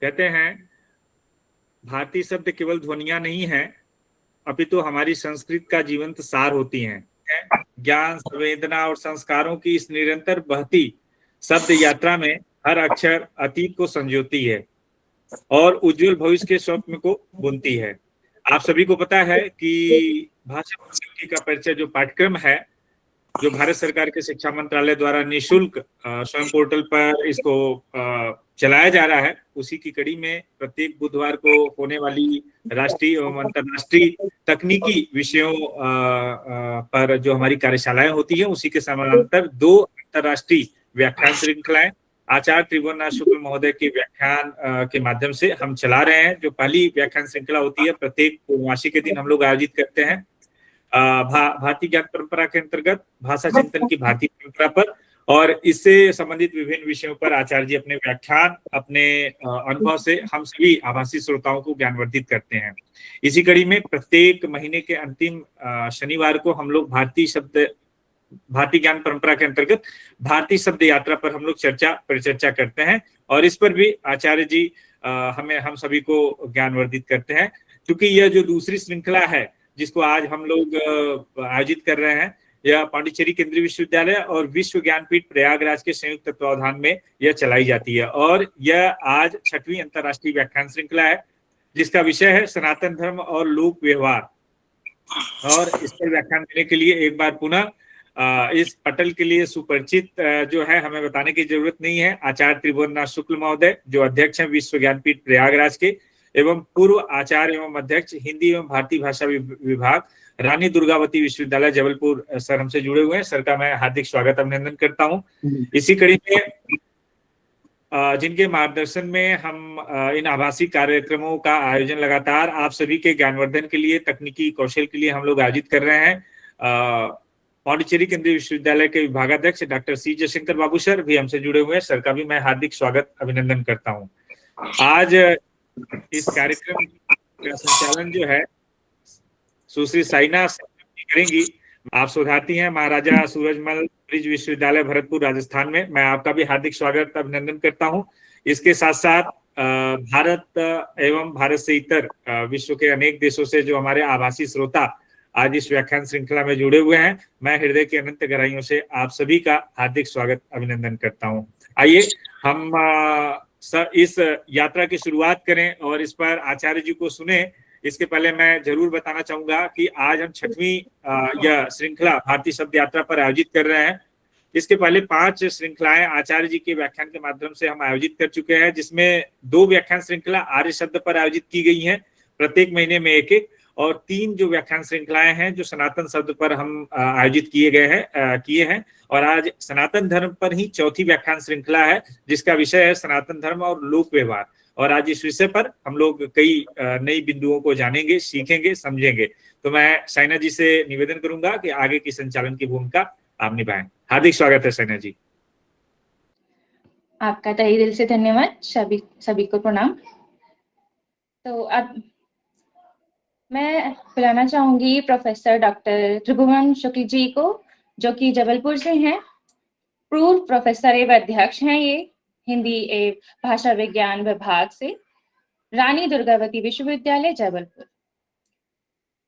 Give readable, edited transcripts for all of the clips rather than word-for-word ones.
कहते हैं भारतीय शब्द केवल ध्वनियां नहीं है, अपितु हमारी संस्कृति का जीवंत सार होती हैं। ज्ञान, संवेदना और संस्कारों की इस निरंतर बहती शब्द यात्रा में हर अक्षर अतीत को संजोती है और उज्जवल भविष्य के स्वप्न को बुनती है। आप सभी को पता है कि भाषा प्रौद्योगिकी का परिचय जो पाठ्यक्रम है, जो भारत सरकार के शिक्षा मंत्रालय द्वारा निःशुल्क स्वयं पोर्टल पर इसको चलाया जा रहा है, उसी की कड़ी में प्रत्येक बुधवार को होने वाली राष्ट्रीय एवं अंतर्राष्ट्रीय तकनीकी विषयों पर जो हमारी कार्यशालाएं होती है, उसी के समानांतर 2 अंतर्राष्ट्रीय व्याख्यान श्रृंखलाएं आचार्य त्रिभुवननाथ शुक्ल महोदय के व्याख्यान के माध्यम से हम चला रहे हैं। जो पहली व्याख्यान श्रृंखला होती है प्रत्येक पूर्णमासी के दिन हम लोग आयोजित करते हैं भारतीय ज्ञान परंपरा के अंतर्गत भाषा चिंतन की भारतीय परंपरा पर, और इससे संबंधित विभिन्न विषयों पर आचार्य जी अपने व्याख्यान, अपने अनुभव से हम सभी आभासी श्रोताओं को ज्ञानवर्धित करते हैं। इसी कड़ी में प्रत्येक महीने के अंतिम शनिवार को हम लोग भारतीय ज्ञान परंपरा के अंतर्गत भारतीय शब्द यात्रा पर हम लोग परिचर्चा करते हैं, और इस पर भी आचार्य जी हम सभी को ज्ञानवर्धित करते हैं। क्योंकि यह जो दूसरी श्रृंखला है जिसको आज हम लोग आयोजित कर रहे हैं, यह पांडिचेरी केंद्रीय विश्वविद्यालय और विश्व ज्ञानपीठ प्रयागराज के संयुक्त तत्वावधान में यह चलाई जाती है, और यह आज 6वीं अंतर्राष्ट्रीय व्याख्यान श्रृंखला है जिसका विषय है सनातन धर्म और लोक व्यवहार। और इस पर व्याख्यान देने के लिए एक बार पुनः इस पटल के लिए सुपरिचित जो है, हमें बताने की जरूरत नहीं है, आचार्य त्रिभुवननाथ शुक्ल महोदय जो अध्यक्ष हैं विश्व ज्ञानपीठ प्रयागराज के, एवं पूर्व आचार्य एवं अध्यक्ष हिंदी एवं भारतीय भाषा विभाग रानी दुर्गावती विश्वविद्यालय जबलपुर, सर हमसे जुड़े हुए हैं। सर का मैं हार्दिक स्वागत अभिनंदन करता हूं। इसी कड़ी में जिनके मार्गदर्शन में हम इन आभासी कार्यक्रमों का आयोजन लगातार आप सभी के ज्ञानवर्धन के लिए, तकनीकी कौशल के लिए हम लोग आयोजित कर रहे हैं। पांडिचेरी केंद्रीय विश्वविद्यालय के विभागाध्यक्ष डॉक्टर सी जयशंकर बाबू सर भी हमसे जुड़े हुए हैं। सर का भी मैं हार्दिक स्वागत अभिनंदन करता हूं। आज इस कार्यक्रम का संचालन जो है सुश्री साइना करेंगी। आप शोधार्थी हैं महाराजा सूरजमल ब्रिज विश्वविद्यालय भरतपुर राजस्थान में। मैं आपका भी हार्दिक स्वागत अभिनंदन करता हूं। इसके साथ साथ भारत एवं भारत से इतर विश्व के अनेक देशों से जो हमारे आभासी श्रोता आज इस व्याख्यान श्रृंखला में जुड़े हुए हैं, मैं हृदय की अनंत गहराइयों से आप सभी का हार्दिक स्वागत अभिनंदन करता हूं। आइए हम इस यात्रा की शुरुआत करें और इस पर आचार्य जी को सुने। इसके पहले मैं जरूर बताना चाहूंगा कि आज हम 6वीं यह श्रृंखला भारतीय शब्द यात्रा पर आयोजित कर रहे हैं। इसके पहले 5 श्रृंखलाएं आचार्य जी के व्याख्यान के माध्यम से हम आयोजित कर चुके हैं, जिसमें 2 व्याख्यान श्रृंखला आर्य शब्द पर आयोजित की गई हैं, प्रत्येक महीने में एक, और 3 जो व्याख्यान श्रृंखलाएं हैं जो सनातन शब्द पर हम आयोजित किए हैं, और आज सनातन धर्म पर ही 4थी व्याख्यान श्रृंखला है जिसका विषय है सनातन धर्म और लोक व्यवहार। और आज इस विषय पर हम लोग कई नई बिंदुओं को जानेंगे, सीखेंगे, समझेंगे। तो मैं साइना जी से निवेदन करूंगा कि आगे की संचालन की भूमिका आप निभाएं। हार्दिक स्वागत है साइना जी। आपका तहे दिल से धन्यवाद। सभी को प्रणाम। तो अब मैं बुलाना चाहूंगी प्रोफेसर डॉक्टर त्रिभुवन शुक्ल जी को, जो कि जबलपुर से हैं। पूर्व प्रोफेसर एवं अध्यक्ष हैं ये हिंदी एवं भाषा विज्ञान विभाग से, रानी दुर्गावती विश्वविद्यालय जबलपुर।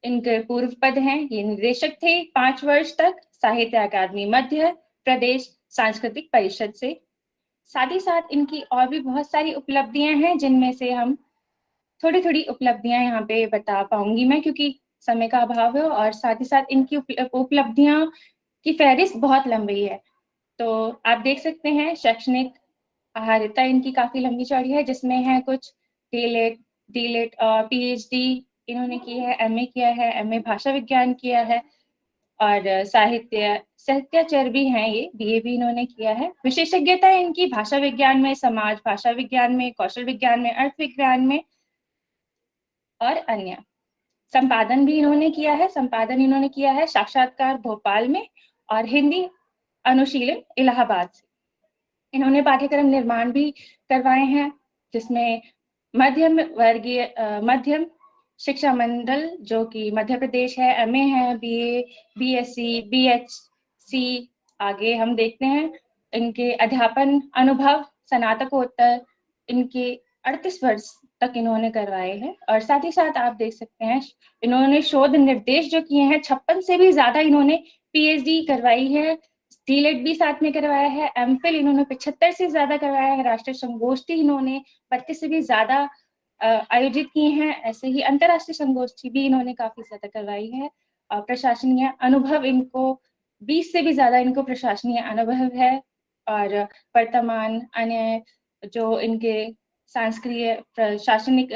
इनके पूर्व पद हैं, ये निदेशक थे 5 वर्ष तक साहित्य अकादमी मध्य प्रदेश सांस्कृतिक परिषद से। साथ ही साथ इनकी और भी बहुत सारी उपलब्धियां हैं, जिनमें से हम थोड़ी उपलब्धियां यहाँ पे बता पाऊंगी मैं, क्योंकि समय का अभाव है, और साथ ही साथ इनकी उपलब्धियां की फहरिस्त बहुत लंबी है। तो आप देख सकते हैं शैक्षणिक आहार्यता इनकी काफी लंबी चौड़ी है, जिसमें है कुछ डीलेट और पीएचडी इन्होंने की है, एमए किया है, एमए भाषा विज्ञान किया है, और साहित्याचार्य भी हैं ये, बीए भी इन्होंने किया है। विशेषज्ञता है इनकी भाषा विज्ञान में, समाज भाषा विज्ञान में, कौशल विज्ञान में, अर्थ विज्ञान में और अन्य। संपादन भी इन्होंने किया है। संपादन इन्होंने किया है साक्षात्कार भोपाल में और हिंदी अनुशीलन इलाहाबाद से। इन्होंने पाठ्यक्रम निर्माण भी करवाए हैं, जिसमें मध्यम शिक्षा मंडल जो कि मध्य प्रदेश है, एमए है, बीए, बीएससी, बीएचसी। आगे हम देखते हैं इनके अध्यापन अनुभव, स्नातकोत्तर इनके 38 वर्ष तक इन्होंने करवाए हैं। और साथ ही साथ आप देख सकते हैं इन्होंने शोध निर्देश जो किए हैं 56 से भी ज्यादा इन्होंने पीएचडी करवाई है, डीलेट भी साथ में करवाया है, एमफिल इन्होंने 75 से ज्यादा करवाया है, राष्ट्रीय संगोष्ठी इन्होंने 32 से भी ज्यादा आयोजित किए हैं। ऐसे ही अंतर्राष्ट्रीय संगोष्ठी भी इन्होंने काफी ज्यादा करवाई है। प्रशासनीय अनुभव इनको 20 से भी ज्यादा इनको प्रशासनीय अनुभव है। और वर्तमान अन्य जो इनके सांस्कृतिक प्रशासनिक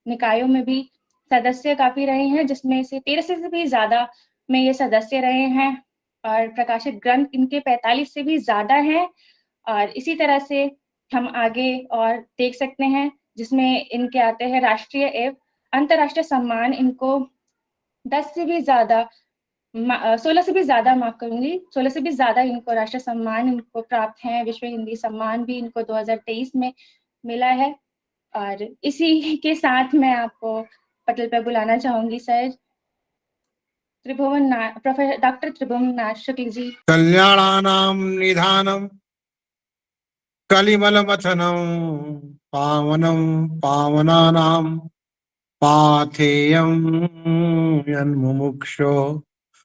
निकायों में भी सदस्य काफी रहे हैं, जिसमें से 13 से भी ज्यादा में ये सदस्य रहे हैं। और प्रकाशित ग्रंथ इनके 45 से भी ज्यादा हैं। और इसी तरह से हम आगे और देख सकते हैं, जिसमें इनके आते हैं राष्ट्रीय एवं अंतर्राष्ट्रीय सम्मान इनको 10 से भी ज्यादा 16 से भी ज्यादा, माफ करूंगी, 16 से भी ज्यादा इनको राष्ट्रीय सम्मान इनको प्राप्त है। विश्व हिंदी सम्मान भी इनको 2023 में मिला है। और इसी के साथ मैं आपको पटल पर बुलाना चाहूंगी सर प्रोफेसर डॉक्टर त्रिभुवन नाथ शुक्ल जी। कल्याणानां निधानम कलिमलमथनं पावनं पावनानां पाथेयं यन्मुमुक्षो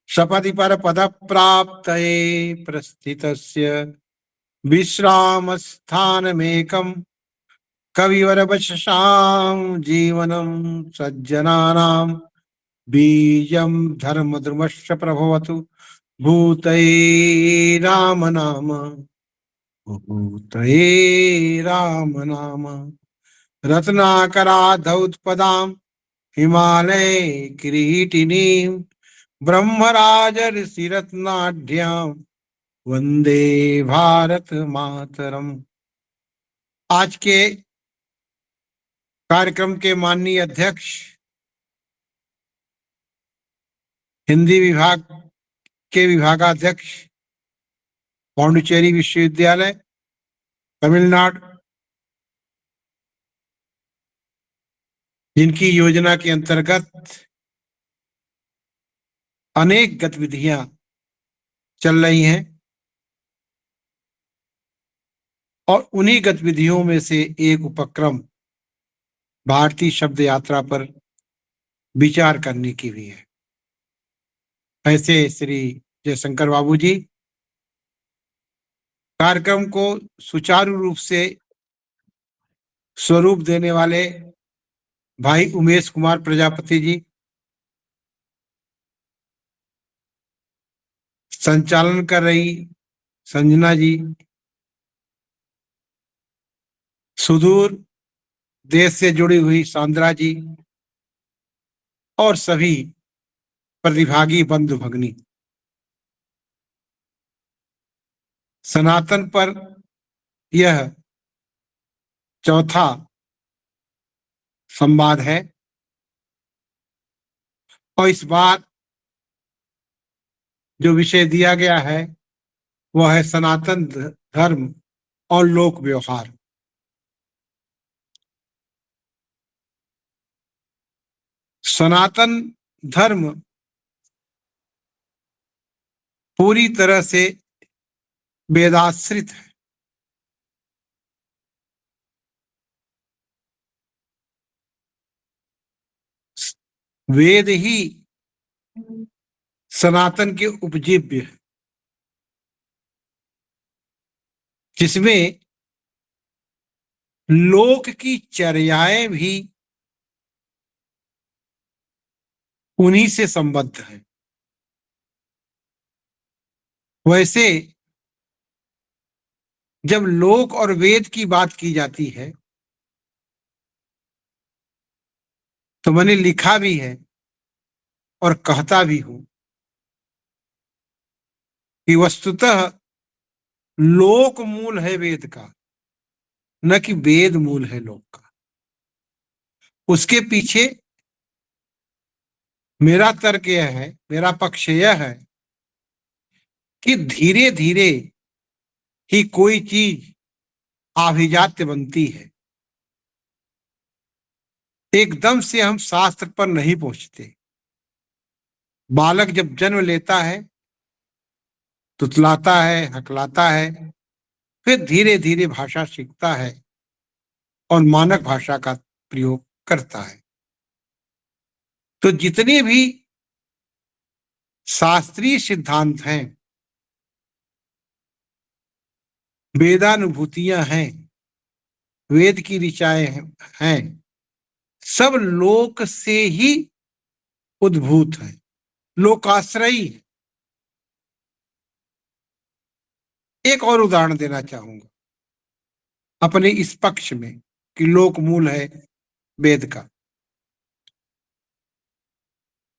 सपदि परपदप्राप्तये प्रस्थितस्य विश्रामस्थानमेकं कविवरवचसां जीवनं सज्जनानां बीजं धर्मद्रुमश्च प्रभवतु भूतये राम नाम भूतये राम नाम रत्नाकराधौत्पदां हिमालय किरीटिनीं ब्रह्मराज ऋषिरत्नाढ्यां वंदे भारत मातरम। आज के कार्यक्रम के माननीय अध्यक्ष हिंदी विभाग के विभागाध्यक्ष पांडिचेरी विश्वविद्यालय तमिलनाडु, जिनकी योजना के अंतर्गत अनेक गतिविधियां चल रही हैं और उन्हीं गतिविधियों में से एक उपक्रम भारतीय शब्द यात्रा पर विचार करने की भी है। ऐसे श्री जयशंकर बाबू जी कार्यक्रम को सुचारू रूप से स्वरूप देने वाले भाई उमेश कुमार प्रजापति जी, संचालन कर रही संजना जी, सुदूर देश से जुड़ी हुई सांद्रा जी और सभी प्रतिभागी बंधु भगनी। सनातन पर यह चौथा संवाद है और इस बार जो विषय दिया गया है वह है सनातन धर्म और लोक व्यवहार। सनातन धर्म पूरी तरह से वेदाश्रित है। वेद ही सनातन के उपजीव्य है, जिसमें लोक की चर्याएं भी उन्हीं से संबद्ध है। वैसे जब लोक और वेद की बात की जाती है तो मैंने लिखा भी है और कहता भी हूं कि वस्तुतः लोक मूल है वेद का, न कि वेद मूल है लोक का। उसके पीछे मेरा तर्क यह है, मेरा पक्ष यह है कि धीरे धीरे ही कोई चीज आभिजात्य बनती है। एकदम से हम शास्त्र पर नहीं पहुंचते। बालक जब जन्म लेता है, तुतलाता है, हकलाता है, फिर धीरे धीरे भाषा सीखता है और मानक भाषा का प्रयोग करता है। तो जितने भी शास्त्रीय सिद्धांत हैं, वेदानुभूतियां हैं, वेद की ऋचाएं हैं, सब लोक से ही उद्भूत है, लोकाश्रयी है। एक और उदाहरण देना चाहूंगा अपने इस पक्ष में कि लोक मूल है वेद का।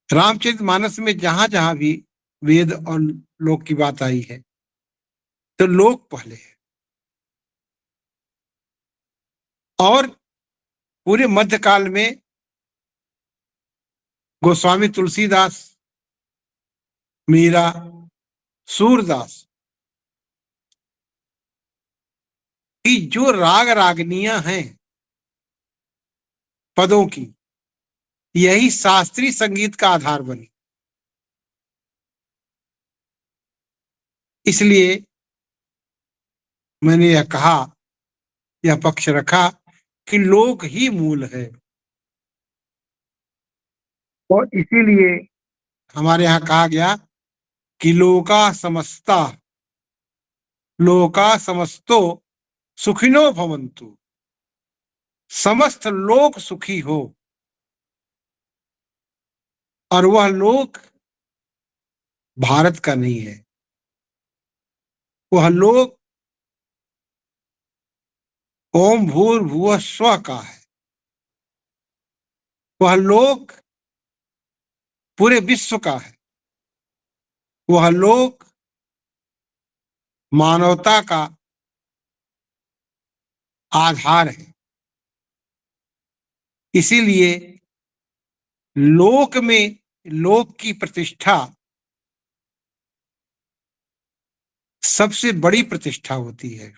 रामचरितमानस में जहां जहां भी वेद और लोक की बात आई है तो लोक पहले है। और पूरे मध्यकाल में गोस्वामी तुलसीदास, मीरा, सूरदास की जो राग रागनियां हैं पदों की, यही शास्त्रीय संगीत का आधार बनी। इसलिए मैंने यह कहा, यह पक्ष रखा कि लोक ही मूल है। और इसीलिए हमारे यहाँ कहा गया कि लोका समस्ता, लोका समस्तो सुखिनो भवन्तु, समस्त लोक सुखी हो। और वह लोक भारत का नहीं है, वह लोक ओम भूर्भुवः स्वः का है। वह लोक पूरे विश्व का है। वह लोक मानवता का आधार है। इसीलिए लोक में लोक की प्रतिष्ठा सबसे बड़ी प्रतिष्ठा होती है।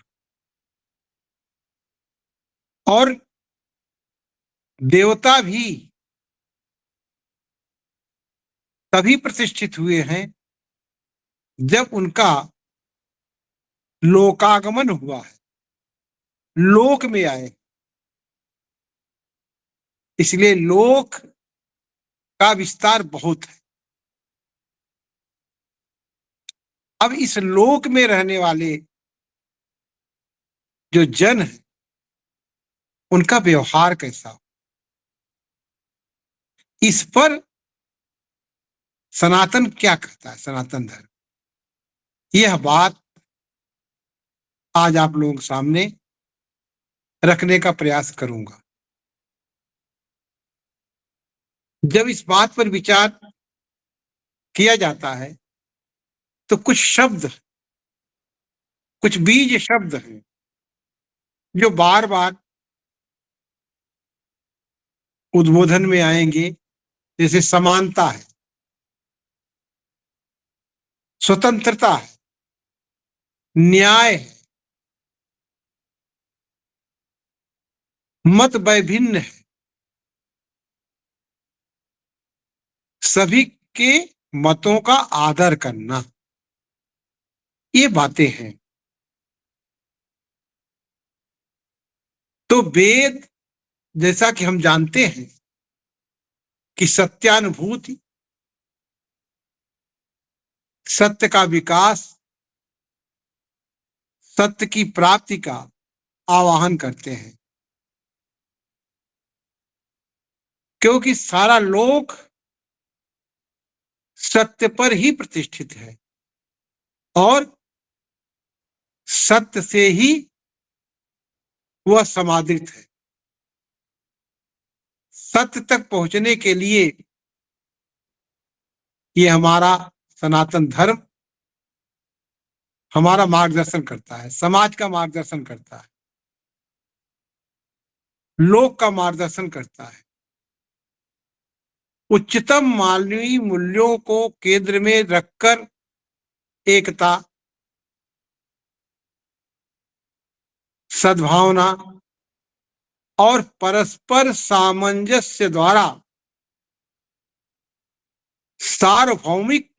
और देवता भी तभी प्रतिष्ठित हुए हैं जब उनका लोकागमन हुआ है, लोक में आए। इसलिए लोक का विस्तार बहुत है। अब इस लोक में रहने वाले जो जन है उनका व्यवहार कैसा हो, इस पर सनातन क्या कहता है, सनातन धर्म। यह बात आज आप लोगों के सामने रखने का प्रयास करूंगा। जब इस बात पर विचार किया जाता है तो कुछ शब्द, कुछ बीज शब्द हैं जो बार बार उद्बोधन में आएंगे। जैसे समानता है, स्वतंत्रता है, न्याय है, मत वैभिन्न है, सभी के मतों का आदर करना, ये बातें हैं। तो वेद, जैसा कि हम जानते हैं कि सत्यानुभूति, सत्य का विकास, सत्य की प्राप्ति का आवाहन करते हैं, क्योंकि सारा लोक सत्य पर ही प्रतिष्ठित है और सत्य से ही वह समादृत है। सत्य तक पहुंचने के लिए ये हमारा सनातन धर्म हमारा मार्गदर्शन करता है, समाज का मार्गदर्शन करता है, लोक का मार्गदर्शन करता है। उच्चतम मानवीय मूल्यों को केंद्र में रखकर एकता, सद्भावना और परस्पर सामंजस्य द्वारा सार्वभौमिक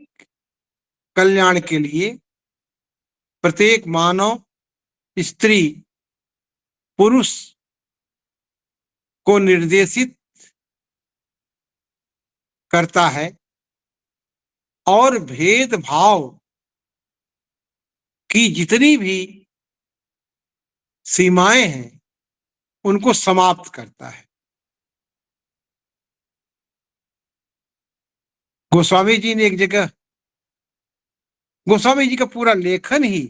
कल्याण के लिए प्रत्येक मानव, स्त्री, पुरुष को निर्देशित करता है और भेदभाव की जितनी भी सीमाएं हैं उनको समाप्त करता है। गोस्वामी जी ने एक जगह, गोस्वामी जी का पूरा लेखन ही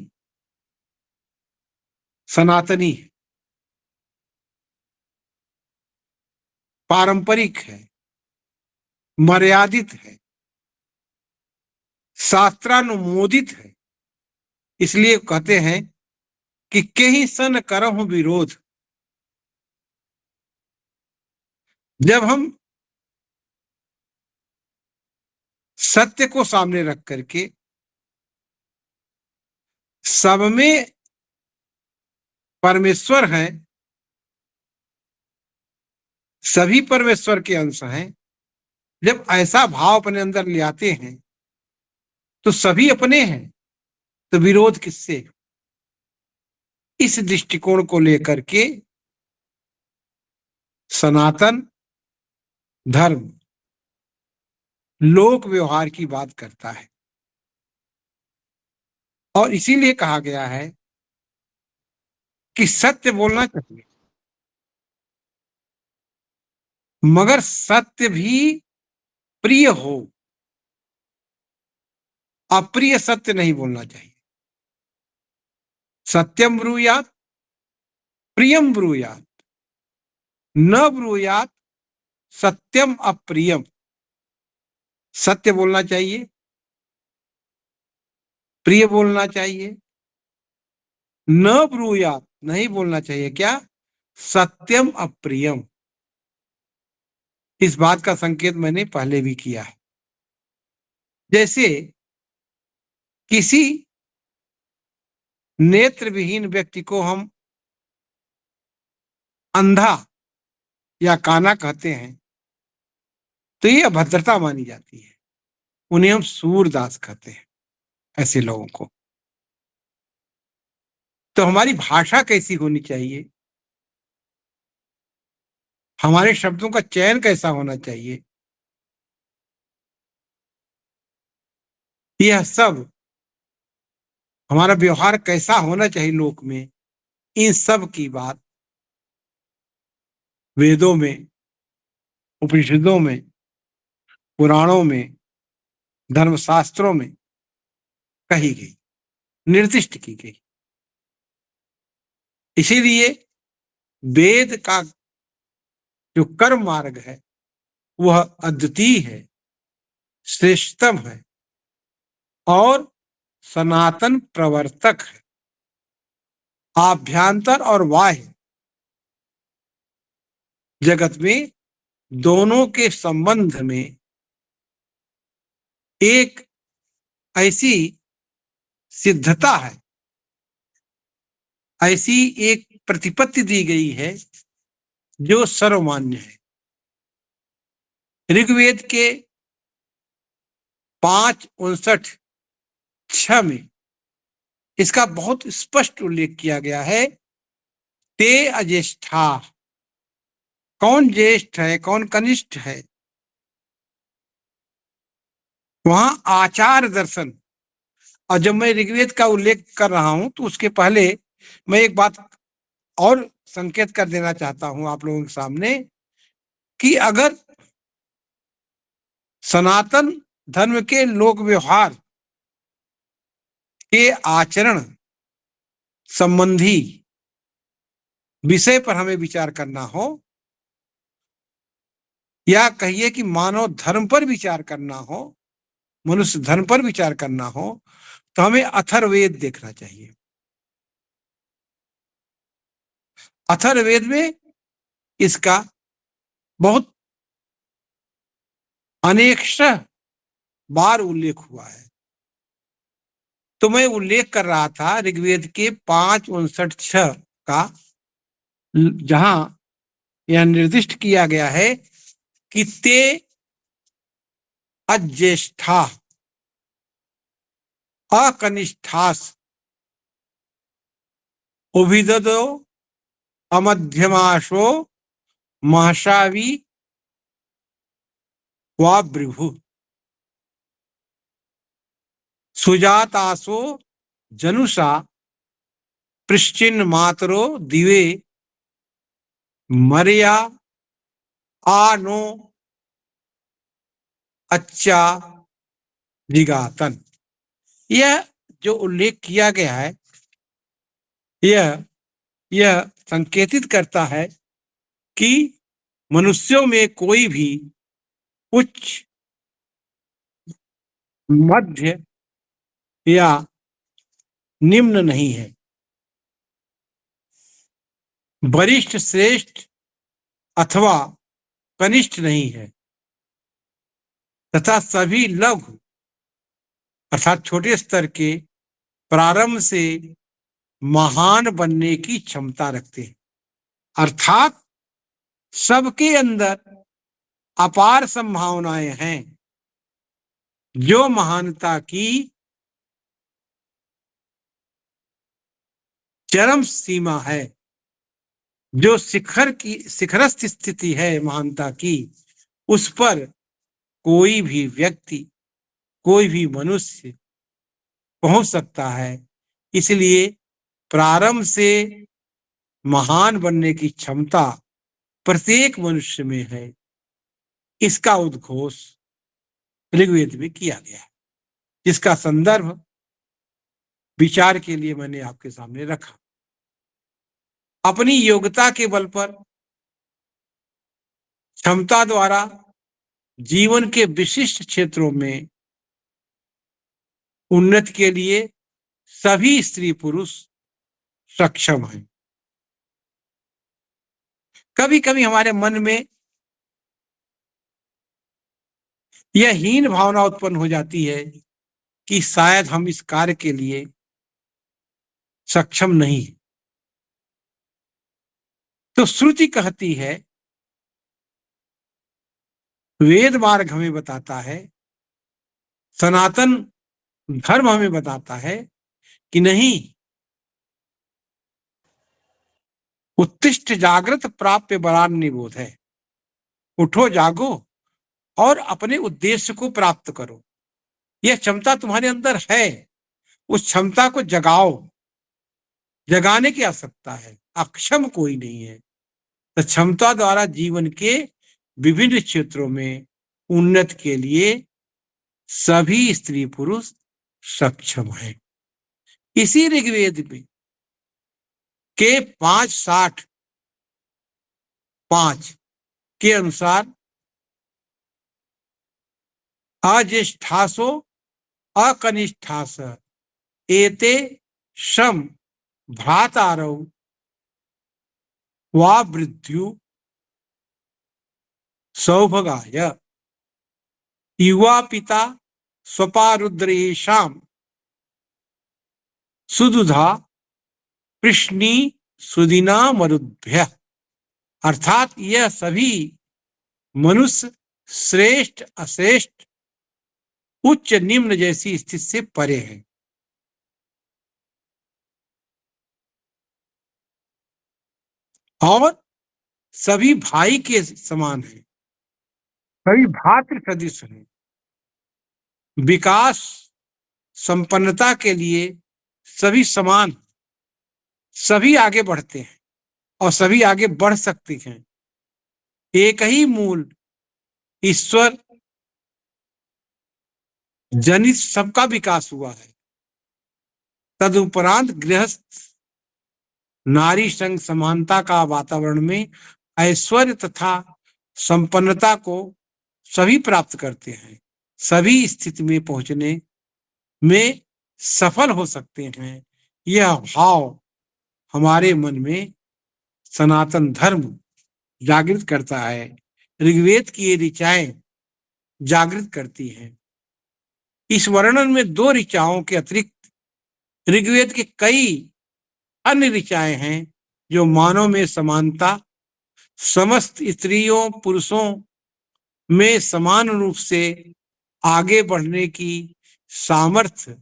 सनातनी है, पारंपरिक है, मर्यादित है, शास्त्रानुमोदित है। इसलिए कहते हैं कि कहीं सन करहु विरोध। जब हम सत्य को सामने रख करके सब में परमेश्वर हैं, सभी परमेश्वर के अंश हैं, जब ऐसा भाव अपने अंदर ले आते हैं तो सभी अपने हैं, तो विरोध किससे? इस दृष्टिकोण को लेकर के सनातन धर्म लोक व्यवहार की बात करता है और इसीलिए कहा गया है कि सत्य बोलना चाहिए, मगर सत्य भी प्रिय हो, अप्रिय सत्य नहीं बोलना चाहिए। सत्यम ब्रूयात प्रियम ब्रूयात, न ब्रूयात सत्यम अप्रियम। सत्य बोलना चाहिए, प्रिय बोलना चाहिए, न ब्रूयात नहीं बोलना चाहिए क्या? सत्यम अप्रियम। इस बात का संकेत मैंने पहले भी किया है। जैसे किसी नेत्र विहीन व्यक्ति को हम अंधा या काना कहते हैं तो ये अभद्रता मानी जाती है, उन्हें हम सूरदास कहते हैं ऐसे लोगों को। तो हमारी भाषा कैसी होनी चाहिए, हमारे शब्दों का चयन कैसा होना चाहिए, यह सब हमारा व्यवहार कैसा होना चाहिए लोक में, इन सब की बात वेदों में, उपनिषदों में, पुराणों में, धर्मशास्त्रों में कही गई, निर्दिष्ट की गई। इसीलिए वेद का जो कर्म मार्ग है वह अद्वितीय है, श्रेष्ठतम है और सनातन प्रवर्तक है। आभ्यंतर और बाह्य जगत में दोनों के संबंध में एक ऐसी सिद्धता है, ऐसी एक प्रतिपत्ति दी गई है जो सर्वमान्य है। ऋग्वेद के 5:59 में इसका बहुत स्पष्ट उल्लेख किया गया है। ते अज्येष्ठा, कौन ज्येष्ठ है, कौन कनिष्ठ है? वहां आचार दर्शन। और जब मैं ऋग्वेद का उल्लेख कर रहा हूं तो उसके पहले मैं एक बात और संकेत कर देना चाहता हूं आप लोगों के सामने कि अगर सनातन धर्म के लोक व्यवहार के आचरण संबंधी विषय पर हमें विचार करना हो या कहिए कि मानव धर्म पर विचार करना हो, मनुष्य धर्म पर विचार करना हो, तो हमें अथर्ववेद देखना चाहिए। अथर्ववेद में इसका बहुत अनेकशः बार उल्लेख हुआ है। तो मैं उल्लेख कर रहा था ऋग्वेद के 5:59 का, जहां यह निर्दिष्ट किया गया है कि ते अज्येष्ठा अकनिष्ठास उभिददो अमध्यमाशो महशावी वा भृभु सुजातासो जनुषा पृश्चिन मातरो दिवे मर्या आनो अच्छा जिगातन। यह जो उल्लेख किया गया है यह यह संकेतित करता है कि मनुष्यों में कोई भी उच्च, मध्य या निम्न नहीं है, वरिष्ठ, श्रेष्ठ अथवा कनिष्ठ नहीं है, तथा सभी लघु अर्थात छोटे स्तर के प्रारंभ से महान बनने की क्षमता रखते हैं। अर्थात सबके अंदर अपार संभावनाएं हैं। जो महानता की चरम सीमा है, जो शिखरस्थ स्थिति है महानता की, उस पर कोई भी व्यक्ति, कोई भी मनुष्य पहुंच सकता है। इसलिए प्रारंभ से महान बनने की क्षमता प्रत्येक मनुष्य में है। इसका उद्घोष ऋग्वेद में किया गया है, जिसका संदर्भ विचार के लिए मैंने आपके सामने रखा। अपनी योग्यता के बल पर, क्षमता द्वारा जीवन के विशिष्ट क्षेत्रों में उन्नति के लिए सभी स्त्री पुरुष सक्षम हैं। कभी कभी हमारे मन में यह हीन भावना उत्पन्न हो जाती है कि शायद हम इस कार्य के लिए सक्षम नहीं है। तो श्रुति कहती है, वेद मार्ग हमें बताता है, सनातन धर्म हमें बताता है कि नहीं, उत्तिष्ठ जागृत प्राप्य बरान निबोध है। उठो, जागो और अपने उद्देश्य को प्राप्त करो। यह क्षमता तुम्हारे अंदर है, उस क्षमता को जगाओ। जगाने की आवश्यकता है, अक्षम कोई नहीं है। तो क्षमता द्वारा जीवन के विभिन्न क्षेत्रों में उन्नति के लिए सभी स्त्री पुरुष सक्षम हैं। इसी ऋग्वेद में के 5:65 के अनुसार अज्येष्ठासो अकनिष्ठास एते शम भ्रातारौ वा वृद्धु सौभगाय युवा पिता स्वपारुद्रेषाम सुदुधा कृष्णी सुदिना मरुद्भ्य। अर्थात यह सभी मनुष्य श्रेष्ठ अश्रेष्ठ उच्च निम्न जैसी स्थिति से परे हैं। और सभी भाई के समान हैं, सभी भातृ सदृश हैं। विकास संपन्नता के लिए सभी समान, सभी आगे बढ़ते हैं और सभी आगे बढ़ सकते हैं। एक ही मूल ईश्वर जनित सबका विकास हुआ है। तदुपरांत गृहस्थ नारी संग समानता का वातावरण में ऐश्वर्य तथा संपन्नता को सभी प्राप्त करते हैं। सभी स्थिति में पहुंचने में सफल हो सकते हैं। यह भाव हमारे मन में सनातन धर्म जागृत करता है। ऋग्वेद की ये ऋचाएं जागृत करती हैं। इस वर्णन में 2 ऋचाओं के अतिरिक्त ऋग्वेद के कई अन्य ऋचाएं हैं जो मानव में समानता, समस्त स्त्रियों पुरुषों में समान रूप से आगे बढ़ने की सामर्थ्य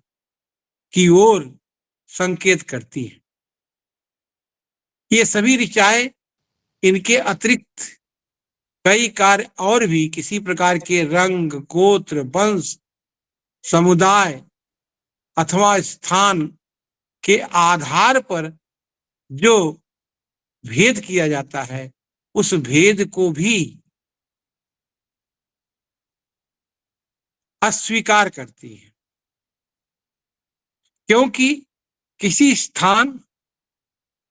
की ओर संकेत करती है। ये सभी ऋचाएं इनके अतिरिक्त कई कार्य और भी किसी प्रकार के रंग, गोत्र, वंश, समुदाय अथवा स्थान के आधार पर जो भेद किया जाता है, उस भेद को भी अस्वीकार करती है। क्योंकि किसी स्थान,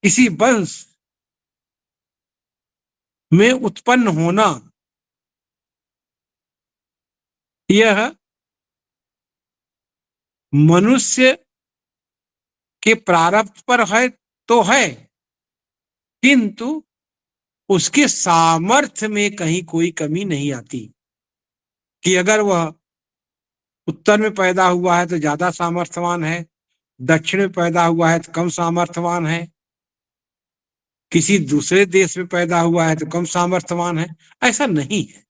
किसी वंश में उत्पन्न होना यह मनुष्य के प्रारब्ध पर है तो है, किंतु उसके सामर्थ्य में कहीं कोई कमी नहीं आती कि अगर वह उत्तर में पैदा हुआ है तो ज्यादा सामर्थ्यवान है, दक्षिण में पैदा हुआ है तो कम सामर्थ्यवान है, किसी दूसरे देश में पैदा हुआ है तो कम सामर्थ्यवान है। ऐसा नहीं है।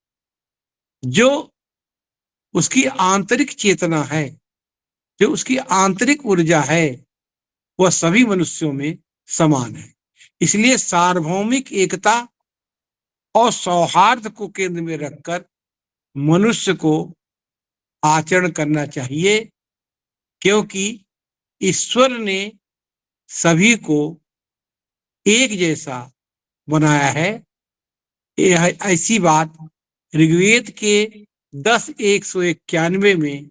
जो उसकी आंतरिक चेतना है, जो उसकी आंतरिक ऊर्जा है, वह सभी मनुष्यों में समान है। इसलिए सार्वभौमिक एकता और सौहार्द को केंद्र में रखकर मनुष्य को आचरण करना चाहिए, क्योंकि ईश्वर ने सभी को एक जैसा बनाया है। यह ऐसी बात ऋग्वेद के 10:191 में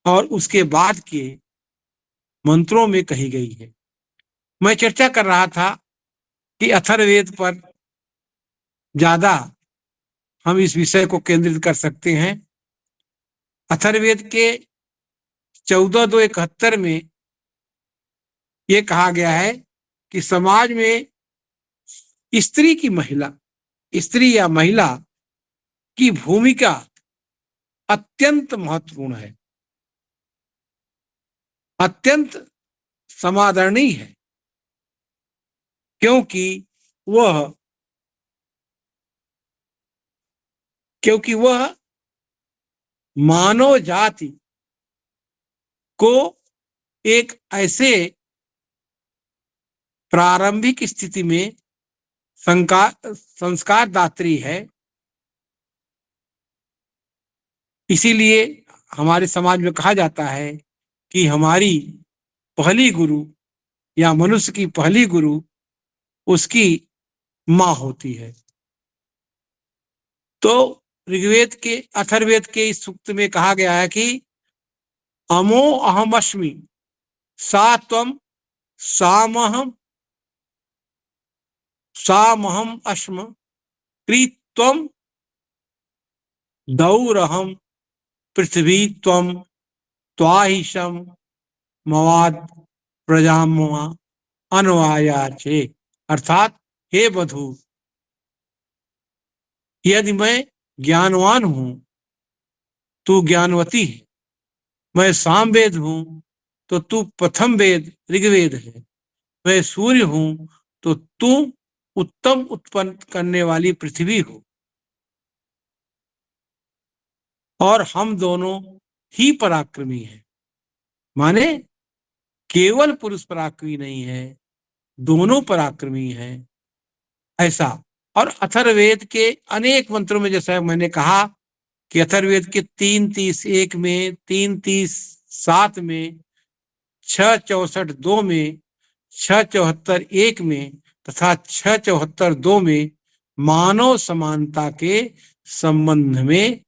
और उसके बाद के मंत्रों में कही गई है। मैं चर्चा कर रहा था कि अथर्ववेद पर ज्यादा हम इस विषय को केंद्रित कर सकते हैं। अथर्ववेद के 14:271 में यह कहा गया है कि समाज में स्त्री या महिला की भूमिका अत्यंत महत्वपूर्ण है, अत्यंत समादरणीय है, क्योंकि वह मानव जाति को एक ऐसे प्रारंभिक स्थिति में संस्कार दात्री है। इसीलिए हमारे समाज में कहा जाता है कि हमारी पहली गुरु या मनुष्य की पहली गुरु उसकी माँ होती है। तो ऋग्वेद के अथर्ववेद के इस सूक्त में कहा गया है कि अमो अहमस्मि सा त्वम सामहम अस्म कृत्वम दौरहम पृथ्वी त्वम त्वाहिशम मवाद प्रजामा अनवायाचे। अर्थात हे बधू, यदि मैं ज्ञानवान हूं तू ज्ञानवती है, मैं सामवेद हूं तो तू प्रथम वेद ऋग्वेद है, मैं सूर्य हूं तो तू उत्तम उत्पन्न करने वाली पृथ्वी हो, और हम दोनों ही पराक्रमी हैं। माने केवल पुरुष पराक्रमी नहीं है, दोनों पराक्रमी हैं, ऐसा। और अथर्ववेद के अनेक मंत्रों में, जैसा मैंने कहा कि अथर्ववेद के 3:31 में, 3:37 में, 6:64 में, 6:74 में तथा 6:74 में मानव समानता के संबंध में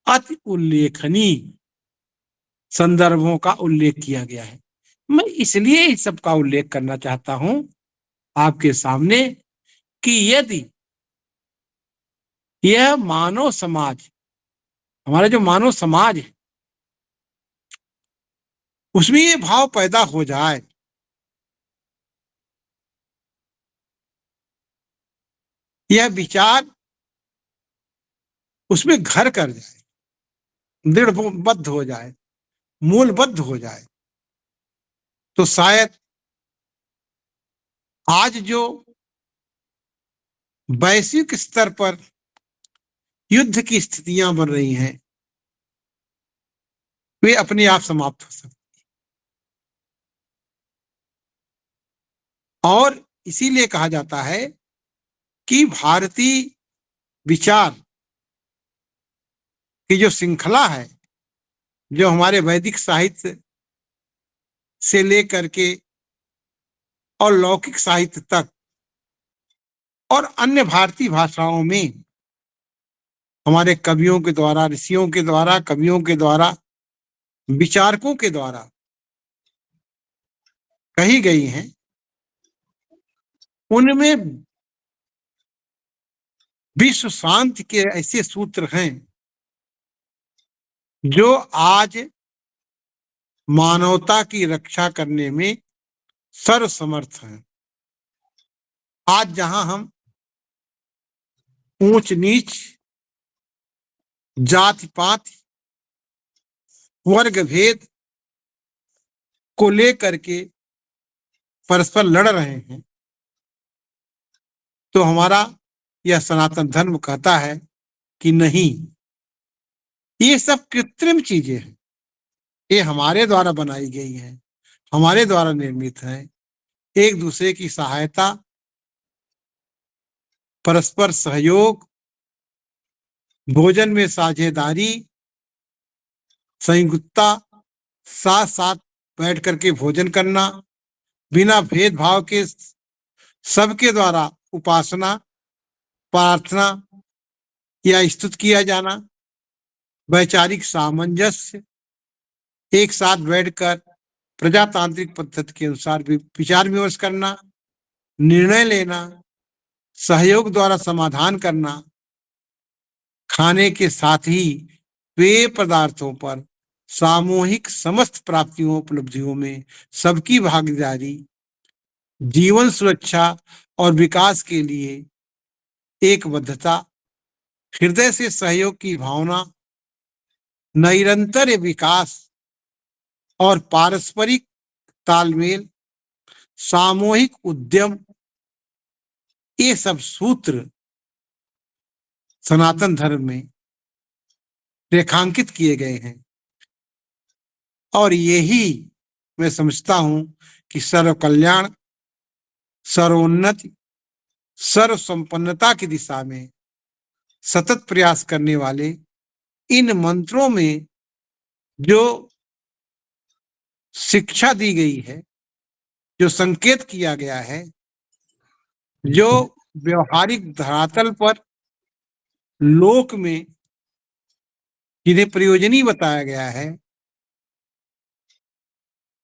अति उल्लेखनीय संदर्भों का उल्लेख किया गया है। मैं इसलिए इस सब का उल्लेख करना चाहता हूं आपके सामने कि यदि यह मानव समाज, हमारा जो मानव समाज है, उसमें ये भाव पैदा हो जाए, यह विचार उसमें घर कर जाए, दृढ़बद्ध हो जाए, मूलबद्ध हो जाए, तो शायद आज जो वैश्विक स्तर पर युद्ध की स्थितियां बन रही हैं, वे अपने आप समाप्त हो सकती। और इसीलिए कहा जाता है कि भारतीय विचार की जो श्रृंखला है, जो हमारे वैदिक साहित्य से लेकर के और लौकिक साहित्य तक और अन्य भारतीय भाषाओं में हमारे कवियों के द्वारा, ऋषियों के द्वारा, कवियों के द्वारा, विचारकों के द्वारा कही गई हैं, उनमें विश्व शांति के ऐसे सूत्र हैं जो आज मानवता की रक्षा करने में सर्वसमर्थ हैं। आज जहां हम ऊंच नीच, जाति पात, वर्ग भेद को लेकर के परस्पर लड़ रहे हैं, तो हमारा यह सनातन धर्म कहता है कि नहीं, ये सब कृत्रिम चीजें हैं, ये हमारे द्वारा बनाई गई हैं, हमारे द्वारा निर्मित हैं। एक दूसरे की सहायता, परस्पर सहयोग, भोजन में साझेदारी, संयुक्तता, साथ साथ बैठ करके भोजन करना, बिना भेदभाव के सबके द्वारा उपासना, प्रार्थना या स्तुत किया जाना, वैचारिक सामंजस्य, एक साथ बैठकर प्रजातांत्रिक पद्धति के अनुसार भी विचार विमर्श करना, निर्णय लेना, सहयोग द्वारा समाधान करना, खाने के साथ ही पेय पदार्थों पर सामूहिक समस्त प्राप्तियों उपलब्धियों में सबकी भागीदारी, जीवन सुरक्षा और विकास के लिए एकबद्धता, हृदय से सहयोग की भावना, निरंतर विकास और पारस्परिक तालमेल, सामूहिक उद्यम, ये सब सूत्र सनातन धर्म में रेखांकित किए गए हैं। और यही मैं समझता हूं कि सर्व कल्याण, सर्वोन्नति, सर्व संपन्नता की दिशा में सतत प्रयास करने वाले इन मंत्रों में जो शिक्षा दी गई है, जो संकेत किया गया है, जो व्यवहारिक धरातल पर लोक में जिन्हें प्रयोजनीय बताया गया है,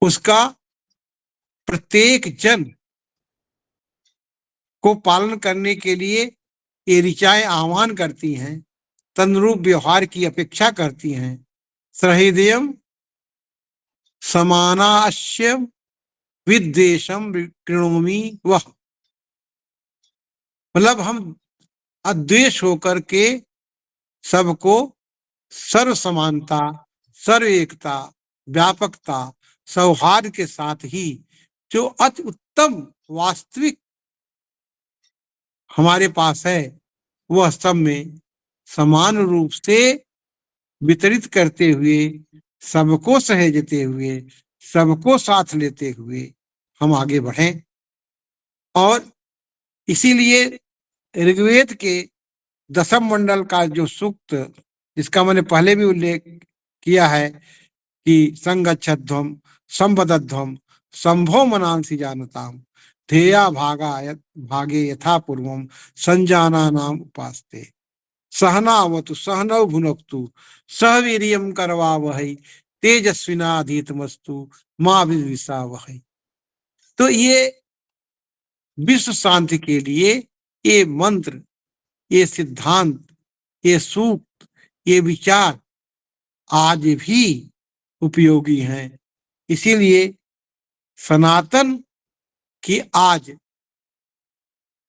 उसका प्रत्येक जन को पालन करने के लिए ये ऋचाएं आह्वान करती हैं, तनुरूप व्यवहार की अपेक्षा करती हैं। सहृदयम समानाश्य विद्वेषम कृणोमि वह, मतलब हम अद्वेष होकर के सबको सर्व समानता, सर्व एकता, व्यापकता, सौहार्द के साथ ही जो अति उत्तम वास्तविक हमारे पास है, वह सब में समान रूप से वितरित करते हुए, सबको सहेजते हुए, सबको साथ लेते हुए हम आगे बढ़ें। और इसीलिए ऋग्वेद के दशम मंडल का जो सूक्त, जिसका मैंने पहले भी उल्लेख किया है कि संगच्छध्वम संवदध्वम संभो मनांसि जानताम ध्येया भागे यथा पूर्वम संजाना नाम उपास्ते सहनावतु सहनौ भुनक्तु सह वीर्यं करवावहै तेजस्विनाधीतमस्तु मां विद्विषावहै। तो ये विश्व शांति के लिए ये मंत्र, ये सिद्धांत, ये सूक्त, ये विचार आज भी उपयोगी हैं। इसीलिए सनातन की आज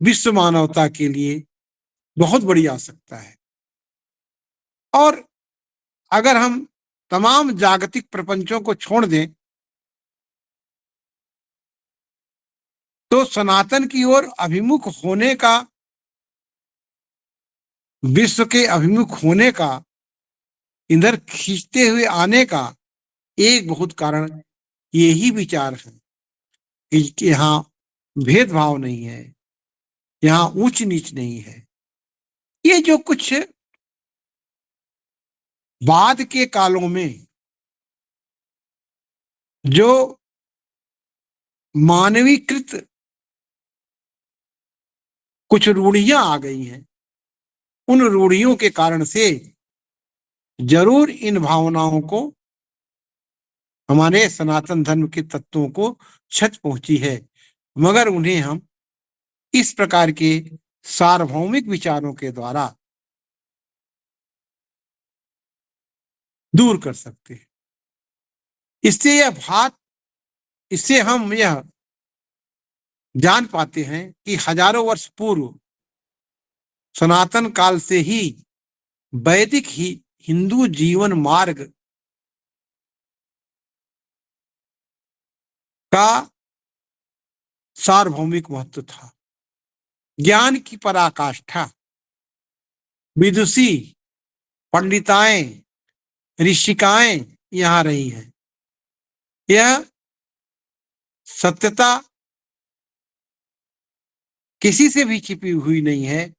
विश्व मानवता के लिए बहुत बड़ी आवश्यकता है। और अगर हम तमाम जागतिक प्रपंचों को छोड़ दें तो सनातन की ओर अभिमुख होने का, विश्व के अभिमुख होने का, इधर खींचते हुए आने का एक बहुत कारण यही विचार है कि यहाँ भेदभाव नहीं है, यहाँ ऊंच नीच नहीं है, ये जो कुछ बाद के कालों में जो मानवीकृत कुछ रूढ़ियां आ गई हैं, उन रूढ़ियों के कारण से जरूर इन भावनाओं को, हमारे सनातन धर्म के तत्वों को क्षति पहुंची है, मगर उन्हें हम इस प्रकार के सार्वभौमिक विचारों के द्वारा दूर कर सकते हैं। इससे हम यह जान पाते हैं कि हजारों वर्ष पूर्व सनातन काल से ही वैदिक ही हिंदू जीवन मार्ग का सार्वभौमिक महत्व था। ज्ञान की पराकाष्ठा विदुषी, पंडिताएं, ऋषिकाएं यहां रही हैं। यह सत्यता किसी से भी छिपी हुई नहीं है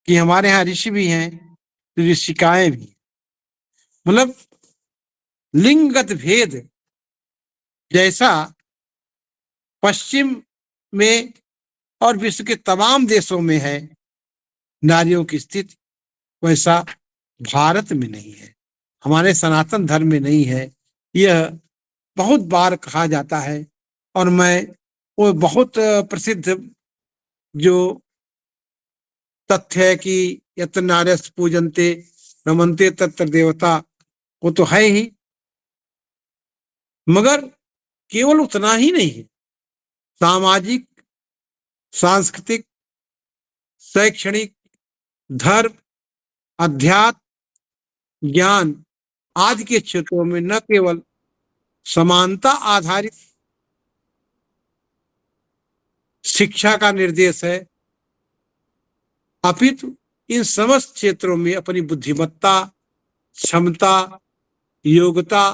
कि हमारे यहाँ ऋषि भी हैं, ऋषिकाएं भी। मतलब लिंगगत भेद जैसा पश्चिम में और विश्व के तमाम देशों में है नारियों की स्थिति, वैसा भारत में नहीं है, हमारे सनातन धर्म में नहीं है। यह बहुत बार कहा जाता है और मैं वो बहुत प्रसिद्ध जो तथ्य है कि यत्र नार्यस्तु पूजन्ते रमन्ते तत्र देवता, वो तो है ही, मगर केवल उतना ही नहीं है। सामाजिक, सांस्कृतिक, शैक्षणिक, धर्म, अध्यात्म, ज्ञान आदि के क्षेत्रों में न केवल समानता आधारित शिक्षा का निर्देश है, अपितु इन समस्त क्षेत्रों में अपनी बुद्धिमत्ता, क्षमता, योग्यता,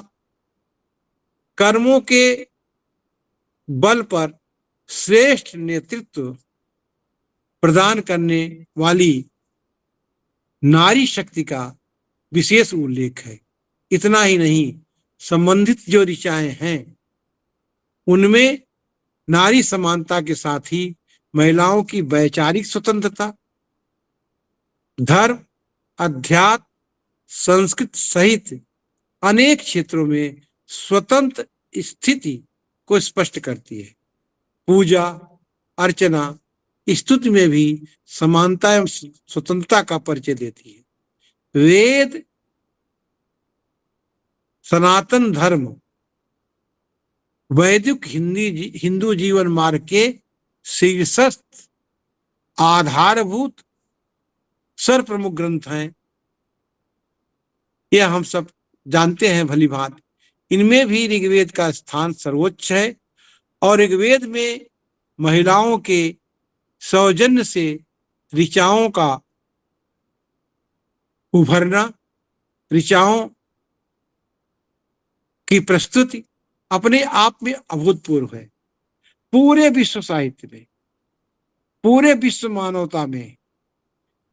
कर्मों के बल पर श्रेष्ठ नेतृत्व प्रदान करने वाली नारी शक्ति का विशेष उल्लेख है। इतना ही नहीं, संबंधित जो ऋचाएं हैं उनमें नारी समानता के साथ ही महिलाओं की वैचारिक स्वतंत्रता, धर्म, अध्यात्म, संस्कृत सहित अनेक क्षेत्रों में स्वतंत्र स्थिति को स्पष्ट करती है। पूजा, अर्चना, स्तुति में भी समानता एवं स्वतंत्रता का परिचय देती है। वेद, सनातन धर्म, वैदिक हिंदू जीवन मार्ग के शीर्षस्थ आधारभूत सर्वप्रमुख ग्रंथ हैं। यह हम सब जानते हैं भली भांति। इनमें भी ऋग्वेद का स्थान सर्वोच्च है और ऋग्वेद में महिलाओं के सौजन्य से ऋचाओं का उभरना, ऋचाओं की प्रस्तुति अपने आप में अभूतपूर्व है। पूरे विश्व साहित्य में, पूरे विश्व मानवता में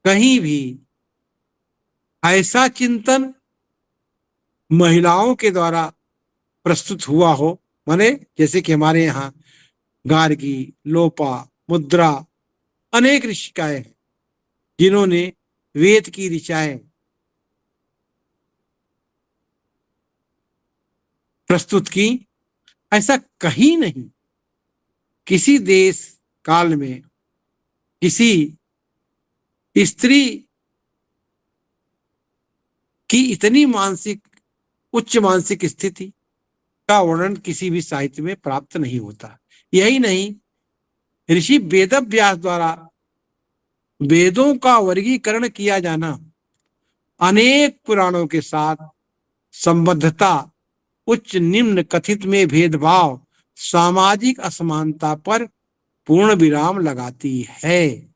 कहीं भी ऐसा चिंतन महिलाओं के द्वारा प्रस्तुत हुआ हो, माने जैसे कि हमारे यहाँ गार्गी, लोपा, मुद्रा, अनेक ऋषिकाएं हैं जिन्होंने वेद की ऋचाएं प्रस्तुत की, ऐसा कहीं नहीं। किसी देश काल में किसी स्त्री की इतनी उच्च मानसिक स्थिति का वर्णन किसी भी साहित्य में प्राप्त नहीं होता। यही नहीं, ऋषि वेदव्यास द्वारा वेदों का वर्गीकरण किया जाना, अनेक पुराणों के साथ संबद्धता, उच्च निम्न कथित में भेदभाव, सामाजिक असमानता पर पूर्ण विराम लगाती है।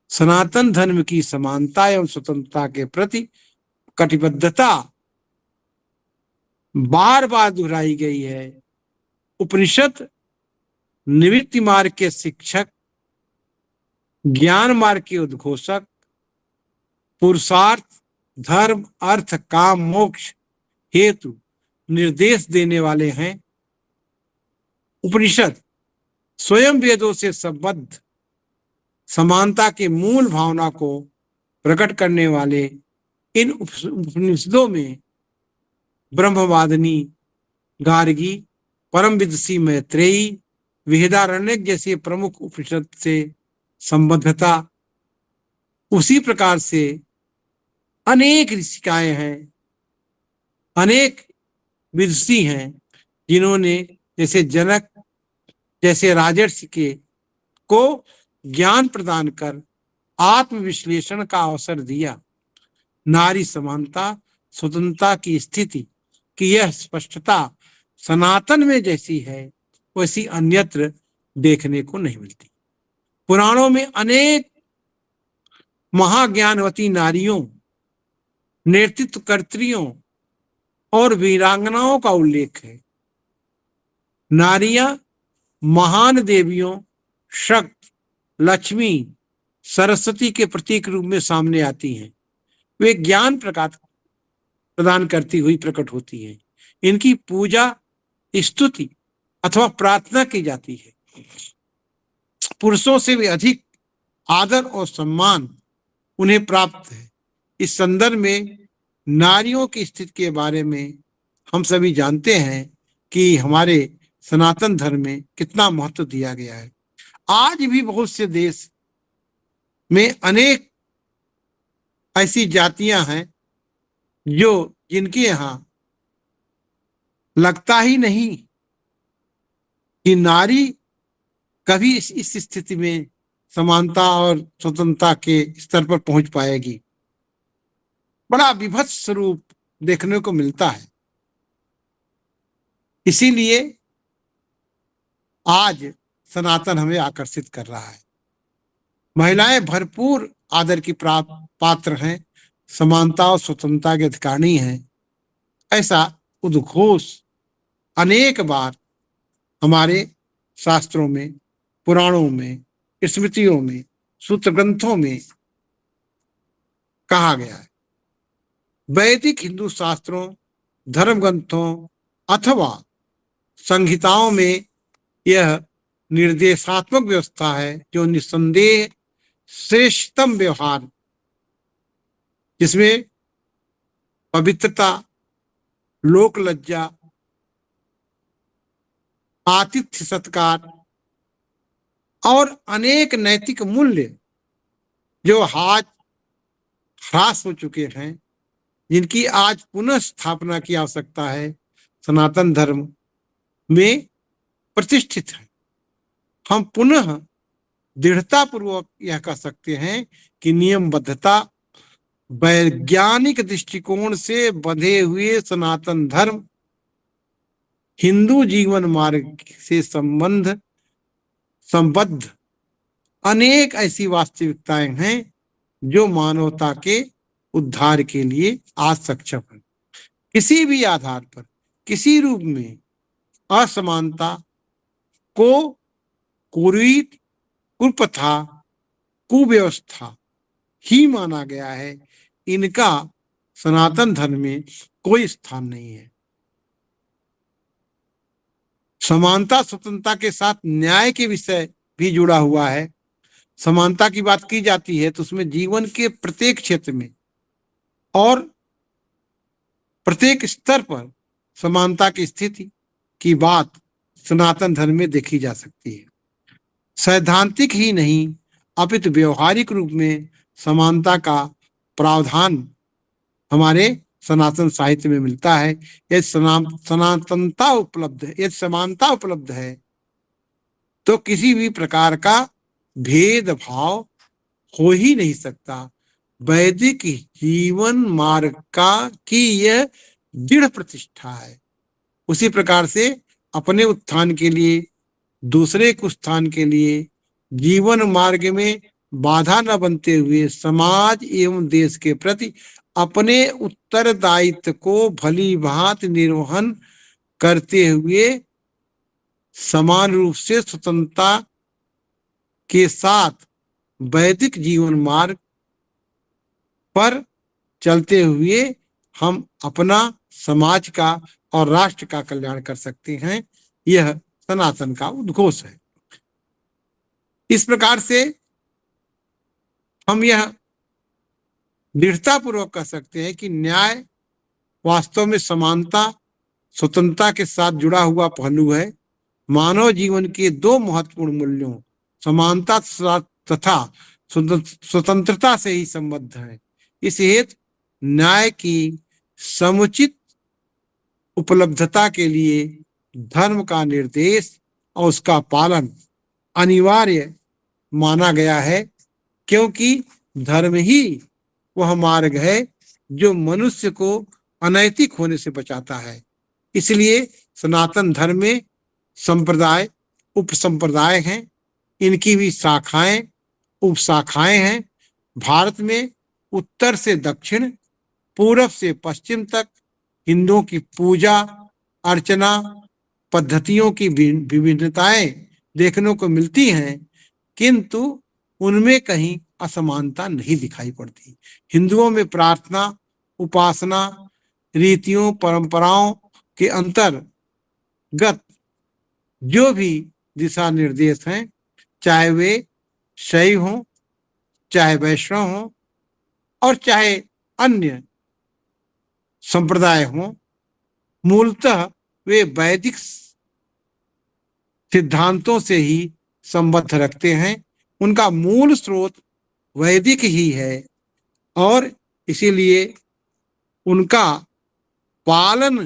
सनातन धर्म की समानता एवं स्वतंत्रता के प्रति कटिबद्धता बार बार दोहराई गई है। उपनिषद निवृत्ति मार्ग के शिक्षक, ज्ञान मार्ग के उद्घोषक पुरुषार्थ, धर्म, अर्थ, काम, मोक्ष हेतु निर्देश देने वाले हैं। उपनिषद स्वयं वेदों से संबद्ध समानता के मूल भावना को प्रकट करने वाले इन उपनिषदों में ब्रह्मवादिनी गार्गी, परमविदुषी मैत्रेयी, वेदारण्यक जैसे प्रमुख उपनिषद से संबद्धता, उसी प्रकार से अनेक ऋषिकाएं हैं, अनेक विदुषी हैं जिन्होंने जैसे जनक जैसे राजर्षि के को ज्ञान प्रदान कर आत्मविश्लेषण का अवसर दिया। नारी समानता, स्वतंत्रता की स्थिति की यह स्पष्टता सनातन में जैसी है वैसी अन्यत्र देखने को नहीं मिलती। पुराणों में अनेक महाज्ञानवती नारियों, नेतृत्वकर्त्रियों और वीरांगनाओं का उल्लेख है। नारियां महान देवियों, शक्ति, लक्ष्मी, सरस्वती के प्रतीक रूप में सामने आती हैं। वे ज्ञान प्रदान करती हुई प्रकट होती हैं। इनकी पूजा, स्तुति अथवा प्रार्थना की जाती है। पुरुषों से भी अधिक आदर और सम्मान उन्हें प्राप्त है। इस संदर्भ में नारियों की स्थिति के बारे में हम सभी जानते हैं कि हमारे सनातन धर्म में कितना महत्व दिया गया है। आज भी बहुत से देश में अनेक ऐसी जातियां हैं जो जिनके यहाँ लगता ही नहीं कि नारी कभी इस स्थिति में समानता और स्वतंत्रता के स्तर पर पहुंच पाएगी। बड़ा विभत्स स्वरूप देखने को मिलता है। इसीलिए आज सनातन हमें आकर्षित कर रहा है। महिलाएं भरपूर आदर की पात्र हैं, समानता और स्वतंत्रता के अधिकारी हैं। ऐसा उद्घोष अनेक बार हमारे शास्त्रों में, पुराणों में, स्मृतियों में, सूत्र ग्रंथों में कहा गया है। वैदिक हिंदू शास्त्रों, धर्म ग्रंथों अथवा संहिताओं में यह निर्देशात्मक व्यवस्था है जो निस्संदेह श्रेष्ठतम व्यवहार, जिसमें पवित्रता, लोक लज्जा, आतिथ्य सत्कार और अनेक नैतिक मूल्य जो आज ह्रास हो चुके हैं, जिनकी आज पुनः स्थापना की आवश्यकता है, सनातन धर्म में प्रतिष्ठित है। हम पुनः दृढ़ता पूर्वक यह कह सकते हैं कि नियमबद्धता, वैज्ञानिक दृष्टिकोण से बंधे हुए सनातन धर्म हिंदू जीवन मार्ग से संबद्ध अनेक ऐसी वास्तविकताएं हैं जो मानवता के उद्धार के लिए आज सक्षम है। किसी भी आधार पर, किसी रूप में असमानता को कुरीति, कुप्रथा, कुव्यवस्था ही माना गया है। इनका सनातन धर्म में कोई स्थान नहीं है। समानता, स्वतंत्रता के साथ न्याय के विषय भी जुड़ा हुआ है। समानता की बात की जाती है तो उसमें जीवन के प्रत्येक क्षेत्र में और प्रत्येक स्तर पर समानता की स्थिति की बात सनातन धर्म में देखी जा सकती है। सैद्धांतिक ही नहीं अपितु व्यवहारिक रूप में समानता का प्रावधान हमारे सनातन साहित्य में मिलता है। यदि सनातनता उपलब्ध है, यदि समानता उपलब्ध है तो किसी भी प्रकार का भेदभाव हो ही नहीं सकता। वैदिक जीवन मार्ग की यह दृढ़ प्रतिष्ठा है। उसी प्रकार से अपने उत्थान के लिए, दूसरे के उत्थान के लिए जीवन मार्ग में बाधा न बनते हुए समाज एवं देश के प्रति अपने उत्तरदायित्व को भली भांति निर्वहन करते हुए समान रूप से स्वतंत्रता के साथ वैदिक जीवन मार्ग पर चलते हुए हम अपना, समाज का और राष्ट्र का कल्याण कर सकते हैं। यह सनातन का उद्घोष है। इस प्रकार से हम यह दृढ़ता पूर्वक कह सकते हैं कि न्याय वास्तव में समानता, स्वतंत्रता के साथ जुड़ा हुआ पहलू है। मानव जीवन के दो महत्वपूर्ण मूल्यों, समानता तथा स्वतंत्रता से ही संबद्ध है। इस हेतु न्याय की समुचित उपलब्धता के लिए धर्म का निर्देश और उसका पालन अनिवार्य माना गया है, क्योंकि धर्म ही वह मार्ग है जो मनुष्य को अनैतिक होने से बचाता है। इसलिए सनातन धर्म में संप्रदाय, उपसंप्रदाय हैं, इनकी भी शाखाएं, उपशाखाएं हैं। भारत में उत्तर से दक्षिण, पूरब से पश्चिम तक हिंदुओं की पूजा अर्चना पद्धतियों की विभिन्नताएं देखने को मिलती हैं, किंतु उनमें कहीं असमानता नहीं दिखाई पड़ती। हिंदुओं में प्रार्थना, उपासना, रीतियों, परंपराओं के अंतर्गत जो भी दिशा निर्देश हैं, चाहे वे शैव हों, चाहे वैष्णव हों और चाहे अन्य संप्रदाय हों, मूलतः वे वैदिक सिद्धांतों से ही संबद्ध रखते हैं। उनका मूल स्रोत वैदिक ही है और इसीलिए उनका पालन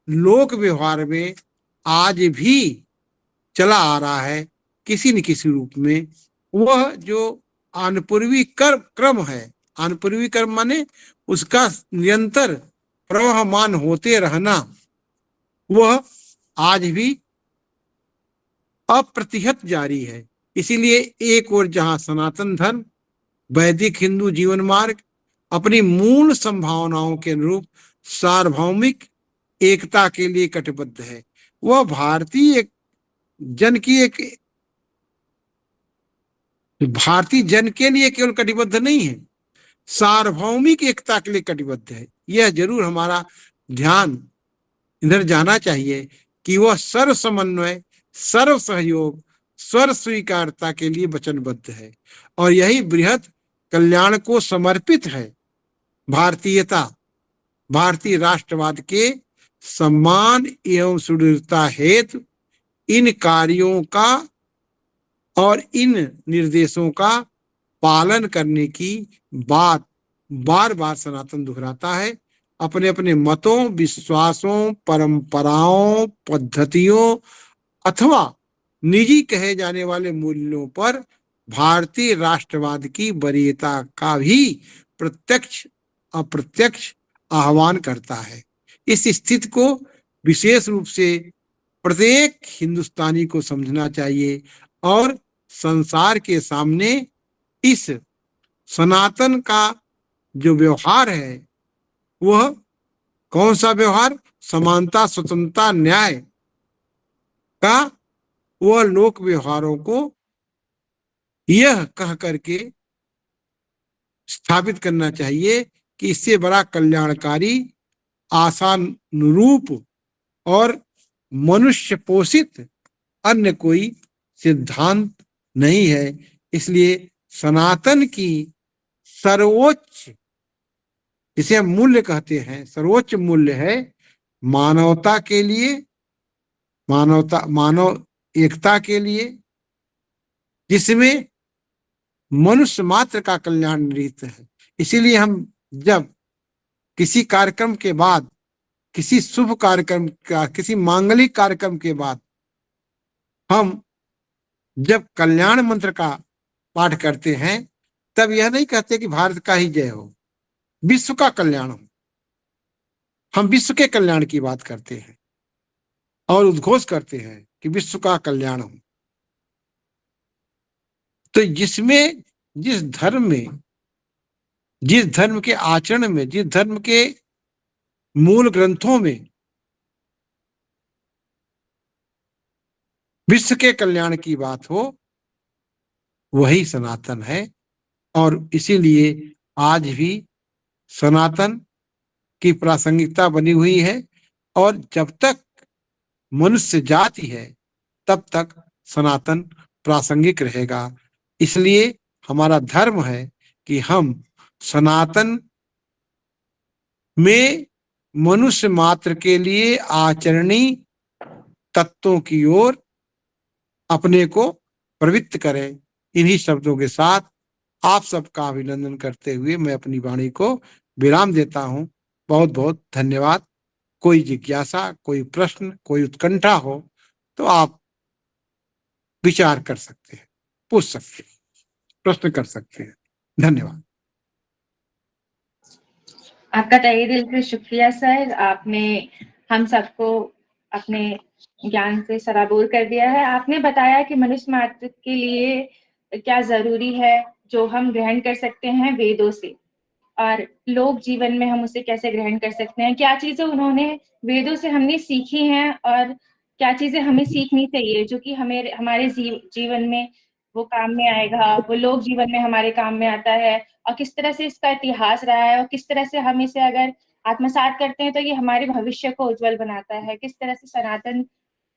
लोक व्यवहार में आज भी चला आ रहा है किसी न किसी रूप में। वह जो आनपूर्वी क्रम है, आनपूर्वी क्रम माने उसका निरंतर प्रवहमान होते रहना, वह आज भी अप्रतिहत जारी है। इसीलिए एक ओर जहां सनातन धर्म, वैदिक हिंदू जीवन मार्ग अपनी मूल संभावनाओं के अनुरूप सार्वभौमिक एकता के लिए कटिबद्ध है, वह भारतीय जन के लिए केवल कटिबद्ध नहीं है, सार्वभौमिक एकता के लिए कटिबद्ध है। यह जरूर हमारा ध्यान इधर जाना चाहिए कि वह सर्व समन्वय, सर्व सहयोग, सर्व स्वीकारता के लिए वचनबद्ध है और यही बृहद कल्याण को समर्पित है। भारतीयता, भारतीय राष्ट्रवाद के सम्मान एवं सुदृढ़ता हेतु इन कार्यों का और इन निर्देशों का पालन करने की बात बार बार सनातन दोहराता है। अपने अपने मतों, विश्वासों, परंपराओं, पद्धतियों अथवा निजी कहे जाने वाले मूल्यों पर भारतीय राष्ट्रवाद की वरीयता का भी प्रत्यक्ष अप्रत्यक्ष आह्वान करता है। इस स्थिति को विशेष रूप से प्रत्येक हिंदुस्तानी को समझना चाहिए और संसार के सामने इस सनातन का जो व्यवहार है, वह कौन सा व्यवहार, समानता, स्वतंत्रता, न्याय का, वह लोक व्यवहारों को यह कह करके स्थापित करना चाहिए कि इससे बड़ा कल्याणकारी, आशानुरूप और मनुष्य पोषित अन्य कोई सिद्धांत नहीं है। इसलिए सनातन की सर्वोच्च, इसे हम मूल्य कहते हैं, सर्वोच्च मूल्य है मानवता के लिए, मानव एकता के लिए, जिसमें मनुष्य मात्र का कल्याण निहित है। इसीलिए हम जब किसी कार्यक्रम के बाद, किसी शुभ कार्यक्रम का, किसी मांगलिक कार्यक्रम के बाद हम जब कल्याण मंत्र का पाठ करते हैं, तब यह नहीं कहते कि भारत का ही जय हो, विश्व का कल्याण हो। हम विश्व के कल्याण की बात करते हैं और उद्घोष करते हैं कि विश्व का कल्याण हो। तो जिसमें, जिस धर्म में, जिस धर्म के आचरण में, जिस धर्म के मूल ग्रंथों में विश्व के कल्याण की बात हो, वही सनातन है। और इसीलिए आज भी सनातन की प्रासंगिकता बनी हुई है, और जब तक मनुष्य जाति है तब तक सनातन प्रासंगिक रहेगा। इसलिए हमारा धर्म है कि हम सनातन में मनुष्य मात्र के लिए आचरणीय तत्वों की ओर अपने को प्रवृत्त करें। इन्हीं शब्दों के साथ आप सबका अभिनंदन करते हुए मैं अपनी वाणी को विराम देता हूं। बहुत बहुत धन्यवाद। कोई जिज्ञासा, कोई प्रश्न, कोई उत्कंठा हो तो आप विचार कर सकते हैं, पूछ सकते हैं, प्रश्न कर सकते हैं। धन्यवाद। आपका तहे दिल से शुक्रिया सर, आपने हम सबको अपने ज्ञान से सराबोर कर दिया है। आपने बताया कि मनुष्य मात्र के लिए क्या जरूरी है, जो हम ग्रहण कर सकते हैं वेदों से, और लोक जीवन में हम उसे कैसे ग्रहण कर सकते हैं, क्या चीजें उन्होंने वेदों से हमने सीखी हैं और क्या चीजें हमें सीखनी चाहिए जो कि हमें हमारे जीवन में वो काम में आएगा, वो लोक जीवन में हमारे काम में आता है, और किस तरह से इसका इतिहास रहा है, और किस तरह से हम इसे अगर आत्मसात करते हैं तो ये हमारे भविष्य को उज्जवल बनाता है, किस तरह से सनातन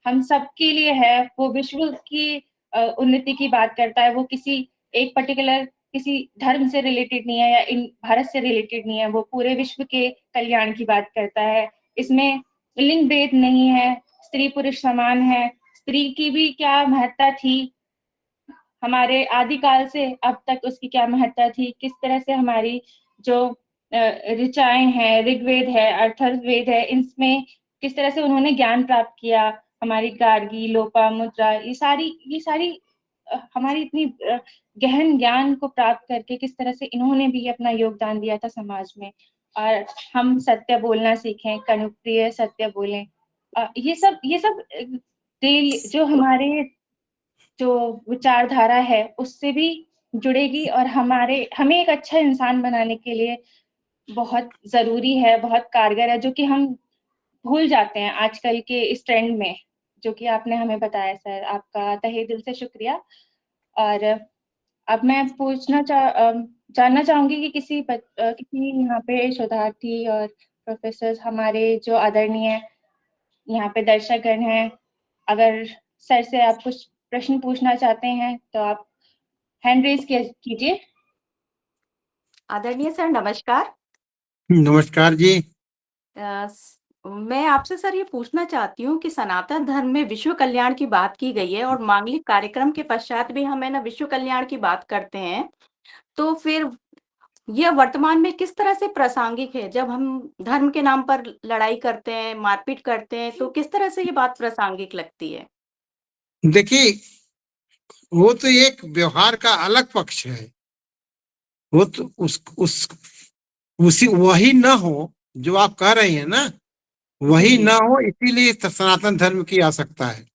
हम सबके लिए है, वो विश्व की उन्नति की बात करता है, वो किसी एक पर्टिकुलर किसी धर्म से रिलेटेड नहीं है या इन भारत से रिलेटेड नहीं है, वो पूरे विश्व के कल्याण की बात करता है। इसमें लिंग भेद नहीं है, स्त्री पुरुष समान है, स्त्री की भी क्या महत्ता थी हमारे आदिकाल से अब तक, उसकी क्या महत्ता थी, किस तरह से हमारी जो ऋचाएं हैं, ऋग्वेद है, अथर्ववेद है, इनमें किस तरह से उन्होंने ज्ञान प्राप्त किया, हमारी गार्गी, लोपामुद्रा, ये सारी हमारी इतनी गहन ज्ञान को प्राप्त करके किस तरह से इन्होंने भी अपना योगदान दिया था समाज में, और हम सत्य बोलना सीखें, कनुप्रिय सत्य बोलें। ये सब जो हमारे जो विचारधारा है उससे भी जुड़ेगी, और हमें एक अच्छा इंसान बनाने के लिए बहुत जरूरी है, बहुत कारगर है, जो कि हम भूल जाते हैं आजकल के इस ट्रेंड में, जो कि आपने हमें बताया सर। आपका तहे दिल से शुक्रिया। और अब मैं जानना चाहूंगी कि किसी यहाँ पे शोधार्थी और प्रोफेसर हमारे जो आदरणीय यहाँ पे दर्शकगण हैं, अगर सर से आप कुछ प्रश्न पूछना चाहते हैं तो आप हैंड रेज कीजिए। आदरणीय सर नमस्कार। नमस्कार जी। मैं आपसे सर ये पूछना चाहती हूँ कि सनातन धर्म में विश्व कल्याण की बात की गई है और मांगलिक कार्यक्रम के पश्चात भी हम है ना विश्व कल्याण की बात करते हैं, तो फिर यह वर्तमान में किस तरह से प्रासंगिक है? जब हम धर्म के नाम पर लड़ाई करते हैं, मारपीट करते हैं, तो किस तरह से ये बात प्रासंगिक लगती है? देखिए, वो तो एक व्यवहार का अलग पक्ष है। वो तो उसी वही न हो जो आप कह रही हैं ना, वही जी। न हो, इसीलिए सनातन धर्म की आवश्यकता है।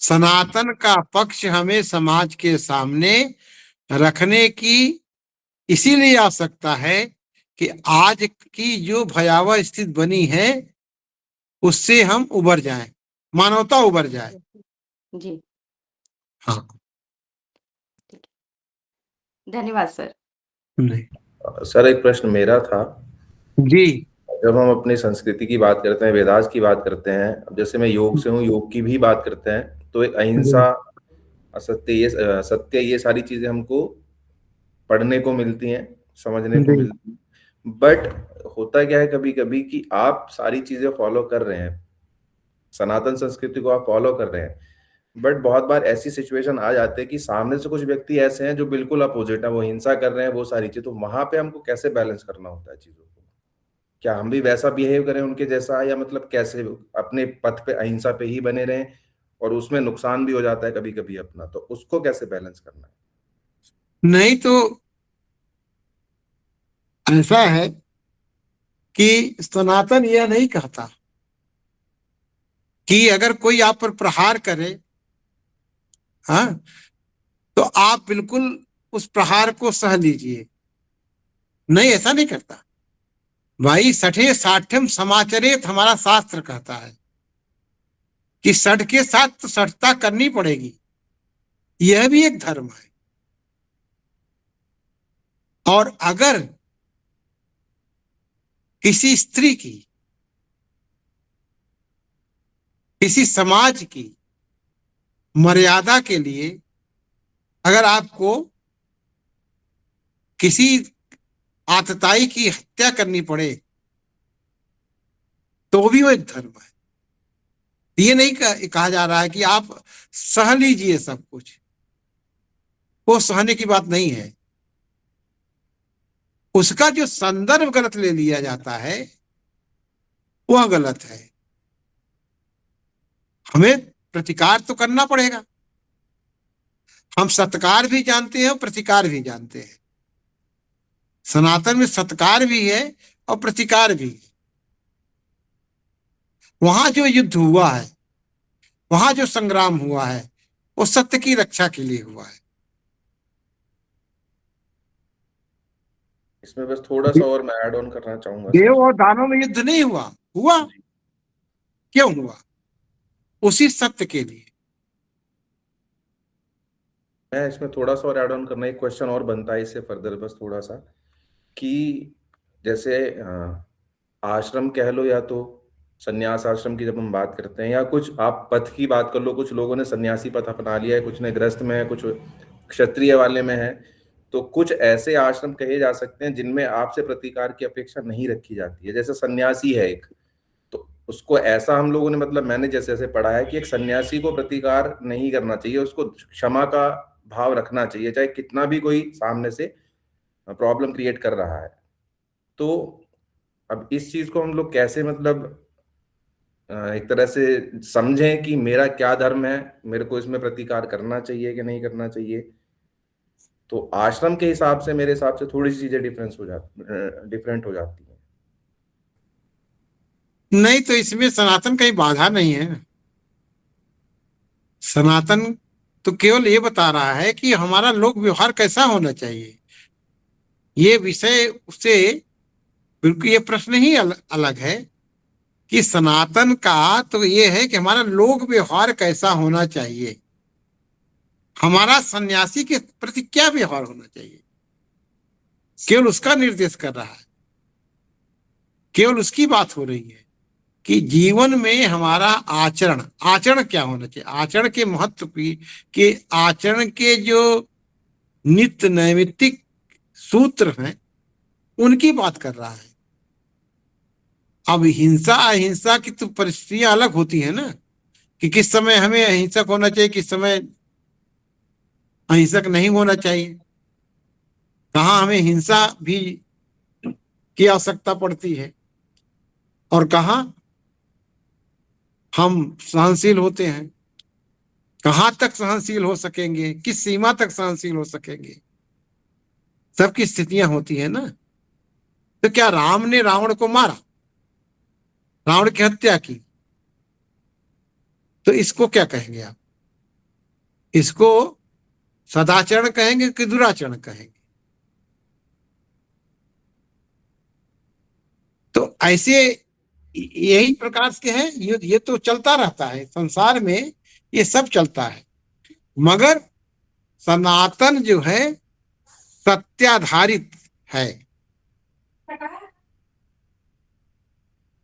सनातन का पक्ष हमें समाज के सामने रखने की इसीलिए आवश्यकता है कि आज की जो भयावह स्थिति बनी है उससे हम उबर जाएं, मानवता उबर जाए। जी, हाँ, धन्यवाद सर। नहीं सर एक प्रश्न मेरा था। जी। जब हम अपनी संस्कृति की बात करते हैं, वेदास की बात करते हैं, अब जैसे मैं योग से हूँ, योग की भी बात करते हैं, तो एक अहिंसा, सत्य, ये सारी चीजें हमको पढ़ने को मिलती हैं, समझने को जी। मिलती हैं। बट होता क्या है कभी कभी कि आप सारी चीजें फॉलो कर रहे हैं, सनातन संस्कृति को आप फॉलो कर रहे हैं, बट बहुत बार ऐसी सिचुएशन आ जाते हैं कि सामने से कुछ व्यक्ति ऐसे हैं जो बिल्कुल अपोजिट है, वो हिंसा कर रहे हैं, वो सारी चीज, तो वहां पे हमको कैसे बैलेंस करना होता है चीजों को? क्या हम भी वैसा बिहेव करें उनके जैसा, या मतलब कैसे अपने पथ पे अहिंसा पे ही बने रहें, और उसमें नुकसान भी हो जाता है कभी कभी अपना, तो उसको कैसे बैलेंस करना है? नहीं तो ऐसा है कि सनातन यह नहीं कहता कि अगर कोई आप पर प्रहार करे, हाँ, तो आप बिल्कुल उस प्रहार को सह लीजिए। नहीं, ऐसा नहीं करता भाई। सठे साठ्यम समाचरेत हमारा शास्त्र कहता है कि सठ के साथ तो सठता करनी पड़ेगी। यह भी एक धर्म है। और अगर किसी स्त्री की, किसी समाज की मर्यादा के लिए अगर आपको किसी आतताई की हत्या करनी पड़े तो भी वो एक धर्म है। ये नहीं कहा जा रहा है कि आप सह लीजिए सब कुछ, वो सहने की बात नहीं है। उसका जो संदर्भ गलत ले लिया जाता है वह गलत है। हमें प्रतिकार तो करना पड़ेगा। हम सत्कार भी जानते हैं और प्रतिकार भी जानते हैं। सनातन में सत्कार भी है और प्रतिकार भी है। वहां जो युद्ध हुआ है, वहां जो संग्राम हुआ है, वो सत्य की रक्षा के लिए हुआ है। इसमें बस थोड़ा सा और मैं ऐड ऑन करना चाहूंगा देव सर। और दानव में युद्ध नहीं हुआ। हुआ क्यों हुआ? उसी सत्य के लिए। मैं इसमें थोड़ा सा और ऐड ऑन करना, एक क्वेश्चन और बनता है इससे फर्दर, बस थोड़ा सा, कि जैसे आश्रम कह लो या तो संन्यास आश्रम की जब हम बात करते हैं, या कुछ आप पथ की बात कर लो, कुछ लोगों ने सन्यासी पथ अपना लिया है, कुछ ने गृहस्थ में है, कुछ क्षत्रिय वाले में है, तो कुछ ऐसे आश्रम कहे जा सकते हैं जिनमें आपसे प्रतिकार की अपेक्षा नहीं रखी जाती है। जैसे सन्यासी है एक, तो उसको ऐसा हम लोगों ने, मतलब मैंने जैसे जैसे पढ़ा है कि एक सन्यासी को प्रतिकार नहीं करना चाहिए, उसको क्षमा का भाव रखना चाहिए, चाहे कितना भी कोई सामने से प्रॉब्लम क्रिएट कर रहा है। तो अब इस चीज को हम लोग कैसे, मतलब एक तरह से समझें कि मेरा क्या धर्म है, मेरे को इसमें प्रतिकार करना चाहिए कि नहीं करना चाहिए। तो आश्रम के हिसाब से मेरे हिसाब से थोड़ी सी चीजें डिफरेंट हो जाती हैं। नहीं तो इसमें सनातन कहीं बाधा नहीं है। सनातन तो केवल ये बता रहा है कि हमारा लोक व्यवहार कैसा होना चाहिए। ये विषय उससे बिल्कुल, ये प्रश्न ही अलग है कि सनातन का तो ये है कि हमारा लोक व्यवहार कैसा होना चाहिए, हमारा सन्यासी के प्रति क्या व्यवहार होना चाहिए, केवल उसका निर्देश कर रहा है। केवल उसकी बात हो रही है कि जीवन में हमारा आचरण, आचरण क्या होना चाहिए, आचरण के महत्व की, कि आचरण के जो नित्य नैमित्तिक सूत्र हैं उनकी बात कर रहा है। अब हिंसा अहिंसा की तो परिस्थितियां अलग होती है ना, कि किस समय हमें अहिंसक होना चाहिए, किस समय अहिंसक नहीं होना चाहिए, कहाँ हमें हिंसा भी की आवश्यकता पड़ती है और कहाँ हम सहनशील होते हैं, कहाँ तक सहनशील हो सकेंगे, किस सीमा तक सहनशील हो सकेंगे। सबकी स्थितियां होती है ना। तो क्या राम ने रावण को मारा, रावण की हत्या की, तो इसको क्या कहेंगे आप? इसको सदाचरण कहेंगे कि दुराचरण कहेंगे? तो ऐसे यही प्रकार के हैं। ये तो चलता रहता है संसार में, ये सब चलता है। मगर सनातन जो है सत्याधारित है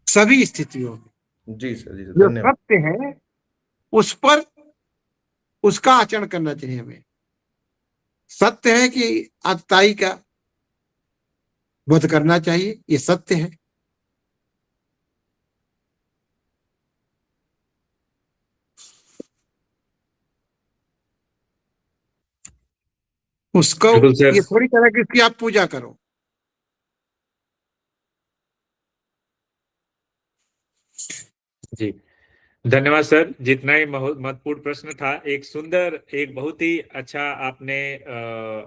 सभी स्थितियों में। जी सर, जी सर, जो धन्यवाद। सत्य है उस पर उसका आचरण करना चाहिए हमें। सत्य है कि आतताई का वध करना चाहिए, ये सत्य है। उसको बिल्कुल सर। ये थोड़ी तरह की उसकी आप पूजा करो। जी धन्यवाद सर। जितना ही महत्वपूर्ण प्रश्न था, एक सुंदर, एक बहुत ही अच्छा आपने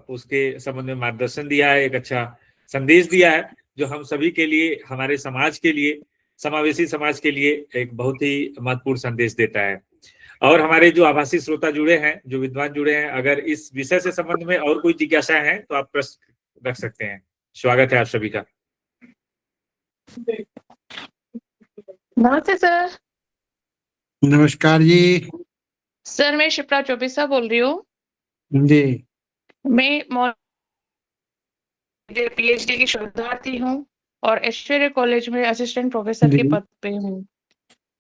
उसके संबंध में मार्गदर्शन दिया है, एक अच्छा संदेश दिया है जो हम सभी के लिए, हमारे समाज के लिए, समावेशी समाज के लिए एक बहुत ही महत्वपूर्ण संदेश देता है। और हमारे जो आभासी श्रोता जुड़े हैं, जो विद्वान जुड़े हैं, अगर इस विषय से संबंध में और कोई जिज्ञासा है तो आप प्रश्न रख सकते हैं। स्वागत है आप सभी का। नमस्ते सर। नमस्कार जी। सर मैं शिप्रा चौबीसा बोल रही हूँ। जी। मैं पीएचडी की शोधार्थी हूँ। और ऐश्वर्य कॉलेज में असिस्टेंट प्रोफेसर के जी। पद पे हूँ।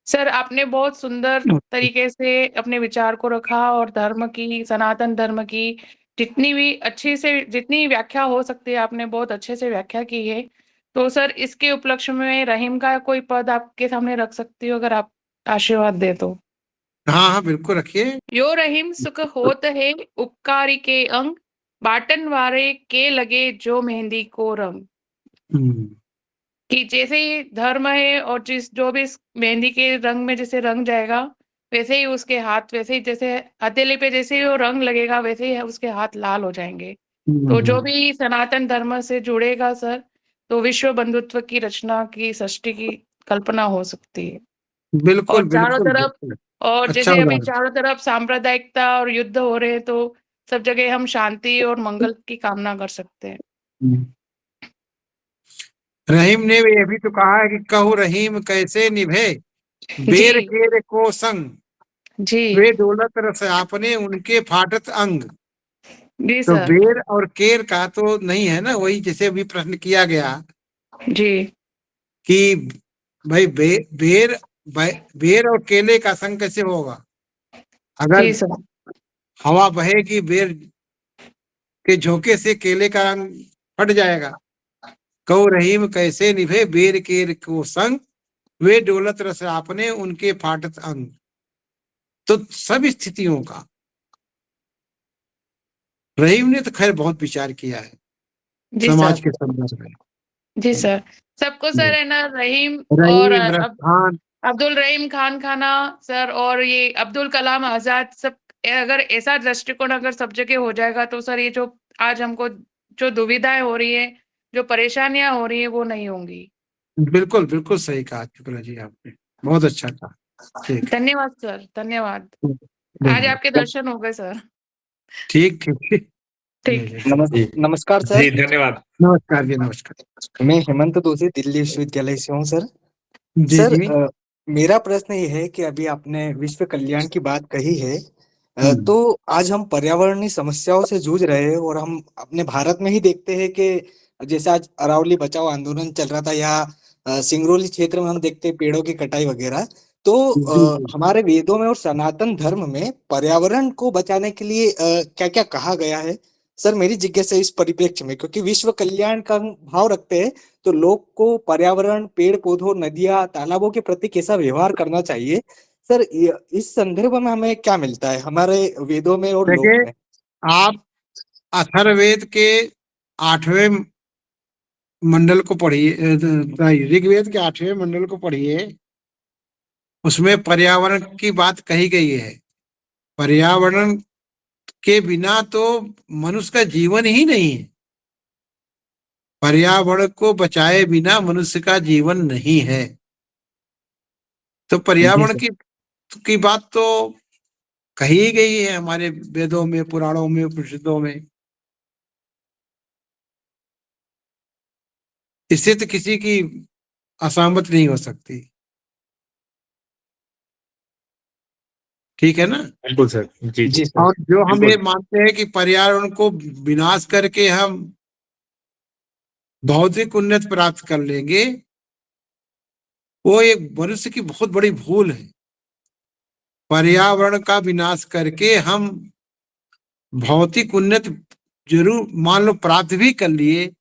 सर, आपने बहुत सुंदर तरीके से अपने विचार को रखा और धर्म की, सनातन धर्म की जितनी व्याख्या हो सकती है, आपने बहुत अच्छे से व्याख्या की है। तो सर, इसके उपलक्ष्य में रहीम का कोई पद आपके सामने रख सकती हो, अगर आप आशीर्वाद दे तो? हाँ हाँ बिल्कुल रखिए। यो रहीम सुख होत है, उपकारी के अंग, बाटन वारे के लगे जो मेहंदी को रंग। हम्म, कि जैसे ही धर्म है और जो भी इस मेहंदी के रंग में जैसे रंग जाएगा, वैसे ही उसके हाथ, वैसे ही जैसे हथेली पे जैसे ही वो रंग लगेगा, वैसे ही उसके हाथ लाल हो जाएंगे। तो जो भी सनातन धर्म से जुड़ेगा सर, तो विश्व बंधुत्व की रचना की, सृष्टि की कल्पना हो सकती है। और बिल्कुल चारों बिल्कुल तरफ, बिल्कुल। और अच्छा जैसे अभी उदाहरण। चारों तरफ सांप्रदायिकता और युद्ध हो रहे हैं, तो सब जगह हम शांति और मंगल की कामना कर सकते हैं। हम्म। रहीम ने ये भी तो कहा है कि कहू रहीम कैसे निभे, बेर जी, केर को संग, जी, वे दौलत रस आपने उनके फाटत अंग। जी तो सर, बेर और केर का तो नहीं है ना, वही जैसे अभी प्रश्न किया गया जी, कि भाई बेर और केले का संग कैसे होगा। अगर जी सर, हवा बहेगी, बेर के झोंके से केले का रंग फट जाएगा। कहो रहीम कैसे निभे, बेर केर को संग, वे दौलत रस आपने उनके फाटत अंग। तो सब स्थितियों का रहीम ने तो खैर बहुत विचार किया है जी समाज सर, के संदर्भ में। जी सर। सबको सर है ना रहीम और रहीम रफ्तान। अब्दुल रहीम खान खाना सर, और ये अब्दुल कलाम आजाद, सब अगर ऐसा दृष्टिकोण अगर सब जगह हो जाएगा, तो सर ये जो आज हमको जो दुविधाएं हो रही है, जो परेशानियां हो रही है, वो नहीं होंगी। बिल्कुल बिल्कुल सही कहा शुक्ला जी, आपने बहुत अच्छा कहा। ठीक धन्यवाद सर, धन्यवाद। है। आज धन्यवाद। आपके दर्शन हो गए सर। ठीक ठीक ठीक। ठीक है। जी नमस्कार सर। जी, धन्यवाद। नमस्कार जी, नमस्कार। मैं हेमंत दोषी दिल्ली विश्वविद्यालय से हूँ सर। जी सर जी। मेरा प्रश्न ये है कि अभी आपने विश्व कल्याण की बात कही है, हम्म, तो आज हम पर्यावरणीय समस्याओं से जूझ रहे हैं और हम अपने भारत में ही देखते हैं कि जैसे आज अरावली बचाओ आंदोलन चल रहा था, या सिंगरौली क्षेत्र में हम देखते हैं पेड़ों की कटाई वगैरह। तो जी जी। हमारे वेदों में और सनातन धर्म में पर्यावरण को बचाने के लिए क्या क्या कहा गया है? सर मेरी जिज्ञासा इस परिप्रेक्ष्य में, क्योंकि विश्व कल्याण का हम भाव रखते हैं, तो लोग को पर्यावरण, पेड़ पौधों, नदियां, तालाबों के प्रति कैसा व्यवहार करना चाहिए सर, इस संदर्भ में हमें क्या मिलता है हमारे वेदों में और लोक देखिए, में? आप अथर्ववेद के 8वें मंडल को पढ़िए, ऋग्वेद के 8वें मंडल को पढ़िए। उसमें पर्यावरण की बात कही गई है। पर्यावरण के बिना तो मनुष्य का जीवन ही नहीं है। पर्यावरण को बचाए बिना मनुष्य का जीवन नहीं है। तो जी पर्यावरण सर। की बात तो कही ही गई है हमारे वेदों में, पुराणों में, उपनिषदों में। इससे तो किसी की असहमत नहीं हो सकती। ठीक है ना। बिल्कुल सर। जी जी, जी सर। और जो हम ये बिल्कुल। मानते हैं कि पर्यावरण को विनाश करके हम भौतिक उन्नति प्राप्त कर लेंगे, वो एक मनुष्य की बहुत बड़ी भूल है। पर्यावरण का विनाश करके हम भौतिक उन्नति जरूर मान लो प्राप्त भी कर लिए,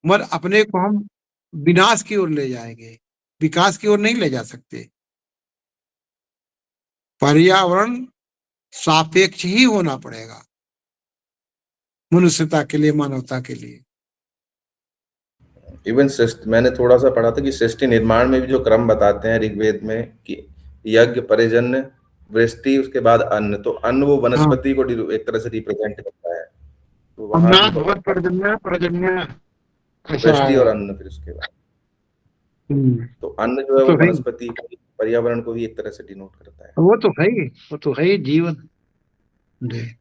मगर अपने को हम विनाश की ओर ले जाएंगे, विकास की ओर नहीं ले जा सकते। पर्यावरण सापेक्ष ही होना पड़ेगा मनुष्यता के लिए, मानवता के लिए। इवन मैंने थोड़ा सा पढ़ा था कि सृष्टि निर्माण में भी जो क्रम बताते हैं ऋग्वेद में, कि यज्ञ, पर्जन्य, वृष्टि, उसके बाद अन्न। तो अन्न वो हाँ, वनस्पति को एक तरह से रिप्रेजेंट करता है, तो वहां भी अन्नात् वो भवत् पर्जन्य, पर्जन्य ऐसा वृष्टि और है। अन्न फिर उसके बाद। हम्म, तो अन्न जो है तो वो है, वनस्पति पर्यावरण को ही एक तरह से डिनोट करता है। वो तो है ही, वो तो है ही जीवन। जी।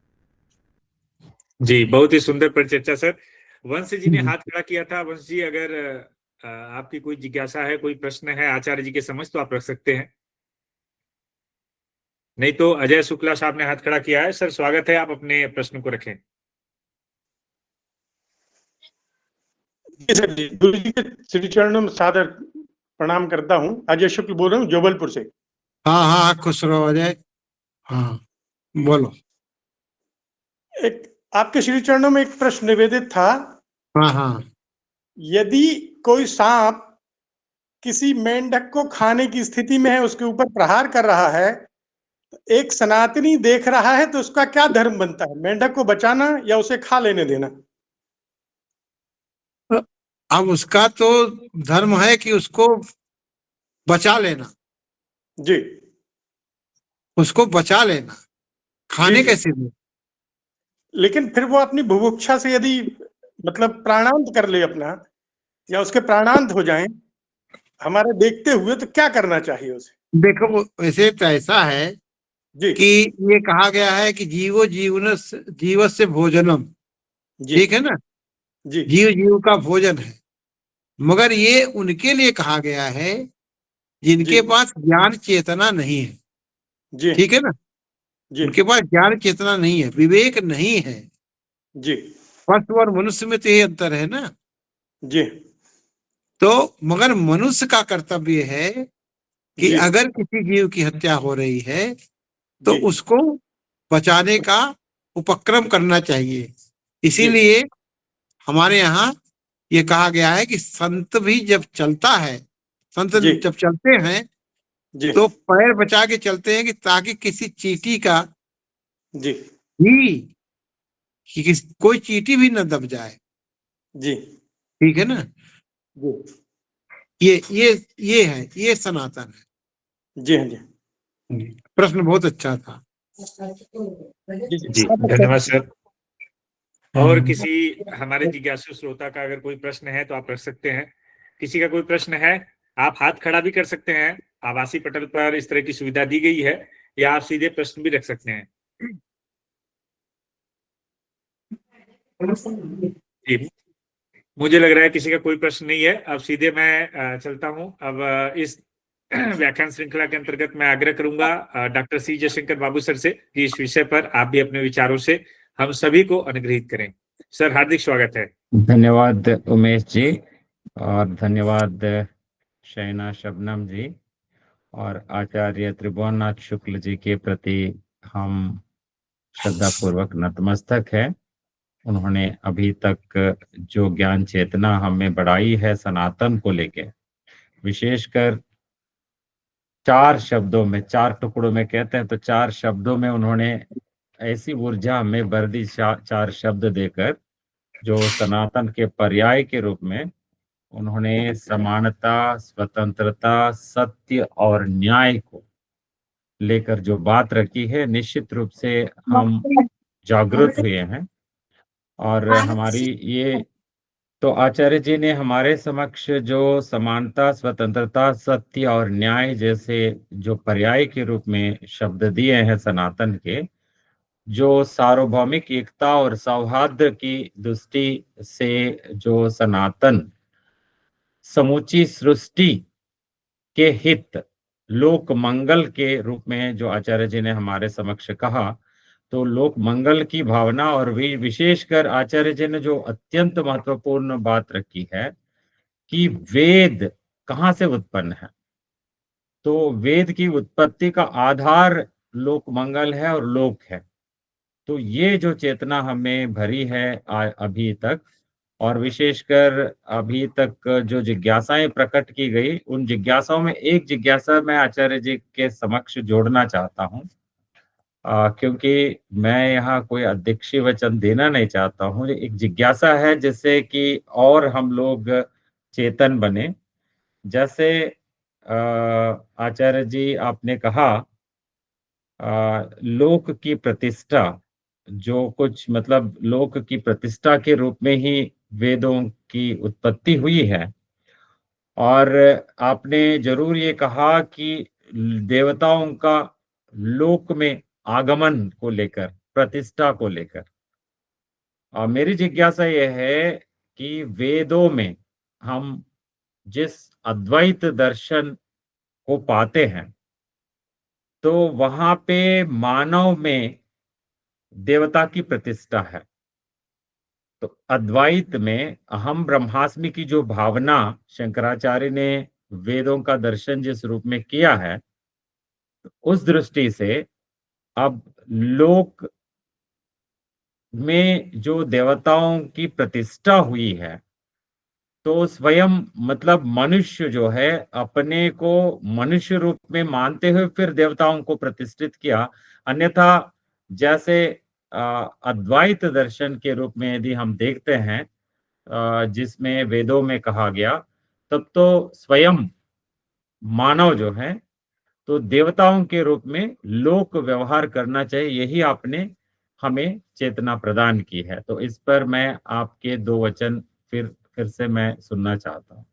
जी, बहुत ही सुंदर परिचर्चा सर। वंश जी ने हम्म। हाथ खड़ा किया था। वंश जी, अगर आपकी कोई जिज्ञासा है, कोई प्रश्न है आचार्य जी के समझ, तो आप रख सकते हैं। नहीं तो अजय शुक्ला साहब ने हाथ खड़ा किया है। सर स्वागत है, आप अपने प्रश्न को रखें। जी सर जी, गुरु जी के श्री चरणों में सादर प्रणाम करता हूँ। अजय शुक्ल बोल रहा हूँ जबलपुर से। हाँ हाँ, खुश रहो अजय। हाँ बोलो। एक आपके श्री चरणों में एक प्रश्न निवेदित था। हाँ हाँ। यदि कोई सांप किसी मेंढक को खाने की स्थिति में है, उसके ऊपर प्रहार कर रहा है, एक सनातनी देख रहा है, तो उसका क्या धर्म बनता है? मेंढक को बचाना या उसे खा लेने देना? अब उसका तो धर्म है कि उसको बचा लेना, जी उसको बचा लेना, जी खाने जी। कैसे दे। लेकिन फिर वो अपनी बुभुक्षा से यदि मतलब प्राणांत कर ले अपना, या उसके प्राणांत हो जाएं हमारे देखते हुए, तो क्या करना चाहिए उसे? देखो वैसे तो ऐसा है जी कि ये कहा गया है कि जीवस्य भोजनम, जी ठीक है ना। जी जीव जीव का भोजन है, मगर ये उनके लिए कहा गया है जी जिनके पास ज्ञान चेतना नहीं है, जी ठीक है ना। जी उनके पास ज्ञान चेतना नहीं है, विवेक नहीं है। जी पशु और मनुष्य में तो ये अंतर है ना। जी तो मगर मनुष्य का कर्तव्य है कि जी अगर किसी जीव की हत्या हो रही है तो जी उसको बचाने का उपक्रम करना चाहिए। जी इसीलिए हमारे यहाँ ये कहा गया है कि संत भी जब चलता है, संत जी जब चलते हैं जी तो पैर बचा के चलते हैं कि ताकि किसी चींटी का जी भी, कोई चींटी भी न दब जाए, जी ठीक है ना। जी ये है, ये सनातन जी हाँ जी है। प्रश्न बहुत अच्छा था। जी जी। जी धन्यवाद सर। और किसी हमारे जिज्ञासु श्रोता का अगर कोई प्रश्न है तो आप रख सकते हैं। किसी का कोई प्रश्न है, आप हाथ खड़ा भी कर सकते हैं। आभासी पटल पर इस तरह की सुविधा दी गई है, या आप सीधे प्रश्न भी रख सकते हैं। जी, मुझे लग रहा है किसी का कोई प्रश्न नहीं है। अब सीधे मैं चलता हूं। अब इस व्याख्यान श्रृंखला के अंतर्गत मैं आग्रह करूंगा डॉक्टर सी जयशंकर बाबू सर से कि इस विषय पर आप भी अपने विचारों से हम सभी को अनुग्रहित करें। सर हार्दिक स्वागत है। धन्यवाद उमेश जी, और धन्यवाद शैना शबनम जी, और आचार्य त्रिभुवननाथ शुक्ल जी के प्रति हम श्रद्धापूर्वक नतमस्तक है। उन्होंने अभी तक जो ज्ञान चेतना हमें बढ़ाई है सनातन को लेके, विशेषकर 4 शब्दों में, 4 टुकड़ों में कहते हैं तो 4 शब्दों में उन्होंने ऐसी ऊर्जा हमें भर दी, 4 शब्द देकर, जो सनातन के पर्याय के रूप में उन्होंने समानता, स्वतंत्रता, सत्य और न्याय को लेकर जो बात रखी है, निश्चित रूप से हम जागृत हुए हैं। और हमारी ये तो आचार्य जी ने हमारे समक्ष जो समानता, स्वतंत्रता, सत्य और न्याय जैसे जो पर्याय के रूप में शब्द दिए हैं सनातन के, जो सार्वभौमिक एकता और सौहार्द की दृष्टि से जो सनातन समूची सृष्टि के हित, लोक मंगल के रूप में जो आचार्य जी ने हमारे समक्ष कहा, तो लोक मंगल की भावना, और विशेषकर आचार्य जी ने जो अत्यंत महत्वपूर्ण बात रखी है कि वेद कहाँ से उत्पन्न है, तो वेद की उत्पत्ति का आधार लोक मंगल है और लोक है। तो ये जो चेतना हमें भरी है अभी तक, और विशेषकर अभी तक जो जिज्ञासाएं प्रकट की गई, उन जिज्ञासाओं में एक जिज्ञासा मैं आचार्य जी के समक्ष जोड़ना चाहता हूँ, क्योंकि मैं यहाँ कोई अध्यक्षीय वचन देना नहीं चाहता हूँ। एक जिज्ञासा है जिससे कि और हम लोग चेतन बने। जैसे आचार्य जी आपने कहा लोक की प्रतिष्ठा, जो कुछ मतलब लोक की प्रतिष्ठा के रूप में ही वेदों की उत्पत्ति हुई है। और आपने जरूर ये कहा कि देवताओं का लोक में आगमन को लेकर, प्रतिष्ठा को लेकर। और मेरी जिज्ञासा यह है कि वेदों में हम जिस अद्वैत दर्शन को पाते हैं, तो वहां पे मानव में देवता की प्रतिष्ठा है। तो अद्वैत में अहम ब्रह्मास्मि की जो भावना शंकराचार्य ने वेदों का दर्शन जिस रूप में किया है, उस दृष्टि से अब लोक में जो देवताओं की प्रतिष्ठा हुई है, तो स्वयं मतलब मनुष्य जो है अपने को मनुष्य रूप में मानते हुए फिर देवताओं को प्रतिष्ठित किया। अन्यथा जैसे अद्वैत दर्शन के रूप में यदि हम देखते हैं, जिसमें वेदों में कहा गया, तब तो स्वयं मानव जो है तो देवताओं के रूप में लोक व्यवहार करना चाहिए, यही आपने हमें चेतना प्रदान की है। तो इस पर मैं आपके 2 वचन फिर से मैं सुनना चाहता हूँ।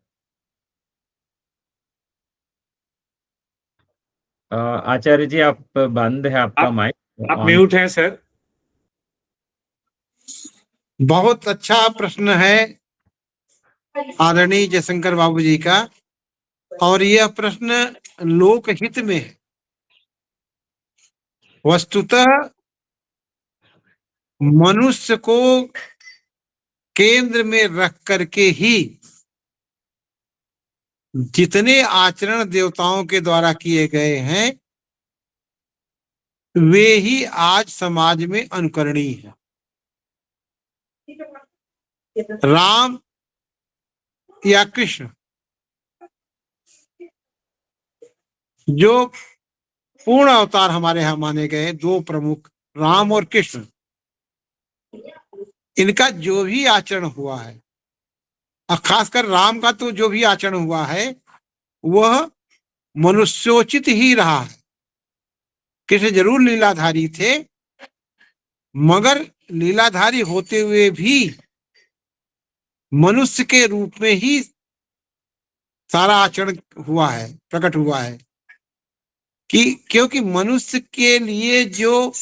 आचार्य जी, आप बंद है आपका माइक। आप म्यूट हैं सर। बहुत अच्छा प्रश्न है आदरणीय जयशंकर बाबू जी का, और यह प्रश्न लोकहित में है। वस्तुतः मनुष्य को केंद्र में रख करके ही जितने आचरण देवताओं के द्वारा किए गए हैं वे ही आज समाज में अनुकरणीय है। राम या कृष्ण जो पूर्ण अवतार हमारे यहाँ माने गए, 2 प्रमुख राम और कृष्ण, इनका जो भी आचरण हुआ है, और खासकर राम का तो जो भी आचरण हुआ है वह मनुष्योचित ही रहा है। कृष्ण जरूर लीलाधारी थे, मगर लीलाधारी होते हुए भी मनुष्य के रूप में ही सारा आचरण हुआ है, प्रकट हुआ है। कि क्योंकि मनुष्य के लिए जो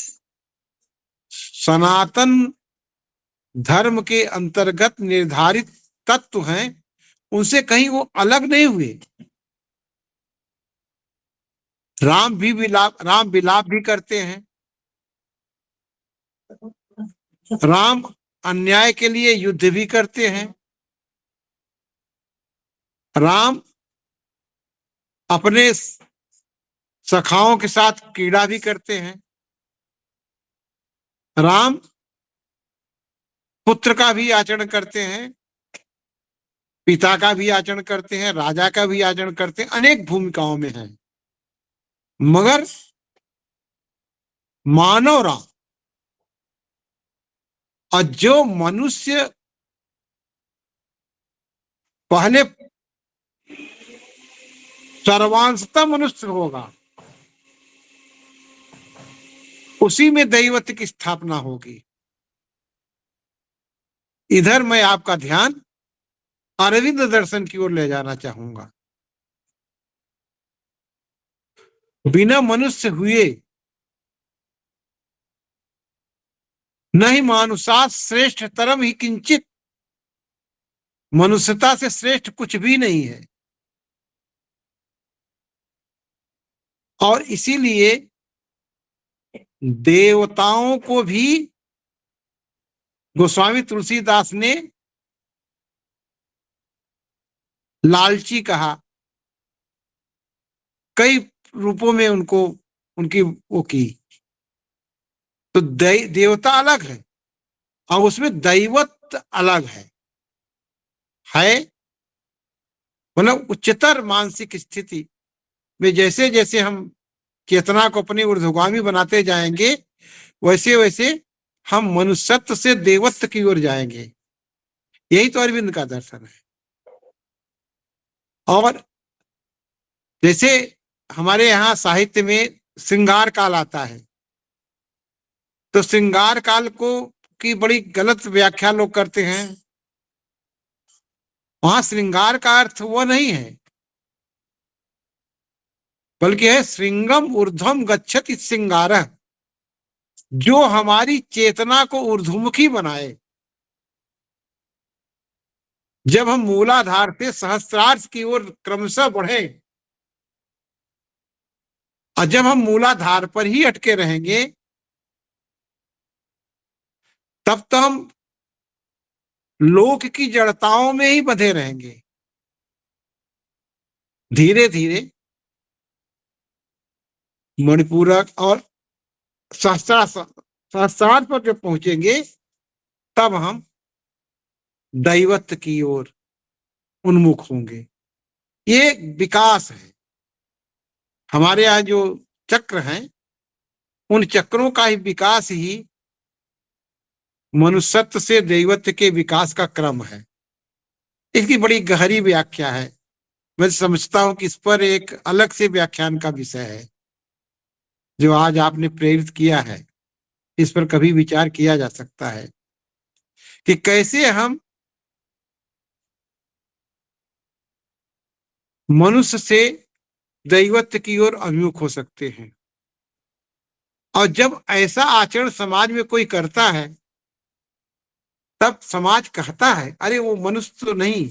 सनातन धर्म के अंतर्गत निर्धारित तत्व हैं उनसे कहीं वो अलग नहीं हुए। राम विलाप भी करते हैं। राम अन्याय के लिए युद्ध भी करते हैं। राम अपने सखाओं के साथ क्रीड़ा भी करते हैं। राम पुत्र का भी आचरण करते हैं, पिता का भी आचरण करते हैं, राजा का भी आचरण करते हैं, अनेक भूमिकाओं में हैं। मगर मानव राम, और जो मनुष्य पहले सर्वांशतः मनुष्य होगा उसी में दैवत्व की स्थापना होगी। इधर मैं आपका ध्यान अरविंद दर्शन की ओर ले जाना चाहूंगा। बिना मनुष्य हुए नहीं मानुषात् श्रेष्ठ तरम ही किंचित, मनुष्यता से श्रेष्ठ कुछ भी नहीं है। और इसीलिए देवताओं को भी गोस्वामी तुलसीदास ने लालची कहा, कई रूपों में उनको उनकी वो की। तो देवता अलग है और उसमें दैवत्व अलग है मतलब उच्चतर मानसिक स्थिति में जैसे जैसे हम चेतना को अपनी ऊर्ध्वगामी बनाते जाएंगे वैसे वैसे हम मनुष्यत्व से देवत्व की ओर जाएंगे। यही तो अरविंद का दर्शन है। और जैसे हमारे यहाँ साहित्य में श्रृंगार काल आता है, तो श्रृंगार काल को की बड़ी गलत व्याख्या लोग करते हैं। वहां श्रृंगार का अर्थ वो नहीं है, बल्कि है श्रृंगम ऊर्ध्वम गच्छति श्रृंगारः, जो हमारी चेतना को ऊर्ध्वमुखी बनाए। जब हम मूलाधार से सहस्त्रार्थ की ओर क्रमशः बढ़े, और जब हम मूलाधार पर ही अटके रहेंगे तब तो हम लोक की जड़ताओं में ही बंधे रहेंगे। धीरे धीरे मणिपूरक और शास्त्रार्थ पर जब पहुंचेंगे तब हम दैवत्व की ओर उन्मुख होंगे। ये विकास है। हमारे यहाँ जो चक्र हैं उन चक्रों का ही विकास ही मनुष्यत्व से दैवत्व के विकास का क्रम है। इसकी बड़ी गहरी व्याख्या है। मैं समझता हूं कि इस पर एक अलग से व्याख्यान का विषय है जो आज आपने प्रेरित किया है। इस पर कभी विचार किया जा सकता है कि कैसे हम मनुष्य से दैवत्व की ओर अभिमुख हो सकते हैं। और जब ऐसा आचरण समाज में कोई करता है तब समाज कहता है अरे वो मनुष्य तो नहीं,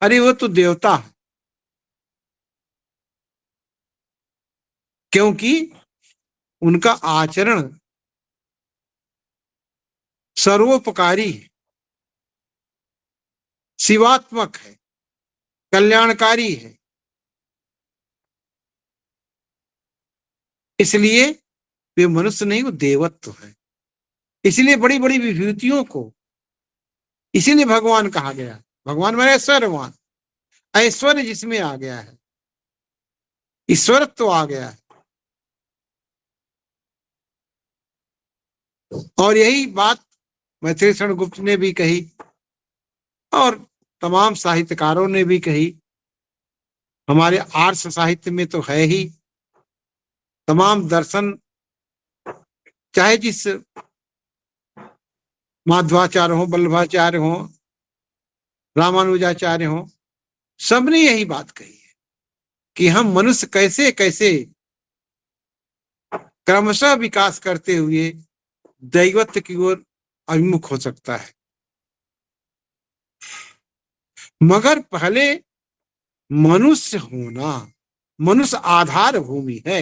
अरे वो तो देवता है। क्योंकि उनका आचरण सर्वोपकारी है, शिवात्मक है, कल्याणकारी है। इसलिए वे मनुष्य नहीं, वो देवत्व है। इसलिए बड़ी बड़ी विभूतियों को इसीलिए भगवान कहा गया। भगवान माने ऐश्वर्यवान, ऐश्वर्य जिसमें आ गया है, ईश्वर तो आ गया है। और यही बात मैथिली शरण गुप्त ने भी कही और तमाम साहित्यकारों ने भी कही। हमारे आर्ष साहित्य में तो है ही। तमाम दर्शन, चाहे जिस माध्वाचार्य हो, वल्लभाचार्य हो, रामानुजाचार्य हो, सबने यही बात कही है कि हम मनुष्य कैसे कैसे क्रमशः विकास करते हुए दैवत्व की ओर अभिमुख हो सकता है। मगर पहले मनुष्य होना, मनुष्य आधार भूमि है।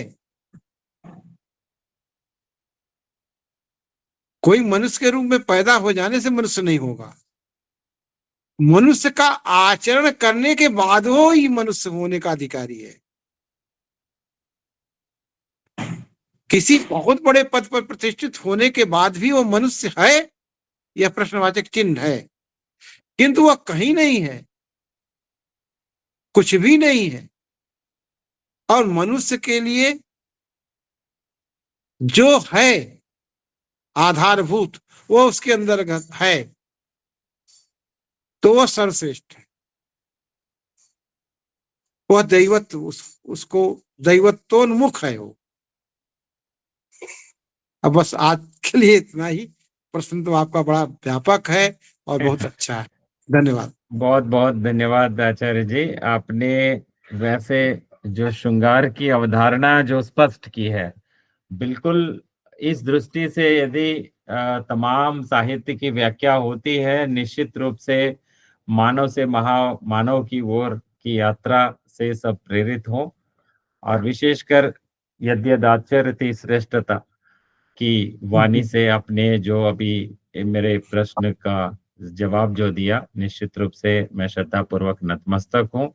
कोई मनुष्य के रूप में पैदा हो जाने से मनुष्य नहीं होगा। मनुष्य का आचरण करने के बाद वो ही मनुष्य होने का अधिकारी है। किसी बहुत बड़े पद पर प्रतिष्ठित होने के बाद भी वो मनुष्य है, यह प्रश्नवाचक चिन्ह है। किंतु वह कहीं नहीं है, कुछ भी नहीं है। और मनुष्य के लिए जो है आधारभूत, वो उसके अंतर्गत है, तो वह सर्वश्रेष्ठ है। वह दैवत्व, उसको दैवत्वोन्मुख है वो। अब बस आज के लिए इतना ही। प्रश्न तो आपका बड़ा व्यापक है और बहुत अच्छा है। धन्यवाद। बहुत बहुत धन्यवाद आचार्य जी। आपने वैसे जो श्रृंगार की अवधारणा जो स्पष्ट की है, बिल्कुल इस दृष्टि से यदि तमाम साहित्य की व्याख्या होती है, निश्चित रूप से मानव से महामानव की ओर की यात्रा से सब प्रेरित हो। और विशेषकर यद्यदाचरति श्रेष्ठता की वाणी से आपने जो अभी मेरे प्रश्न का जवाब जो दिया, निश्चित रूप से मैं श्रद्धापूर्वक नतमस्तक हूँ।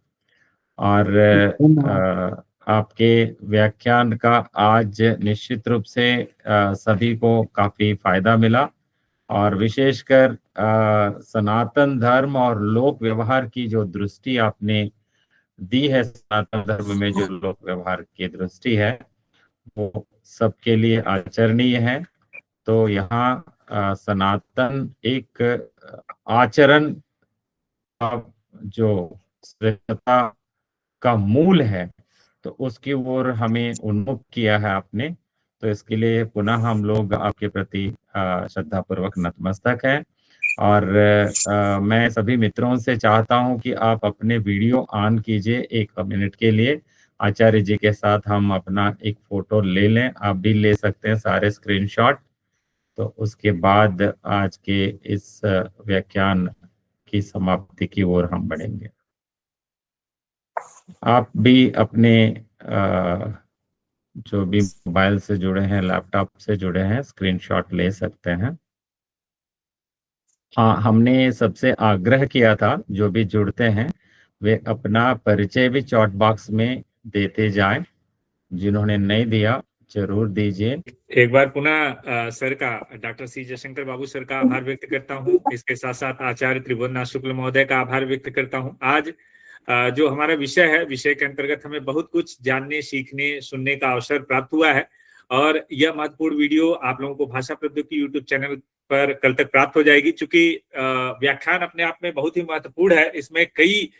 और आपके व्याख्यान का आज निश्चित रूप से सभी को काफी फायदा मिला। और विशेषकर सनातन धर्म और लोक व्यवहार की जो दृष्टि आपने दी है, सनातन धर्म में जो लोक व्यवहार की दृष्टि है वो सबके लिए आचरणीय है। तो यहाँ सनातन एक आचरण का जो श्रेष्ठता का मूल है, तो उसकी ओर हमें उन्मुख किया है आपने। तो इसके लिए पुनः हम लोग आपके प्रति श्रद्धापूर्वक नतमस्तक हैं। और मैं सभी मित्रों से चाहता हूं कि आप अपने वीडियो ऑन कीजिए 1 मिनट के लिए। आचार्य जी के साथ हम अपना एक फोटो ले लें, आप भी ले सकते हैं सारे स्क्रीनशॉट। तो उसके बाद आज के इस व्याख्यान की समाप्ति की ओर हम बढ़ेंगे। आप भी अपने जो भी मोबाइल से जुड़े हैं, लैपटॉप से जुड़े हैं, स्क्रीनशॉट ले सकते हैं। हाँ, हमने सबसे आग्रह किया था जो भी जुड़ते हैं वे अपना परिचय भी चैट बॉक्स में देते जाएं। जिन्होंने नहीं दिया जरूर दीजिए। एक बार पुनः सर का, डॉक्टर सी जयशंकर बाबू सर का आभार व्यक्त करता हूँ। इसके साथ साथ आचार्य त्रिभुवननाथ शुक्ल महोदय का आभार व्यक्त करता हूँ। आज जो हमारा विषय है, विषय के अंतर्गत हमें बहुत कुछ जानने, सीखने, सुनने का अवसर प्राप्त हुआ है और यह महत्वपूर्ण वीडियो आप लोगों को भाषा प्रौद्योगिकी यूट्यूब चैनल पर कल तक प्राप्त हो जाएगी। चूंकि व्याख्यान अपने आप में बहुत ही महत्वपूर्ण है, इसमें कई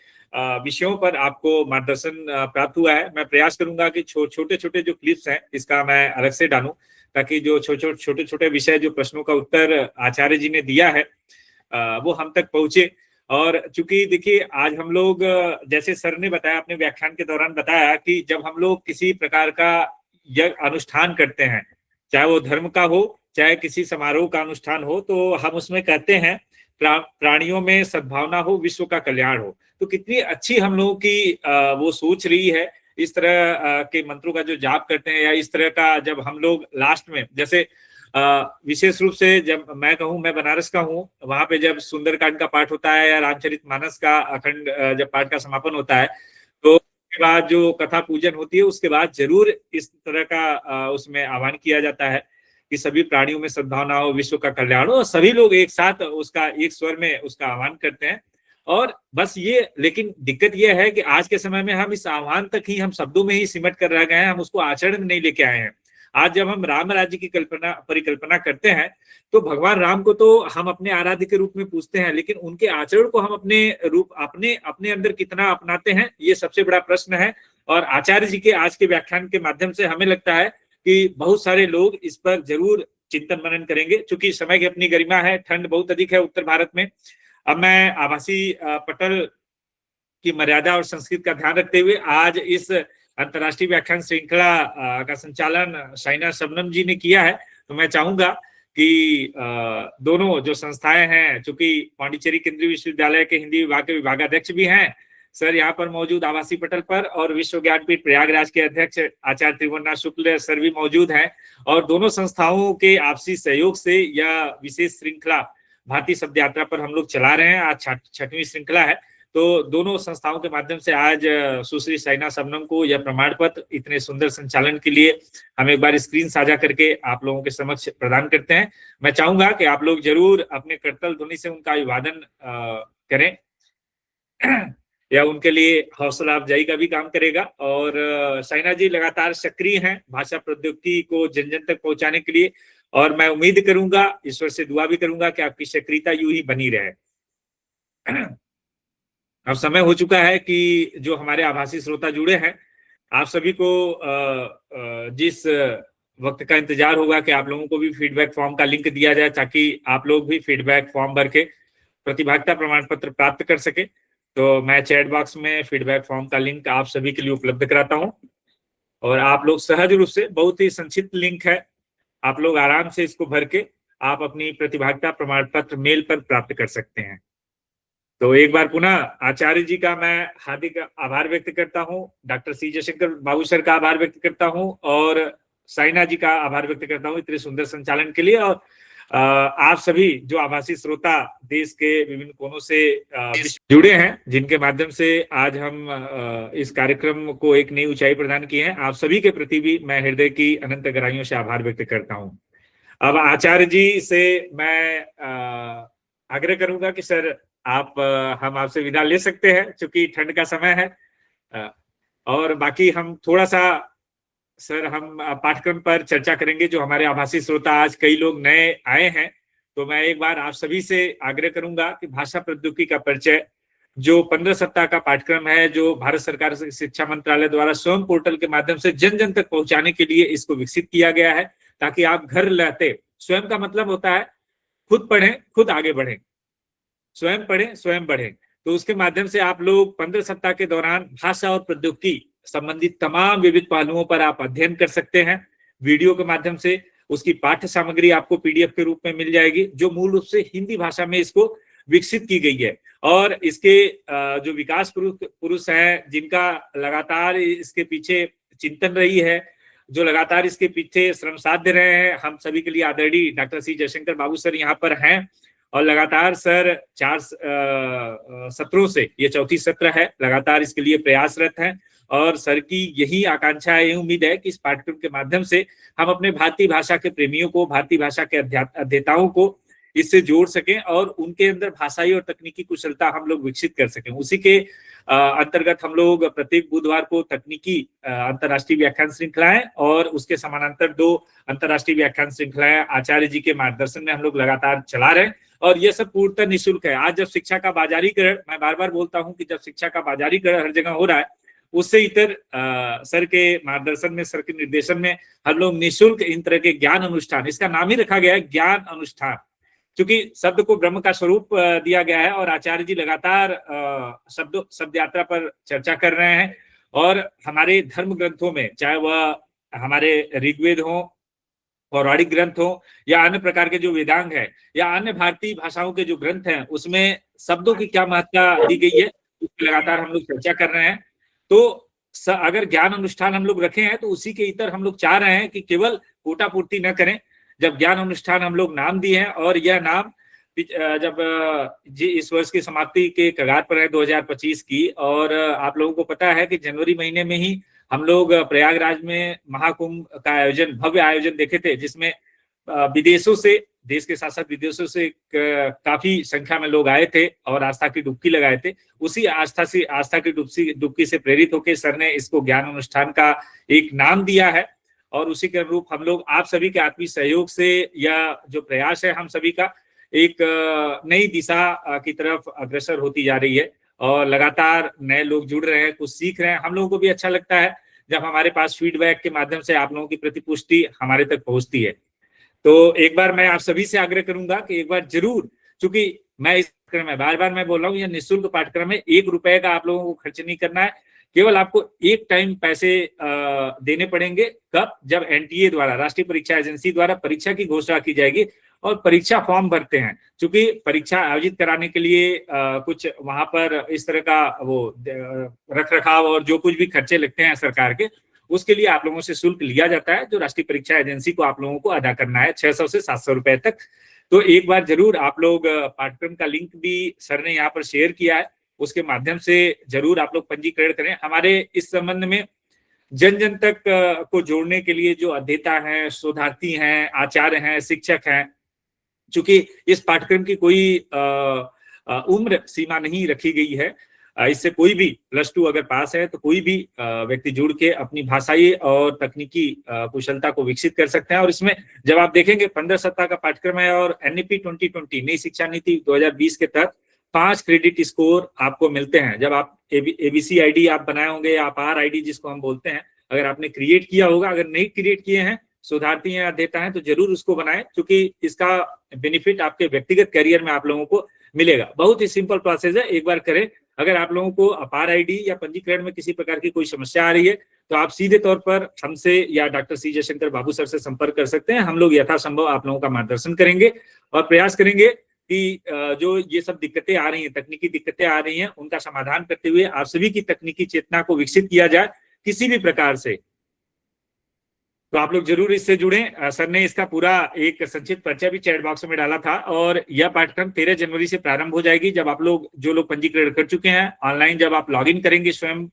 विषयों पर आपको मार्गदर्शन प्राप्त हुआ है। मैं प्रयास करूंगा कि छोटे छोटे जो क्लिप्स हैं इसका मैं अलग से डालूं, ताकि जो छोटे छोटे विषय, जो प्रश्नों का उत्तर आचार्य जी ने दिया है वो हम तक पहुंचे। और चूंकि देखिए, आज हम लोग, जैसे सर ने बताया, अपने व्याख्यान के दौरान बताया कि जब हम लोग किसी प्रकार का यज्ञ अनुष्ठान करते हैं, चाहे वो धर्म का हो, चाहे किसी समारोह का अनुष्ठान हो, तो हम उसमें कहते हैं प्राणियों में सद्भावना हो, विश्व का कल्याण हो। तो कितनी अच्छी हम लोगों की वो सोच रही है। इस तरह के मंत्रों का जो जाप करते हैं, या इस तरह का जब हम लोग लास्ट में, जैसे विशेष रूप से जब मैं कहूँ, मैं बनारस का हूँ, वहां पे जब सुंदरकांड का पाठ होता है या रामचरितमानस का अखंड जब पाठ का समापन होता है, तो उसके बाद जो कथा पूजन होती है, उसके बाद जरूर इस तरह का उसमें आह्वान किया जाता है कि सभी प्राणियों में सद्भावना हो, विश्व का कल्याण हो। सभी लोग एक साथ उसका एक स्वर में उसका आह्वान करते हैं। और बस ये, लेकिन दिक्कत यह है कि आज के समय में हम इस आह्वान तक ही, हम शब्दों में ही सिमट कर रह गए हैं, हम उसको आचरण में नहीं लेके आए हैं। आज जब हम राम राज्य की परिकल्पना करते हैं, तो भगवान राम को तो हम अपने आराध्य के रूप में पूजते हैं, लेकिन उनके आचरण को हम अपने अंदर कितना अपनाते हैं, ये सबसे बड़ा प्रश्न है। और आचार्य जी के आज के व्याख्यान के माध्यम से हमें लगता है कि बहुत सारे लोग इस पर जरूर चिंतन मनन करेंगे। चूंकि समय की अपनी गरिमा है, ठंड बहुत अधिक है उत्तर भारत में। अब मैं आभासी पटल की मर्यादा और संस्कृति का ध्यान रखते हुए आज इस अंतर्राष्ट्रीय व्याख्यान श्रृंखला का संचालन शाइना शबनम जी ने किया है। तो मैं चाहूंगा कि दोनों जो संस्थाएं हैं, चूंकि पांडिचेरी केंद्रीय विश्वविद्यालय के हिंदी विभाग के विभागाध्यक्ष भी हैं सर यहाँ पर मौजूद आभासी पटल पर, और विश्व ज्ञानपीठ प्रयागराज के अध्यक्ष आचार्य त्रिभुवननाथ शुक्ल सर भी मौजूद हैं। और दोनों संस्थाओं के आपसी सहयोग से यह विशेष श्रृंखला भारतीय शब्द यात्रा पर हम लोग चला रहे हैं। आज 6वीं श्रृंखला है। तो दोनों संस्थाओं के माध्यम से आज सुश्री शाइना शबनम को यह प्रमाण पत्र इतने सुंदर संचालन के लिए हम एक बार स्क्रीन साझा करके आप लोगों के समक्ष प्रदान करते हैं। मैं चाहूंगा कि आप लोग जरूर अपने करतल ध्वनि से उनका अभिवादन करें या उनके लिए हौसला अफजाई का भी काम करेगा। और शाइना जी लगातार सक्रिय हैं भाषा प्रौद्योगिकी को जन जन तक पहुंचाने के लिए, और मैं उम्मीद करूंगा, ईश्वर से दुआ भी करूंगा कि आपकी सक्रियता यूं ही बनी रहे। अब समय हो चुका है कि जो हमारे आभासी श्रोता जुड़े हैं, आप सभी को जिस वक्त का इंतजार होगा कि आप लोगों को भी फीडबैक फॉर्म का लिंक दिया जाए, ताकि आप लोग भी फीडबैक फॉर्म भर के प्रतिभागिता प्रमाण पत्र प्राप्त कर सके। तो मैं चैट बॉक्स में फीडबैक फॉर्म का लिंक आप सभी के लिए उपलब्ध कराता हूं, और आप लोग सहज रूप से, बहुत ही संक्षिप्त लिंक है, आप लोग आराम से इसको भर के आप अपनी प्रतिभागिता प्रमाण पत्र मेल पर प्राप्त कर सकते हैं। तो एक बार पुनः आचार्य जी का मैं हार्दिक आभार व्यक्त करता हूँ, डॉक्टर सी जयशंकर बाबू सर का आभार व्यक्त करता हूँ, और शाइना जी का आभार व्यक्त करता हूँ इतने सुंदर संचालन के लिए। और आप सभी जो आभासी श्रोता देश के विभिन्न कोनों से जुड़े हैं, जिनके माध्यम से आज हम इस कार्यक्रम को एक नई ऊंचाई प्रदान की है, आप सभी के प्रति भी मैं हृदय की अनंत गहराइयों से आभार व्यक्त करता हूँ। अब आचार्य जी से मैं आग्रह करूंगा कि सर हम आपसे विदा ले सकते हैं, क्योंकि ठंड का समय है। और बाकी हम थोड़ा सा सर हम पाठ्यक्रम पर चर्चा करेंगे। जो हमारे आभासी श्रोता आज कई लोग नए आए हैं, तो मैं एक बार आप सभी से आग्रह करूंगा कि भाषा प्रौद्योगिकी का परिचय जो 15 सप्ताह का पाठ्यक्रम है, जो भारत सरकार शिक्षा मंत्रालय द्वारा स्वयं पोर्टल के माध्यम से जन जन तक पहुंचाने के लिए इसको विकसित किया गया है, ताकि आप घर रहते, स्वयं का मतलब होता है खुद पढ़ें, खुद आगे बढ़ें, स्वयं पढ़ें, स्वयं बढ़ें। तो उसके माध्यम से आप लोग 15 सप्ताह के दौरान भाषा और प्रौद्योगिकी संबंधित तमाम विविध पहलुओं पर आप अध्ययन कर सकते हैं वीडियो के माध्यम से। उसकी पाठ्य सामग्री आपको पीडीएफ के रूप में मिल जाएगी, जो मूल रूप से हिंदी भाषा में इसको विकसित की गई है। और इसके जो विकास पुरुष हैं, जिनका लगातार इसके पीछे चिंतन रही है, जो लगातार इसके पीछे श्रम साध्य रहे हैं, हम सभी के लिए आदरणीय डॉक्टर सी जयशंकर बाबू सर यहाँ पर हैं। और लगातार सर 4 सत्रों से ये चौथी सत्र है, लगातार इसके लिए प्रयासरत हैं और सर की यही आकांक्षा है, यही उम्मीद है कि इस पाठ्यक्रम के माध्यम से हम अपने भारतीय भाषा के प्रेमियों को, भारतीय भाषा के अध्येताओं को इससे जोड़ सकें और उनके अंदर भाषाई और तकनीकी कुशलता हम लोग विकसित कर सकें। उसी के अंतर्गत हम लोग प्रत्येक बुधवार को तकनीकी अंतर्राष्ट्रीय व्याख्यान श्रृंखलाएं और उसके समानांतर 2 अंतर्राष्ट्रीय व्याख्यान श्रृंखलाएं आचार्य जी के मार्गदर्शन में हम लोग लगातार चला रहे हैं और यह सब पूर्णतः निःशुल्क है। आज जब शिक्षा का बाजारीकरण, मैं बार बार बोलता हूं कि जब शिक्षा का बाजारीकरण हर जगह हो रहा है, उससे इतर सर के मार्गदर्शन में, सर के निर्देशन में हम लोग निःशुल्क इन तरह के ज्ञान अनुष्ठान, इसका नाम ही रखा गया है ज्ञान अनुष्ठान, क्योंकि शब्द को ब्रह्म का स्वरूप दिया गया है और आचार्य जी लगातार शब्द यात्रा पर चर्चा कर रहे हैं और हमारे धर्म ग्रंथों में, चाहे वह हमारे ऋग्वेद हो, पौराणिक ग्रंथ हो या अन्य प्रकार के जो वेदांग है या अन्य भारतीय भाषाओं के जो ग्रंथ हैं, उसमें शब्दों की क्या महत्ता दी गई है, उसकी लगातार हम लोग चर्चा कर रहे हैं। तो अगर ज्ञान अनुष्ठान हम लोग रखे हैं तो उसी के इतर हम लोग चाह रहे हैं कि केवल कोटा पूर्ति न करें। जब ज्ञान अनुष्ठान हम लोग नाम दिए हैं और यह नाम जब जी इस वर्ष की समाप्ति के कगार पर है 2025 की, और आप लोगों को पता है कि जनवरी महीने में ही हम लोग प्रयागराज में महाकुंभ का आयोजन, भव्य आयोजन देखे थे, जिसमें विदेशों से, देश के साथ साथ विदेशों से काफी संख्या में लोग आए थे और आस्था की डुबकी लगाए थे। उसी आस्था की डुबकी से प्रेरित होकर सर ने इसको ज्ञान अनुष्ठान का एक नाम दिया है और उसी के अनुरूप हम लोग आप सभी के आत्मीय सहयोग से या जो प्रयास है हम सभी का एक नई दिशा की तरफ अग्रसर होती जा रही है और लगातार नए लोग जुड़ रहे हैं, कुछ सीख रहे हैं। हम लोगों को भी अच्छा लगता है जब हमारे पास फीडबैक के माध्यम से आप लोगों की प्रतिपुष्टि हमारे तक पहुंचती है। तो एक बार मैं आप सभी से आग्रह करूंगा कि एक बार जरूर, चूंकि मैं इस पाठ्यक्रम में बार बार मैं बोल रहा हूँ, यह निःशुल्क पाठ्यक्रम है, 1 रुपए का आप लोगों को खर्च नहीं करना है, केवल आपको एक टाइम पैसे देने पड़ेंगे। कब? जब एनटीए द्वारा, राष्ट्रीय परीक्षा एजेंसी द्वारा परीक्षा की घोषणा की जाएगी और परीक्षा फॉर्म भरते हैं। क्योंकि परीक्षा आयोजित कराने के लिए कुछ वहां पर इस तरह का वो रख रखाव और जो कुछ भी खर्चे लगते हैं सरकार के, उसके लिए आप लोगों से शुल्क लिया जाता है, जो राष्ट्रीय परीक्षा एजेंसी को आप लोगों को अदा करना है 600 से 700 रुपए तक। तो एक बार जरूर आप लोग, पाठ्यक्रम का लिंक भी सर ने यहाँ पर शेयर किया है, उसके माध्यम से जरूर आप लोग पंजीकरण करें। हमारे इस संबंध में जन जन तक को जोड़ने के लिए जो अध्येता हैं, शोधार्थी हैं, आचार्य हैं, शिक्षक हैं, चूंकि इस पाठ्यक्रम की कोई उम्र सीमा नहीं रखी गई है, इससे कोई भी +2 अगर पास है तो कोई भी व्यक्ति जुड़ के अपनी भाषाई और तकनीकी कुशलता को विकसित कर सकते हैं। और इसमें जब आप देखेंगे 15 सप्ताह का पाठ्यक्रम है और NEP 2020 नई शिक्षा नीति 2020 के तहत 5 क्रेडिट स्कोर आपको मिलते हैं। जब आप ABC ID आप बनाए होंगे या APAR ID जिसको हम बोलते हैं, अगर आपने क्रिएट किया होगा, अगर नहीं क्रिएट किए हैं, शोधार्थी हैं, अध्येता हैं, तो जरूर उसको बनाएं, क्योंकि इसका बेनिफिट आपके व्यक्तिगत करियर में आप लोगों को मिलेगा। बहुत ही सिंपल प्रोसेस है, एक बार करें। अगर आप लोगों को APAR ID या पंजीकरण में किसी प्रकार की कोई समस्या आ रही है तो आप सीधे तौर पर हमसे या डॉक्टर C जयशंकर बाबू सर से संपर्क कर सकते हैं। हम लोग यथासंभव आप लोगों का मार्गदर्शन करेंगे और प्रयास करेंगे कि जो ये सब दिक्कतें आ रही हैं, तकनीकी दिक्कतें आ रही हैं, उनका समाधान करते हुए आप सभी की तकनीकी चेतना को विकसित किया जाए किसी भी प्रकार से। तो आप लोग जरूर इससे जुड़ें। सर ने इसका पूरा एक संक्षिप्त परिचय भी चैट बॉक्स में डाला था और यह पाठ्यक्रम 13 जनवरी से प्रारंभ हो जाएगी। जब आप लोग, जो लोग पंजीकरण कर चुके हैं ऑनलाइन, जब आप लॉगिन करेंगे स्वयं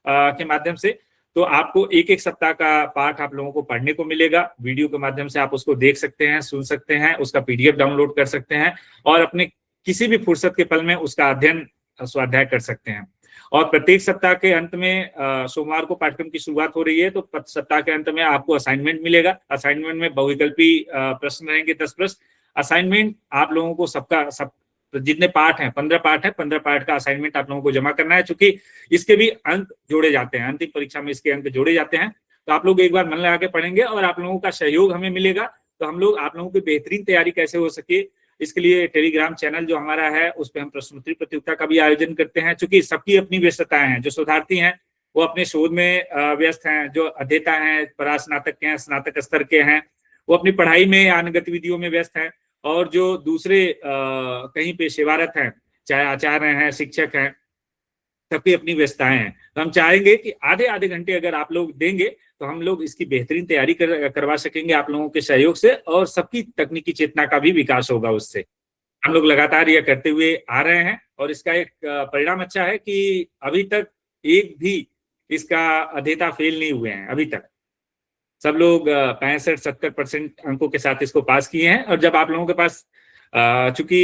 के माध्यम से, तो आपको एक सप्ताह का पाठ आप लोगों को पढ़ने को मिलेगा। वीडियो के माध्यम से आप उसको देख सकते हैं, सुन सकते हैं, उसका PDF डाउनलोड कर सकते हैं और अपने किसी भी फुर्सत के पल में उसका अध्ययन, स्वाध्याय कर सकते हैं। और प्रत्येक सप्ताह के अंत में, सोमवार को पाठ्यक्रम की शुरुआत हो रही है, तो सप्ताह के अंत में आपको असाइनमेंट मिलेगा। असाइनमेंट में बहुविकल्पी प्रश्न रहेंगे, 10 प्रश्न। असाइनमेंट आप लोगों को सब जितने पाठ हैं, 15 पाठ है, 15 पाठ का असाइनमेंट आप लोगों को जमा करना है, क्योंकि इसके भी अंक जोड़े जाते हैं, अंतिम परीक्षा में इसके अंक जोड़े जाते हैं। तो आप लोग एक बार मन लगा के पढ़ेंगे और आप लोगों का सहयोग हमें मिलेगा, तो हम लोग आप लोगों की बेहतरीन तैयारी कैसे हो सके, इसके लिए टेलीग्राम चैनल जो हमारा है उस पर हम प्रश्नोत्तरी प्रतियोगिता का भी आयोजन करते हैं। चूंकि सबकी अपनी व्यस्तताएं हैं, जो शोधार्थी हैं वो अपने शोध में व्यस्त हैं, जो अध्येता हैं, परास्नातक के हैं, स्नातक स्तर के हैं, वो अपनी पढ़ाई में या अन्य गतिविधियों में व्यस्त हैं, और जो दूसरे कहीं पे सेवारत हैं, चाहे आचार्य हैं, शिक्षक हैं, सबकी अपनी व्यस्तताएं हैं। तो हम चाहेंगे कि आधे घंटे अगर आप लोग देंगे तो हम लोग इसकी बेहतरीन तैयारी करवा सकेंगे आप लोगों के सहयोग से, और सबकी तकनीकी चेतना का भी विकास होगा उससे। हम लोग लगातार यह करते हुए आ रहे हैं और इसका एक परिणाम अच्छा है कि अभी तक एक भी इसका अध्येता फेल नहीं हुए हैं। अभी तक सब लोग 65-70% अंकों के साथ इसको पास किए हैं। और जब आप लोगों के पास चूंकि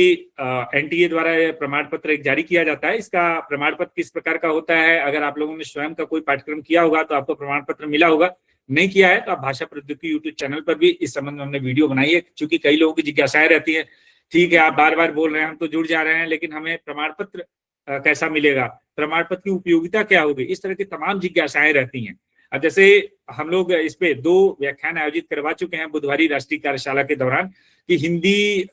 एनटीए द्वारा यह प्रमाण पत्र एक जारी किया जाता है, इसका प्रमाण पत्र किस प्रकार का होता है, अगर आप लोगों ने स्वयं का कोई पाठ्यक्रम किया होगा तो आपको प्रमाण पत्र मिला होगा, नहीं किया है तो आप भाषा प्रौद्योगिकी यूट्यूब चैनल पर भी इस संबंध में हमने वीडियो बनाई है। चूंकि कई लोगों की जिज्ञासाएं रहती है, ठीक है आप बार बार बोल रहे हैं, हम तो जुड़ जा रहे हैं, लेकिन हमें प्रमाण पत्र कैसा मिलेगा, प्रमाण पत्र की उपयोगिता क्या होगी, इस तरह की तमाम जिज्ञासाएं रहती हैं। अब जैसे हम लोग इस पे 2 व्याख्यान आयोजित करवा चुके हैं बुधवारी राष्ट्रीय कार्यशाला के दौरान कि हिंदी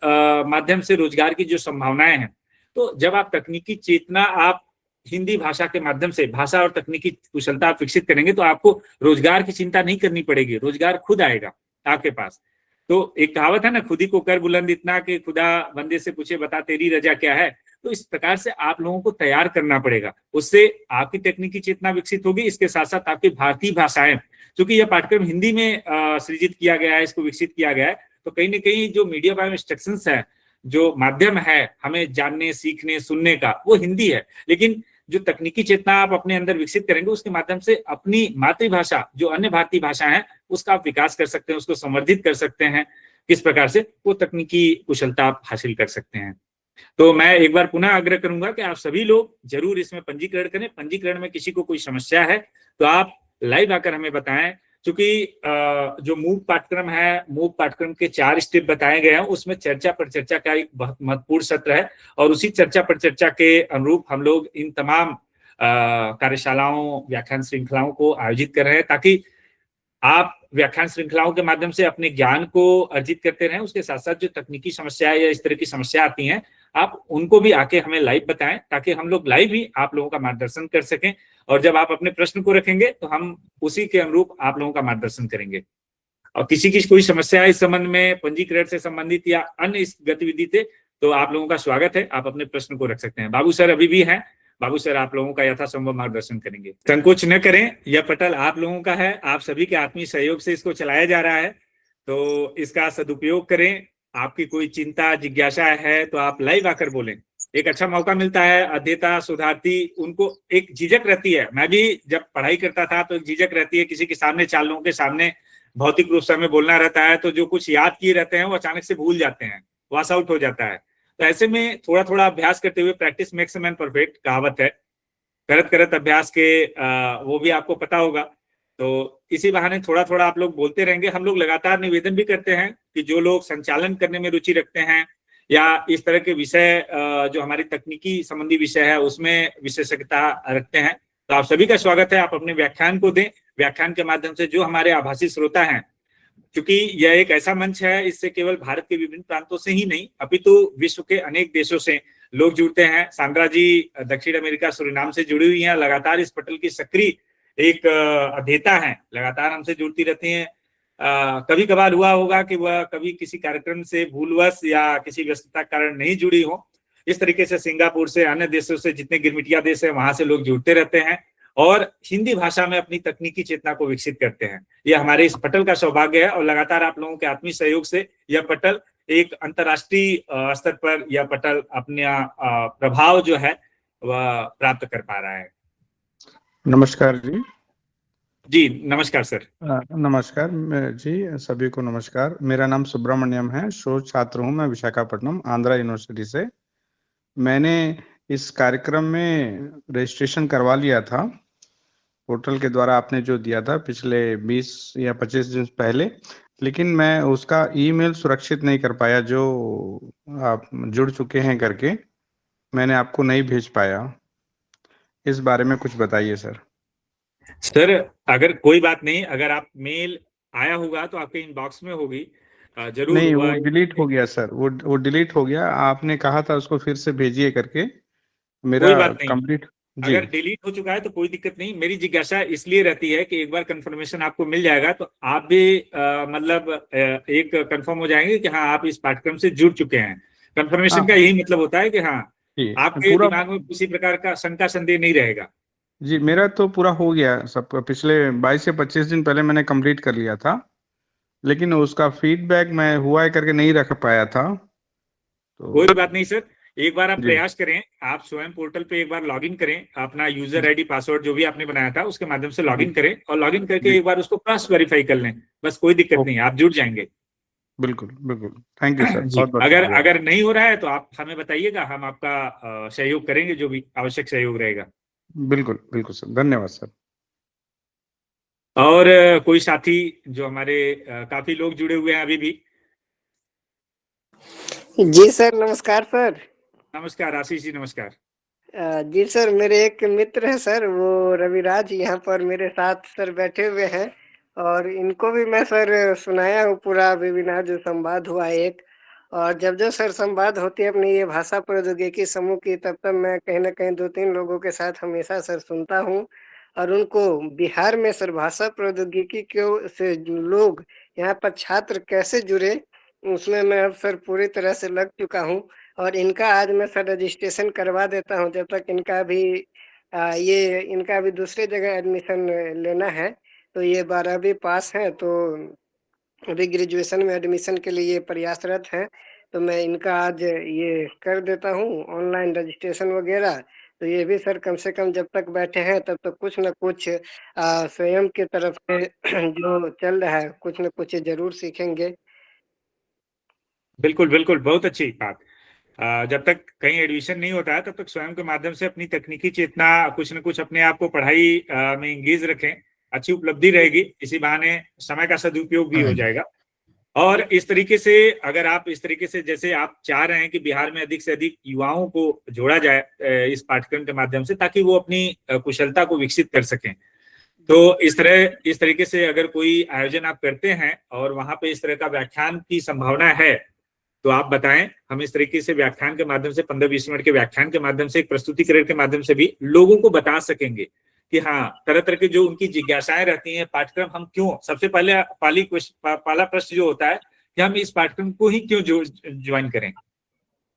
माध्यम से रोजगार की जो संभावनाएं हैं, तो जब आप तकनीकी चेतना आप हिंदी भाषा के माध्यम से भाषा और तकनीकी कुशलता आप विकसित करेंगे तो आपको रोजगार की चिंता नहीं करनी पड़ेगी, रोजगार खुद आएगा आपके पास। तो एक कहावत है ना, खुदी को कर बुलंद इतना कि खुदा बंदे से पूछे बता तेरी रजा क्या है। तो इस प्रकार से आप लोगों को तैयार करना पड़ेगा, उससे आपकी तकनीकी चेतना विकसित होगी। इसके साथ साथ आपकी भारतीय भाषाएं, क्योंकि यह पाठ्यक्रम हिंदी में सृजित किया गया है, इसको विकसित किया गया है, तो कहीं ना कहीं जो मीडियम ऑफ इंस्ट्रक्शंस है, जो माध्यम है हमें जानने सीखने सुनने का, वो हिंदी है। लेकिन जो तकनीकी चेतना आप अपने अंदर विकसित करेंगे उसके माध्यम से अपनी मातृभाषा जो अन्य भारतीय भाषा है उसका आप विकास कर सकते हैं, उसको संवर्धित कर सकते हैं। किस प्रकार से वो तकनीकी कुशलता आप हासिल कर सकते हैं। तो मैं एक बार पुनः आग्रह करूंगा कि आप सभी लोग जरूर इसमें पंजीकरण करें। पंजीकरण में किसी को कोई समस्या है तो आप लाइव आकर हमें बताएं। क्योंकि जो मूक पाठ्यक्रम है, मूक पाठ्यक्रम के 4 स्टेप बताए गए हैं, उसमें चर्चा पर चर्चा का एक बहुत महत्वपूर्ण सत्र है और उसी चर्चा पर चर्चा के अनुरूप हम लोग इन तमाम कार्यशालाओं व्याख्यान श्रृंखलाओं को आयोजित कर रहे हैं, ताकि आप व्याख्यान श्रृंखलाओं के माध्यम से अपने ज्ञान को अर्जित करते रहें। उसके साथ साथ जो तकनीकी समस्या या इस तरह की समस्या आती हैं आप उनको भी आके हमें लाइव बताएं, ताकि हम लोग लाइव ही आप लोगों का मार्गदर्शन कर सकें। और जब आप अपने प्रश्न को रखेंगे तो हम उसी के अनुरूप आप लोगों का मार्गदर्शन करेंगे। और किसी की कोई समस्या है इस संबंध में, पंजीकरण से संबंधित या अन्य इस गतिविधि से, तो आप लोगों का स्वागत है, आप अपने प्रश्न को रख सकते हैं। बाबू सर अभी भी हैं, बाबू सर आप लोगों का यथासंभव मार्गदर्शन करेंगे। संकोच न करें, यह पटल आप लोगों का है, आप सभी के आत्मीय सहयोग से इसको चलाया जा रहा है, तो इसका सदुपयोग करें। आपकी कोई चिंता जिज्ञासा है तो आप लाइव आकर बोलें, एक अच्छा मौका मिलता है। अध्येता शोधार्थी उनको एक झिझक रहती है, मैं भी जब पढ़ाई करता था तो एक झिझक रहती है, किसी के सामने 4 लोगों के सामने भौतिक रूप से हमें बोलना रहता है, तो जो कुछ याद किए रहते हैं वो अचानक से भूल जाते हैं, वॉश आउट हो जाता है। तो ऐसे में थोड़ा थोड़ा अभ्यास करते हुए, practice makes a man perfect कहावत है, करत करत अभ्यास के वो भी आपको पता होगा। तो इसी बहाने थोड़ा थोड़ा आप लोग बोलते रहेंगे। हम लोग लगातार निवेदन भी करते हैं कि जो लोग संचालन करने में रुचि रखते हैं या इस तरह के विषय जो हमारी तकनीकी संबंधी विषय है उसमें विशेषज्ञता रखते हैं, तो आप सभी का स्वागत है। आप अपने व्याख्यान को दें, व्याख्यान के माध्यम से जो हमारे आभासी श्रोता हैं, क्योंकि यह एक ऐसा मंच है, इससे केवल भारत के विभिन्न प्रांतों से ही नहीं अपितु विश्व के अनेक देशों से लोग जुड़ते हैं। सांद्रा जी दक्षिण अमेरिका सुरीनाम से जुड़ी हुई हैं, लगातार इस पटल की सक्रिय एक अध्येता हैं, लगातार हमसे जुड़ती रहती हैं। कभी कभार हुआ होगा कि वह कभी किसी कार्यक्रम से भूलवश या किसी व्यस्तता के कारण नहीं जुड़ी हो। इस तरीके से सिंगापुर से, अन्य देशों से, जितने गिरमिटिया देश है वहां से लोग जुड़ते रहते हैं और हिंदी भाषा में अपनी तकनीकी चेतना को विकसित करते हैं। यह हमारे इस पटल का सौभाग्य है और लगातार आप लोगों के आत्मीय सहयोग से यह पटल एक अंतर्राष्ट्रीय स्तर पर यह पटल अपना प्रभाव जो है वह प्राप्त कर पा रहा है। नमस्कार जी। जी नमस्कार सर। नमस्कार जी, सभी को नमस्कार। मेरा नाम सुब्रमण्यम है, शोध छात्र हूँ मैं विशाखापट्टनम आंध्रा यूनिवर्सिटी से। मैंने इस कार्यक्रम में रजिस्ट्रेशन करवा लिया था पोर्टल के द्वारा, आपने जो दिया था पिछले 20 या 25 दिन पहले, लेकिन मैं उसका ईमेल सुरक्षित नहीं कर पाया जो आप जुड़ चुके हैं करके, मैंने आपको नहीं भेज पाया। इस बारे में कुछ बताइए सर। सर अगर कोई बात नहीं, अगर आप मेल आया होगा तो आपके इनबॉक्स में होगी जरूर। नहीं, वो डिलीट हो गया सर, वो डिलीट हो गया। आपने कहा था उसको फिर से भेजिए करके, मेरा कंप्लीट। अगर डिलीट हो चुका है तो कोई दिक्कत नहीं। मेरी जिज्ञासा इसलिए रहती है कि एक बार कंफर्मेशन आपको मिल जाएगा तो आप भी मतलब एक कंफर्म हो जाएंगे कि हाँ आप इस पाठ्यक्रम से जुड़ चुके हैं। कंफर्मेशन का यही मतलब होता है कि हाँ आपके दिमाग में किसी प्रकार का शंका संदेह नहीं रहेगा। जी मेरा तो पूरा हो गया सब, पिछले 22 से 25 दिन पहले मैंने कंप्लीट कर लिया था, लेकिन उसका फीडबैक मैं हुआ है करके नहीं रख पाया था। तो कोई बात नहीं सर, एक बार आप जी प्रयास करें, आप स्वयं पोर्टल पे एक बार लॉगिन करें, अपना यूजर आईडी पासवर्ड जो भी आपने बनाया था उसके माध्यम से जी लॉगिन करें, और लॉगिन करके जी एक बार उसको क्रॉस वेरीफाई कर लें, बस कोई दिक्कत नहीं है, आप जुड़ जाएंगे। बिल्कुल बिल्कुल, थैंक यू सर, जी, बहुत बहुत अगर शुक्रिया। अगर नहीं हो रहा है तो आप हमें बताइएगा, हम आपका सहयोग करेंगे, जो भी आवश्यक सहयोग रहेगा। बिल्कुल बिल्कुल सर, धन्यवाद सर। और कोई साथी जो हमारे काफी लोग जुड़े हुए हैं अभी भी। जी सर, नमस्कार सर। नमस्कार आशीष जी, नमस्कार। जी सर, मेरे एक मित्र है सर, वो रविराज, यहाँ पर मेरे साथ सर बैठे हुए हैं, और इनको भी मैं सर सुनाया हूँ पूरा वेबिनार जो संवाद हुआ एक। और जब जब सर संवाद होती है अपनी ये भाषा प्रौद्योगिकी समूह की, तब तब मैं कहीं न कहीं 2-3 लोगों के साथ हमेशा सर सुनता हूँ, और उनको बिहार में सर भाषा प्रौद्योगिकी को से जो लोग यहाँ पर छात्र कैसे जुड़े, उसमें मैं अब सर पूरी तरह से लग चुका हूँ। और इनका आज मैं सर रजिस्ट्रेशन करवा देता हूँ, जब तक इनका भी इनका भी दूसरे जगह एडमिशन लेना है। तो ये 12वीं पास हैं, तो अभी ग्रेजुएशन में एडमिशन के लिए ये प्रयासरत हैं। तो मैं इनका आज ये कर देता हूँ ऑनलाइन रजिस्ट्रेशन वगैरह। तो ये भी सर कम से कम जब तक बैठे हैं तब तक कुछ न कुछ स्वयं की तरफ से जो चल रहा है, कुछ न कुछ ज़रूर सीखेंगे। बिल्कुल बिल्कुल, बहुत अच्छी बात। जब तक कहीं एडमिशन नहीं होता है तब तक स्वयं के माध्यम से अपनी तकनीकी चेतना, कुछ न कुछ अपने आप को पढ़ाई में एंगेज रखें, अच्छी उपलब्धि रहेगी, इसी बहाने समय का सदुपयोग भी हो जाएगा। और इस तरीके से, अगर आप इस तरीके से, जैसे आप चाह रहे हैं कि बिहार में अधिक से अधिक युवाओं को जोड़ा जाए इस पाठ्यक्रम के माध्यम से, ताकि वो अपनी कुशलता को विकसित कर सकें, तो इस तरीके से अगर कोई आयोजन आप करते हैं और वहां पे इस तरह का व्याख्यान की संभावना है, तो आप बताएं। हम इस तरीके से व्याख्यान के माध्यम से, 15-20 मिनट के व्याख्यान के माध्यम से, एक प्रस्तुतिकरण के माध्यम से भी लोगों को बता सकेंगे कि हाँ, तरह तरह के जो उनकी जिज्ञासाएं रहती हैं, पाठ्यक्रम हम क्यों, सबसे पहले पहला प्रश्न जो होता है कि हम इस पाठ्यक्रम को ही क्यों ज्वाइन करें।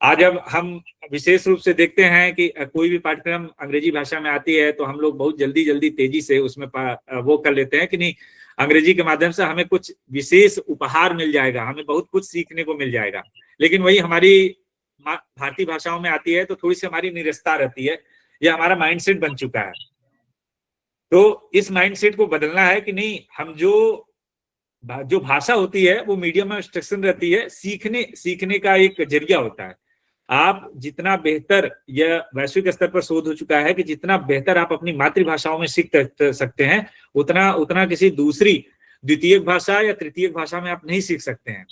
आज अब हम विशेष रूप से देखते हैं कि कोई भी पाठ्यक्रम अंग्रेजी भाषा में आती है तो हम लोग बहुत जल्दी जल्दी तेजी से उसमें वो कर लेते हैं कि नहीं, अंग्रेजी के माध्यम से हमें कुछ विशेष उपहार मिल जाएगा, हमें बहुत कुछ सीखने को मिल जाएगा। लेकिन वही हमारी भारतीय भाषाओं में आती है तो थोड़ी सी हमारी निरस्ता रहती है, यह हमारा माइंडसेट बन चुका है। तो इस माइंडसेट को बदलना है कि नहीं, हम जो भाषा होती है वो मीडियम ऑफ इंस्ट्रक्शन रहती है, सीखने का एक जरिया होता है। आप जितना बेहतर, यह वैश्विक स्तर पर शोध हो चुका है कि जितना बेहतर आप अपनी मातृभाषाओं में सीख सकते हैं, उतना किसी दूसरी द्वितीय भाषा या तृतीय भाषा में आप नहीं सीख सकते हैं।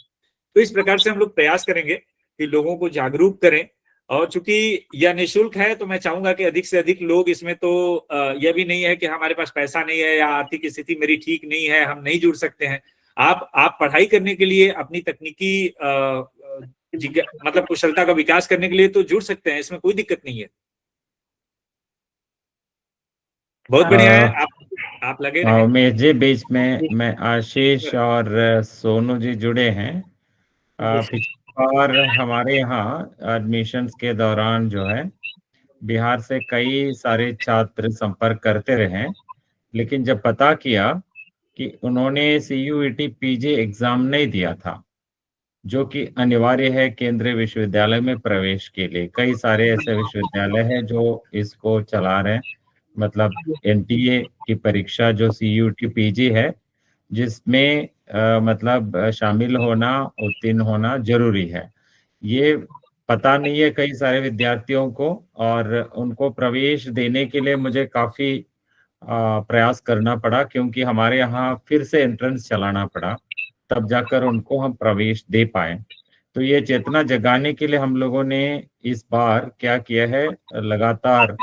तो इस प्रकार से हम लोग प्रयास करेंगे कि लोगों को जागरूक करें। और चूंकि यह निःशुल्क है तो मैं चाहूंगा कि अधिक से अधिक लोग इसमें, तो यह भी नहीं है कि हमारे पास पैसा नहीं है या आर्थिक स्थिति मेरी ठीक नहीं है, हम नहीं जुड़ सकते हैं। आप पढ़ाई करने के लिए, अपनी तकनीकी मतलब कुशलता का विकास करने के लिए तो जुड़ सकते हैं, इसमें कोई दिक्कत नहीं है। बहुत बढ़िया है, आप लगे रहे। उमेश जी, बीच में मैं आशीष और सोनू जी जुड़े हैं। और हमारे यहाँ एडमिशन्स के दौरान जो है बिहार से कई सारे छात्र संपर्क करते रहे, लेकिन जब पता किया कि उन्होंने CUET PG एग्जाम नहीं दिया था, जो कि अनिवार्य है केंद्रीय विश्वविद्यालय में प्रवेश के लिए। कई सारे ऐसे विश्वविद्यालय हैं जो इसको चला रहे हैं, मतलब NTA की परीक्षा जो CUET PG है, जिसमें मतलब शामिल होना, उत्तीर्ण होना जरूरी है। ये पता नहीं है कई सारे विद्यार्थियों को, और उनको प्रवेश देने के लिए मुझे काफी प्रयास करना पड़ा, क्योंकि हमारे यहाँ फिर से एंट्रेंस चलाना पड़ा, तब जाकर उनको हम प्रवेश दे पाए। तो ये चेतना जगाने के लिए हम लोगों ने इस बार क्या किया है, लगातार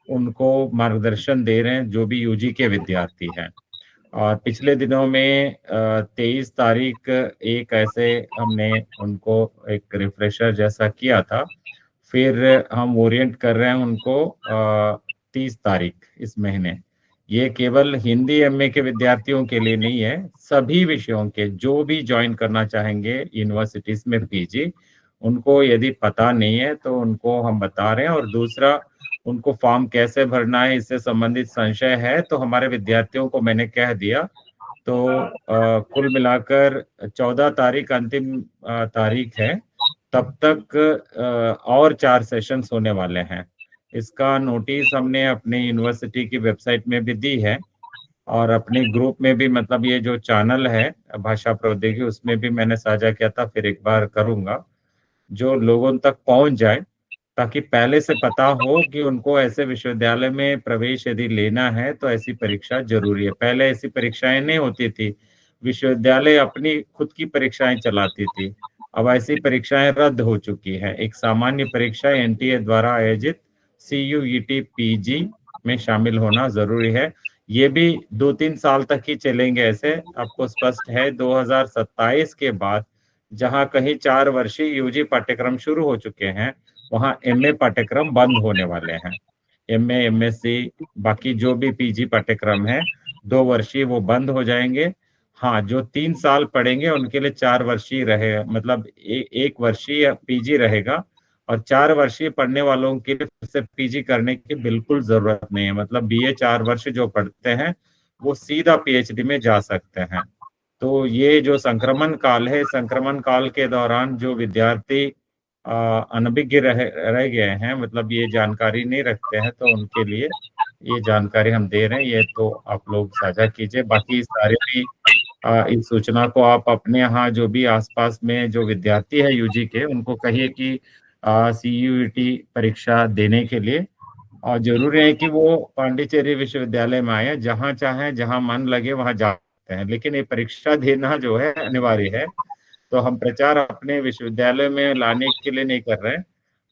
उनको मार्गदर्शन दे रहे हैं जो भी UG के विद्यार्थी हैं। और पिछले दिनों में 23 तारीख एक ऐसे हमने उनको एक रिफ्रेशर जैसा किया था, फिर हम ओरिएंट कर रहे हैं उनको 30 तारीख इस महीने। ये केवल हिंदी MA के विद्यार्थियों के लिए नहीं है, सभी विषयों के जो भी ज्वाइन करना चाहेंगे यूनिवर्सिटीज में PG, उनको यदि पता नहीं है तो उनको हम बता रहे हैं। और दूसरा, उनको फॉर्म कैसे भरना है, इससे संबंधित संशय है तो हमारे विद्यार्थियों को मैंने कह दिया। तो कुल मिलाकर 14 तारीख अंतिम तारीख है, तब तक और 4 सेशंस होने वाले हैं। इसका नोटिस हमने अपने यूनिवर्सिटी की वेबसाइट में भी दी है और अपने ग्रुप में भी, मतलब ये जो चैनल है भाषा प्रौद्योगिकी, उसमें भी मैंने साझा किया था, फिर एक बार करूंगा, जो लोगों तक पहुंच जाए, ताकि पहले से पता हो कि उनको ऐसे विश्वविद्यालय में प्रवेश यदि लेना है तो ऐसी परीक्षा जरूरी है। पहले ऐसी परीक्षाएं नहीं होती थी, विश्वविद्यालय अपनी खुद की परीक्षाएं चलाती थी। अब ऐसी परीक्षाएं रद्द हो चुकी है। एक सामान्य परीक्षा एनटीए द्वारा आयोजित CUET PG में शामिल होना जरूरी है। ये भी 2-3 साल तक ही चलेंगे, ऐसे आपको स्पष्ट है। 2027 के बाद जहां कहीं 4 वर्षीय यूजी पाठ्यक्रम शुरू हो चुके हैं, वहां MA पाठ्यक्रम बंद होने वाले हैं। MA, MSc, बाकी जो भी PG पाठ्यक्रम है 2 वर्षीय, वो बंद हो जाएंगे। हाँ, जो 3 साल पढ़ेंगे उनके लिए 4 वर्षीय रहेगा, मतलब 1 वर्षीय PG रहेगा। और 4 वर्षीय पढ़ने वालों के लिए फिर से PG करने की बिल्कुल जरूरत नहीं है। मतलब BA 4 वर्ष जो पढ़ते हैं वो सीधा PhD में जा सकते हैं। तो ये जो संक्रमण काल है, संक्रमण काल के दौरान जो विद्यार्थी अनभिज्ञ रह गए हैं, मतलब ये जानकारी नहीं रखते हैं, तो उनके लिए ये जानकारी हम दे रहे हैं। ये तो आप लोग साझा कीजिए। बाकी सारे भी इस सूचना को आप अपने यहाँ जो भी आसपास में जो विद्यार्थी है यूजी के, उनको कहिए कि CUET परीक्षा देने के लिए। और जरूरी है कि वो पांडिचेरी विश्वविद्यालय में आए, जहाँ चाहे, जहाँ मन लगे वहाँ जा सकते हैं, लेकिन ये परीक्षा देना जो है अनिवार्य है। तो हम प्रचार अपने विश्वविद्यालय में लाने के लिए नहीं कर रहे हैं,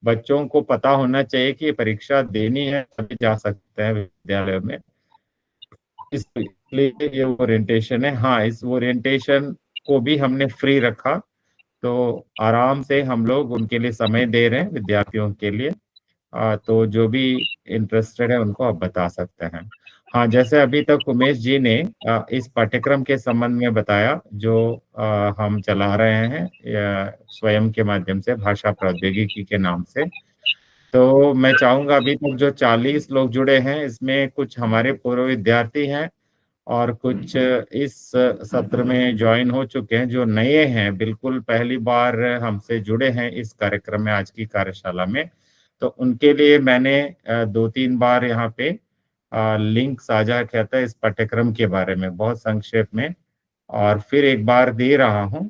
बच्चों को पता होना चाहिए कि ये परीक्षा देनी है तभी जा सकते हैं विद्यालय में। इसलिए ये ओरिएंटेशन है। हाँ, इस ओरिएंटेशन को भी हमने फ्री रखा, तो आराम से हम लोग उनके लिए समय दे रहे हैं विद्यार्थियों के लिए। तो जो भी इंटरेस्टेड है उनको आप बता सकते हैं। हाँ, जैसे अभी तक उमेश जी ने इस पाठ्यक्रम के संबंध में बताया, जो हम चला रहे हैं स्वयं के माध्यम से, भाषा प्रौद्योगिकी के नाम से। तो मैं चाहूंगा, अभी तक जो 40 लोग जुड़े हैं, इसमें कुछ हमारे पूर्व विद्यार्थी हैं और कुछ इस सत्र में ज्वाइन हो चुके हैं, जो नए हैं, बिल्कुल पहली बार हमसे जुड़े हैं इस कार्यक्रम में, आज की कार्यशाला में। तो उनके लिए मैंने 2-3 बार यहाँ पे लिंक साझा किया था इस पाठ्यक्रम के बारे में, बहुत संक्षेप में, और फिर एक बार दे रहा हूँ।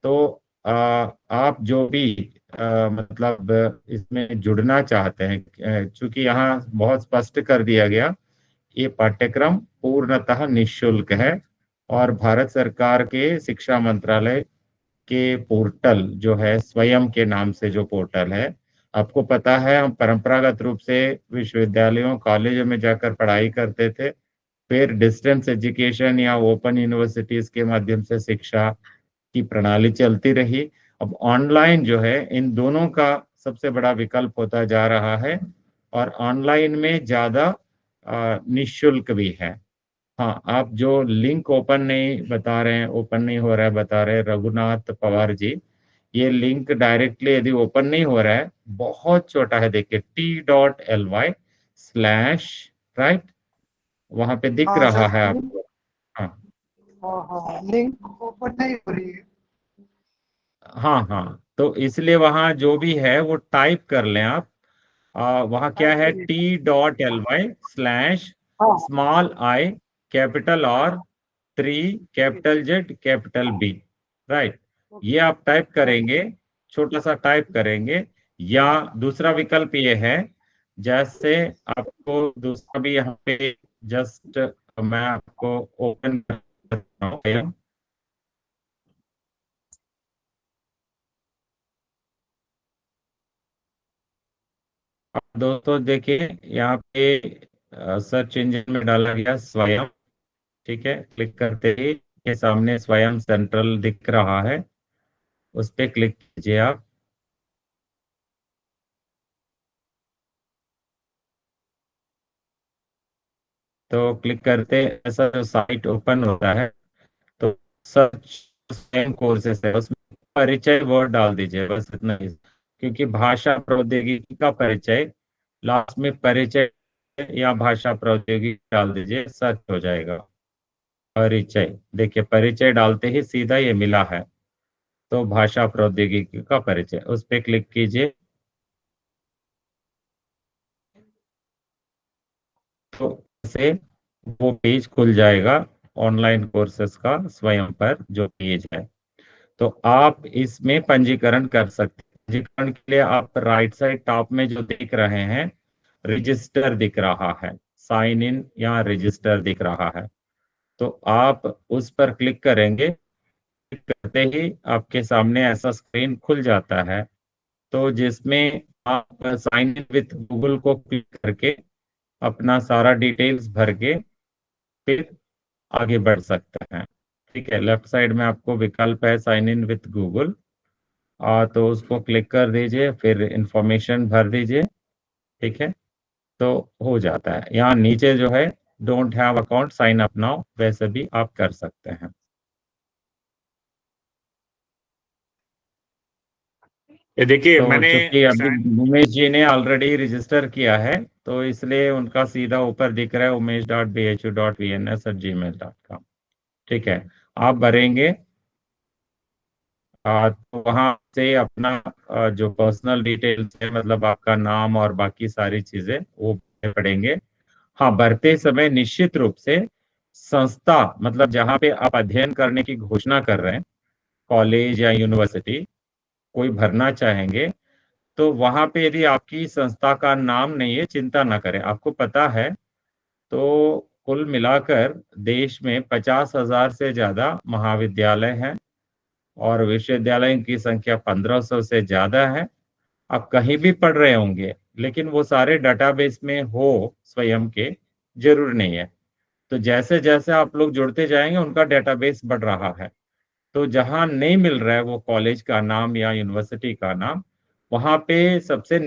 तो आप जो भी मतलब इसमें जुड़ना चाहते हैं, चूंकि यहाँ बहुत स्पष्ट कर दिया गया, ये पाठ्यक्रम पूर्णतः निःशुल्क है और भारत सरकार के शिक्षा मंत्रालय के पोर्टल जो है, स्वयं के नाम से जो पोर्टल है, आपको पता है हम परंपरागत रूप से विश्वविद्यालयों, कॉलेजों में जाकर पढ़ाई करते थे, फिर डिस्टेंस एजुकेशन या ओपन यूनिवर्सिटीज के माध्यम से शिक्षा की प्रणाली चलती रही। अब ऑनलाइन जो है, इन दोनों का सबसे बड़ा विकल्प होता जा रहा है, और ऑनलाइन में ज्यादा निःशुल्क भी है। हाँ, आप जो लिंक ओपन नहीं बता रहे हैं, ओपन नहीं हो रहा है बता रहे हैं रघुनाथ पवार जी, ये लिंक डायरेक्टली यदि ओपन नहीं हो रहा है, बहुत छोटा है, देखिए t.ly/, राइट, वहां पे दिख रहा है आपको। हाँ लिंक ओपन नहीं हो रही है। हाँ हाँ, तो इसलिए वहां जो भी है वो टाइप कर लें आप। वहां क्या है, t.ly/i capital R 3 capital Z capital B, right. ये आप टाइप करेंगे, छोटा सा टाइप करेंगे, या दूसरा विकल्प ये है, जैसे आपको दूसरा भी यहाँ पे जस्ट मैं आपको ओपन करता हूँ। दोस्तों देखिए, यहाँ पे सर्च इंजन में डाला गया स्वयं, ठीक है, क्लिक करते ही के सामने स्वयं सेंट्रल दिख रहा है, उस पर क्लिक कीजिए आप। तो क्लिक करते ऐसा जो साइट ओपन होता है, तो सर्च स्वयं कोर्सेस है, उसमें परिचय वर्ड डाल दीजिए, बस इतना ही, क्योंकि भाषा प्रौद्योगिकी का परिचय, लास्ट में परिचय या भाषा प्रौद्योगिकी डाल दीजिए, सर्च हो जाएगा। परिचय, देखिए परिचय डालते ही सीधा ये मिला है। तो भाषा प्रौद्योगिकी का परिचय, उस पर क्लिक कीजिए। तो से वो पेज खुल जाएगा ऑनलाइन कोर्सेस का स्वयं पर जो पेज है। तो आप इसमें पंजीकरण कर सकते हैं। पंजीकरण के लिए आप राइट साइड टॉप में जो देख रहे हैं रजिस्टर दिख रहा है, साइन इन या रजिस्टर दिख रहा है, तो आप उस पर क्लिक करेंगे। क्लिक करते ही आपके सामने ऐसा स्क्रीन खुल जाता है, तो जिसमें आप साइन इन विथ गूगल को क्लिक करके अपना सारा डिटेल्स भर के फिर आगे बढ़ सकते हैं। ठीक है, लेफ्ट साइड में आपको विकल्प है साइन इन विथ गूगल, तो उसको क्लिक कर दीजिए, फिर इंफॉर्मेशन भर दीजिए। ठीक है, तो हो जाता है। यहाँ नीचे जो है don't have account sign up now, वैसे भी आप कर सकते हैं। ये देखिए तो मैंने चूंकि अभी उमेश जी ने ऑलरेडी रजिस्टर किया है, तो इसलिए उनका सीधा ऊपर दिख रहा है umesh.bhu.vns@gmail.com। ठीक है, आप भरेंगे तो वहाँ से अपना जो पर्सनल डिटेल्स है, मतलब आपका नाम और बाकी सारी चीजें वो पढ़ेंगे। हाँ, भरते समय निश्चित रूप से संस्था, मतलब जहाँ पे आप अध्ययन करने की घोषणा कर रहे हैं, कॉलेज या यूनिवर्सिटी कोई भरना चाहेंगे, तो वहां पे यदि आपकी संस्था का नाम नहीं है, चिंता ना करें। आपको पता है तो कुल मिलाकर देश में 50,000 से ज्यादा महाविद्यालय हैं और विश्वविद्यालयों की संख्या 1500 से ज्यादा है। आप कहीं भी पढ़ रहे होंगे, लेकिन वो सारे डाटाबेस में हो स्वयं के जरूर नहीं है। तो जैसे जैसे आप लोग जुड़ते जाएंगे उनका डेटाबेस बढ़ रहा है। तो जहां नहीं मिल रहा है वो कॉलेज का नाम या यूनिवर्सिटी का नाम, वहां पे सबसे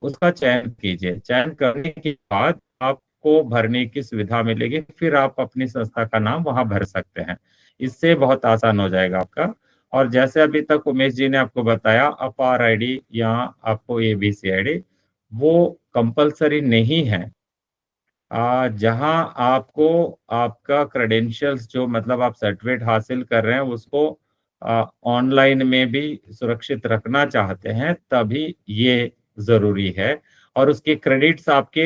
उसका चयन कीजिए। चयन करने के बाद आपको भरने की सुविधा मिलेगी, फिर आप अपनी संस्था का नाम वहां भर सकते हैं। इससे बहुत आसान हो जाएगा आपका। और जैसे अभी तक उमेश जी ने आपको बताया, अपार आईडी या आपको एबीसी आईडी वो कंपलसरी नहीं है। जहां आपको आपका क्रेडेंशियल्स जो मतलब आप सर्टिफिकेट हासिल कर रहे हैं उसको ऑनलाइन में भी सुरक्षित रखना चाहते हैं, तभी ये जरूरी है। और उसके क्रेडिट्स आपके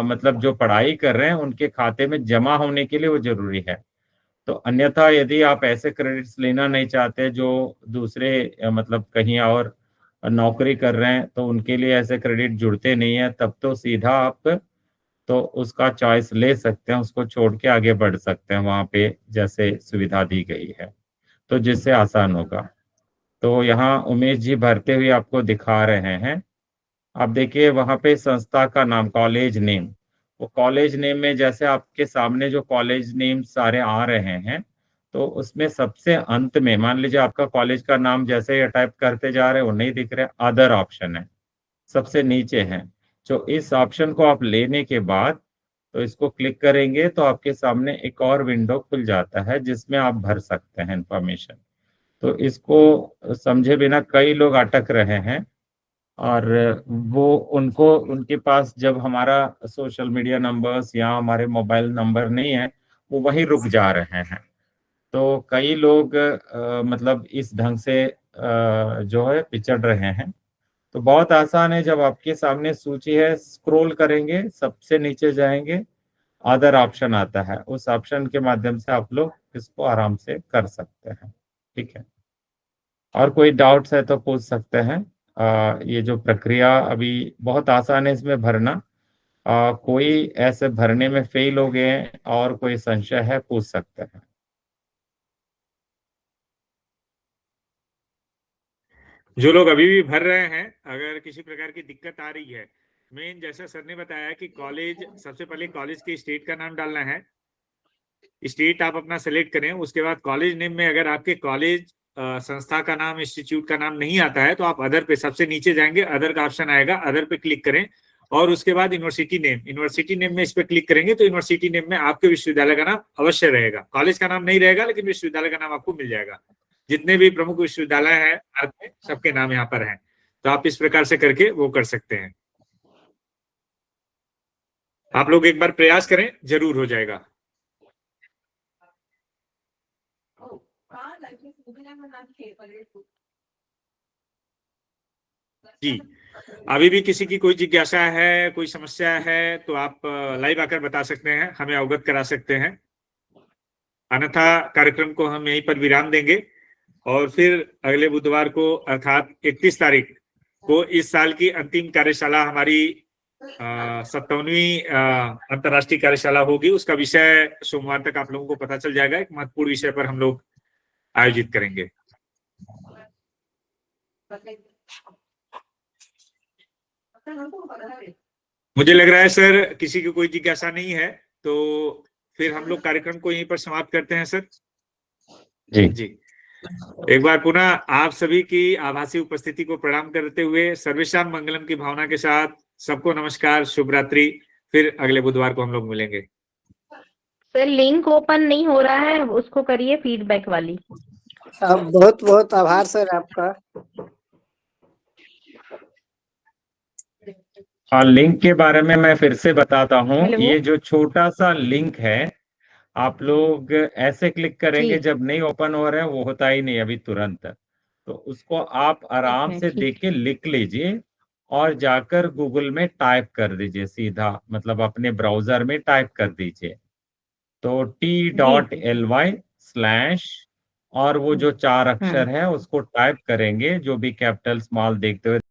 मतलब जो पढ़ाई कर रहे हैं उनके खाते में जमा होने के लिए वो जरूरी है। तो अन्यथा यदि आप ऐसे क्रेडिट्स लेना नहीं चाहते जो दूसरे मतलब कहीं और नौकरी कर रहे हैं, तो उनके लिए ऐसे क्रेडिट जुड़ते नहीं है, तब तो सीधा आप तो उसका चॉइस ले सकते हैं, उसको छोड़ के आगे बढ़ सकते हैं वहां पे जैसे सुविधा दी गई है, तो जिससे आसान होगा। तो यहाँ उमेश जी भरते हुए आपको दिखा रहे हैं। आप देखिए वहां पे संस्था का नाम, कॉलेज नेम, वो कॉलेज नेम में जैसे आपके सामने जो कॉलेज नेम सारे आ रहे हैं, तो उसमें सबसे अंत में मान लीजिए आपका कॉलेज का नाम जैसे ही टाइप करते जा रहे हैं वो नहीं दिख रहे, अदर ऑप्शन है सबसे नीचे है। जो इस ऑप्शन को आप लेने के बाद तो इसको क्लिक करेंगे तो आपके सामने एक और विंडो खुल जाता है जिसमें आप भर सकते हैं इंफॉर्मेशन। तो इसको समझे बिना कई लोग अटक रहे हैं, और वो उनको उनके पास जब हमारा सोशल मीडिया नंबर्स या हमारे मोबाइल नंबर नहीं है, वो वहीं रुक जा रहे हैं। तो कई लोग मतलब इस ढंग से जो है पिछड़ रहे हैं। तो बहुत आसान है, जब आपके सामने सूची है स्क्रॉल करेंगे सबसे नीचे जाएंगे, अदर ऑप्शन आता है, उस ऑप्शन के माध्यम से आप लोग इसको आराम से कर सकते हैं। ठीक है, और कोई डाउट्स है तो पूछ सकते हैं। ये जो प्रक्रिया अभी बहुत आसान है इसमें भरना। कोई ऐसे भरने में फेल हो गए हैं और कोई संशय है पूछ सकते हैं। जो लोग अभी भी भर रहे हैं, अगर किसी प्रकार की दिक्कत आ रही है, मेन जैसा सर ने बताया कि कॉलेज, सबसे पहले कॉलेज के स्टेट का नाम डालना है। स्टेट आप अपना सेलेक्ट करें, उसके बाद कॉलेज नेम में अगर आपके कॉलेज संस्था का नाम, इंस्टीट्यूट का नाम नहीं आता है तो आप अदर पे सबसे नीचे जाएंगे, अदर का ऑप्शन आएगा, अदर पे क्लिक करें। और उसके बाद यूनिवर्सिटी नेम, यूनिवर्सिटी नेम में इस पे क्लिक करेंगे तो यूनिवर्सिटी नेम में आपके विश्वविद्यालय का नाम अवश्य रहेगा। कॉलेज का नाम नहीं रहेगा लेकिन विश्वविद्यालय का नाम आपको मिल जाएगा। जितने भी प्रमुख विश्वविद्यालय हैं भारत में सबके नाम यहाँ पर हैं। तो आप इस प्रकार से करके वो कर सकते हैं। आप लोग एक बार प्रयास करें, जरूर हो जाएगा। जी, अभी भी किसी की कोई जिज्ञासा है, कोई समस्या है तो आप लाइव आकर बता सकते हैं, हमें अवगत करा सकते हैं। अन्यथा कार्यक्रम को हम यहीं पर विराम देंगे और फिर अगले बुधवार को अर्थात 31 तारीख को इस साल की अंतिम कार्यशाला हमारी 57वीं अंतर्राष्ट्रीय कार्यशाला होगी। उसका विषय सोमवार तक आप लोगों को पता चल जाएगा। एक महत्वपूर्ण विषय पर हम लोग आयोजित करेंगे। मुझे लग रहा है सर किसी की कोई जिज्ञासा नहीं है, तो फिर हम लोग कार्यक्रम को यहीं पर समाप्त करते हैं सर। जी, एक बार पुनः आप सभी की आभासी उपस्थिति को प्रणाम करते हुए सर्वेशान मंगलम की भावना के साथ सबको नमस्कार, शुभ रात्रि। फिर अगले बुधवार को हम लोग मिलेंगे। सर लिंक ओपन नहीं हो रहा है, उसको करिए फीडबैक वाली। बहुत बहुत आभार सर आपका। हाँ, लिंक के बारे में मैं फिर से बताता हूँ। ये जो छोटा सा लिंक है, आप लोग ऐसे क्लिक करेंगे, जब नहीं ओपन हो रहा है, वो होता ही नहीं अभी तुरंत, तो उसको आप आराम से देख के लिख लीजिए और जाकर गूगल में टाइप कर दीजिए सीधा, मतलब अपने ब्राउजर में टाइप कर दीजिए। तो t.ly/ और वो जो 4 अक्षर है उसको टाइप करेंगे, जो भी कैपिटल स्मॉल देखते हुए